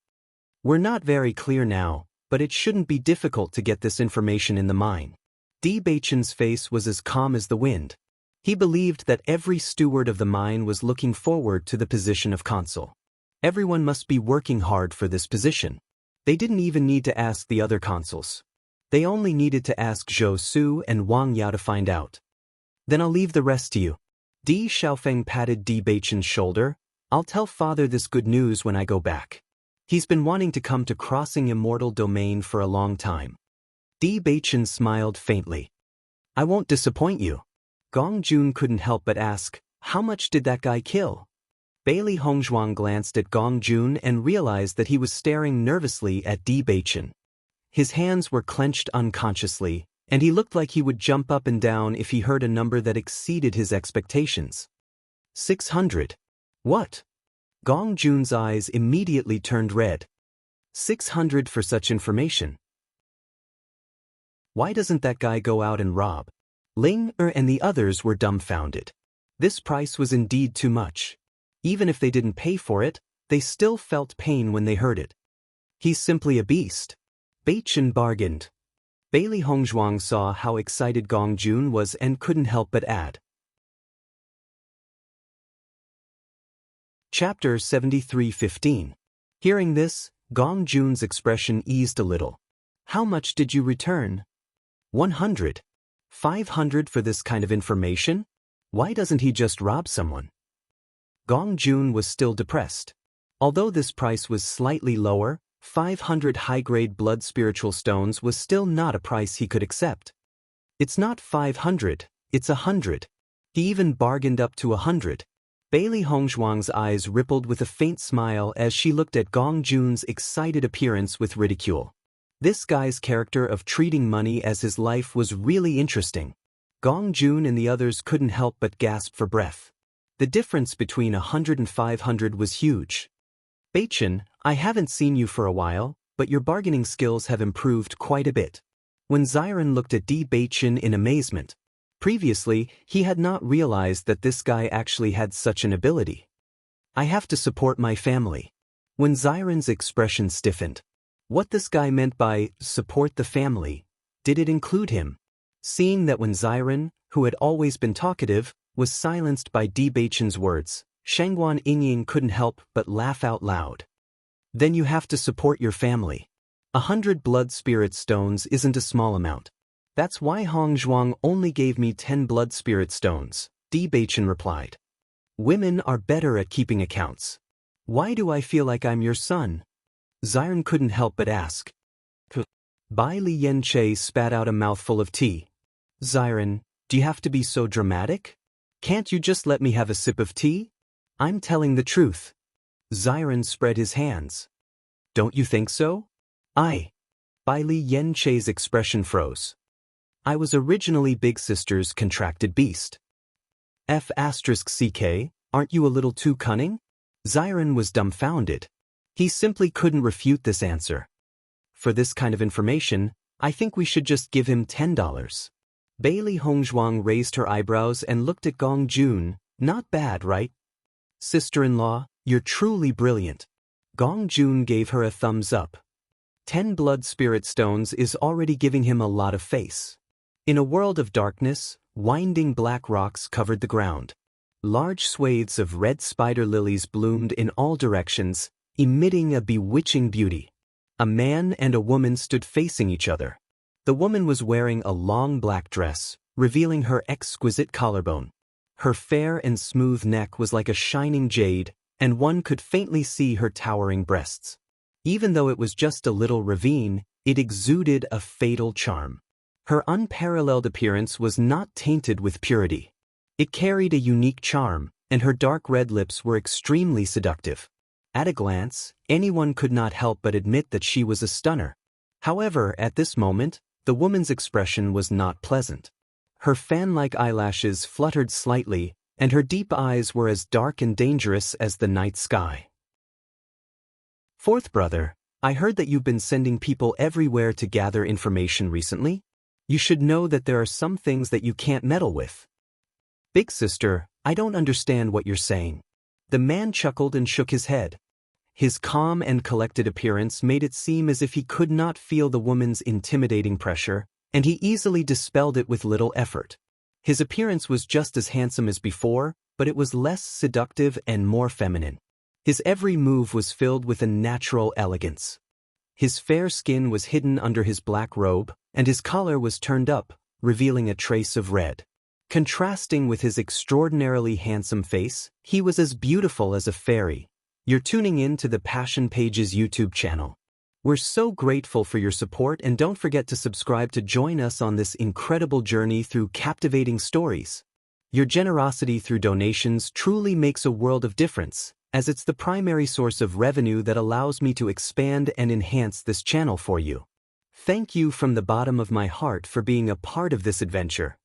We're not very clear now, but it shouldn't be difficult to get this information in the mine. Beichen's face was as calm as the wind. He believed that every steward of the mine was looking forward to the position of consul. Everyone must be working hard for this position. They didn't even need to ask the other consuls. They only needed to ask Zhou Su and Wang Yao to find out. Then I'll leave the rest to you. Di Xiaofeng patted Beichen's shoulder. I'll tell father this good news when I go back. He's been wanting to come to Crossing Immortal Domain for a long time. Beichen smiled faintly. I won't disappoint you. Gong Jun couldn't help but ask, how much did that guy kill? Bailey Hongzhuang glanced at Gong Jun and realized that he was staring nervously at Beichen. His hands were clenched unconsciously, and he looked like he would jump up and down if he heard a number that exceeded his expectations. 600. What? Gong Jun's eyes immediately turned red. 600 for such information. Why doesn't that guy go out and rob? Ling and the others were dumbfounded. This price was indeed too much. Even if they didn't pay for it, they still felt pain when they heard it. He's simply a beast. Beichen bargained. Bailey Hongzhuang saw how excited Gong Jun was and couldn't help but add. Chapter 73:15. Hearing this, Gong Jun's expression eased a little. How much did you return? 100. 500 for this kind of information? Why doesn't he just rob someone? Gong Jun was still depressed. Although this price was slightly lower, 500 high-grade blood spiritual stones was still not a price he could accept. It's not 500, it's 100. He even bargained up to 100. Bailey Hongzhuang's eyes rippled with a faint smile as she looked at Gong Jun's excited appearance with ridicule. This guy's character of treating money as his life was really interesting. Gong Jun and the others couldn't help but gasp for breath. The difference between 100 and 500 was huge. Beichen, I haven't seen you for a while, but your bargaining skills have improved quite a bit. When Xiren looked at Beichen in amazement. Previously, he had not realized that this guy actually had such an ability. I have to support my family. When Xiren's expression stiffened. What this guy meant by support the family, did it include him? Seeing that when Xiren, who had always been talkative, was silenced by Beichen's words, Shengguan Ying couldn't help but laugh out loud. Then you have to support your family. 100 blood spirit stones isn't a small amount. That's why Hongzhuang only gave me 10 blood spirit stones, Beichen replied. Women are better at keeping accounts. Why do I feel like I'm your son? Xiren couldn't help but ask. Bai Li Yanche spat out a mouthful of tea. Xiren, do you have to be so dramatic? Can't you just let me have a sip of tea? I'm telling the truth. Xiren spread his hands. Don't you think so? Bai Li Yanche's expression froze. I was originally Big Sister's contracted beast. F***ck, aren't you a little too cunning? Xiren was dumbfounded. He simply couldn't refute this answer. For this kind of information, I think we should just give him $10. Bailey Hongzhuang raised her eyebrows and looked at Gong Jun. Not bad, right? Sister-in-law, you're truly brilliant. Gong Jun gave her a thumbs up. 10 blood spirit stones is already giving him a lot of face. In a world of darkness, winding black rocks covered the ground. Large swathes of red spider lilies bloomed in all directions, emitting a bewitching beauty. A man and a woman stood facing each other. The woman was wearing a long black dress, revealing her exquisite collarbone. Her fair and smooth neck was like a shining jade, and one could faintly see her towering breasts. Even though it was just a little ravine, it exuded a fatal charm. Her unparalleled appearance was not tainted with purity. It carried a unique charm, and her dark red lips were extremely seductive. At a glance, anyone could not help but admit that she was a stunner. However, at this moment, the woman's expression was not pleasant. Her fan-like eyelashes fluttered slightly, and her deep eyes were as dark and dangerous as the night sky. Fourth brother, I heard that you've been sending people everywhere to gather information recently. You should know that there are some things that you can't meddle with. Big sister, I don't understand what you're saying. The man chuckled and shook his head. His calm and collected appearance made it seem as if he could not feel the woman's intimidating pressure, and he easily dispelled it with little effort. His appearance was just as handsome as before, but it was less seductive and more feminine. His every move was filled with a natural elegance. His fair skin was hidden under his black robe, and his collar was turned up, revealing a trace of red. Contrasting with his extraordinarily handsome face, he was as beautiful as a fairy. You're tuning in to the Passion Pages YouTube channel. We're so grateful for your support, and don't forget to subscribe to join us on this incredible journey through captivating stories. Your generosity through donations truly makes a world of difference, as it's the primary source of revenue that allows me to expand and enhance this channel for you. Thank you from the bottom of my heart for being a part of this adventure.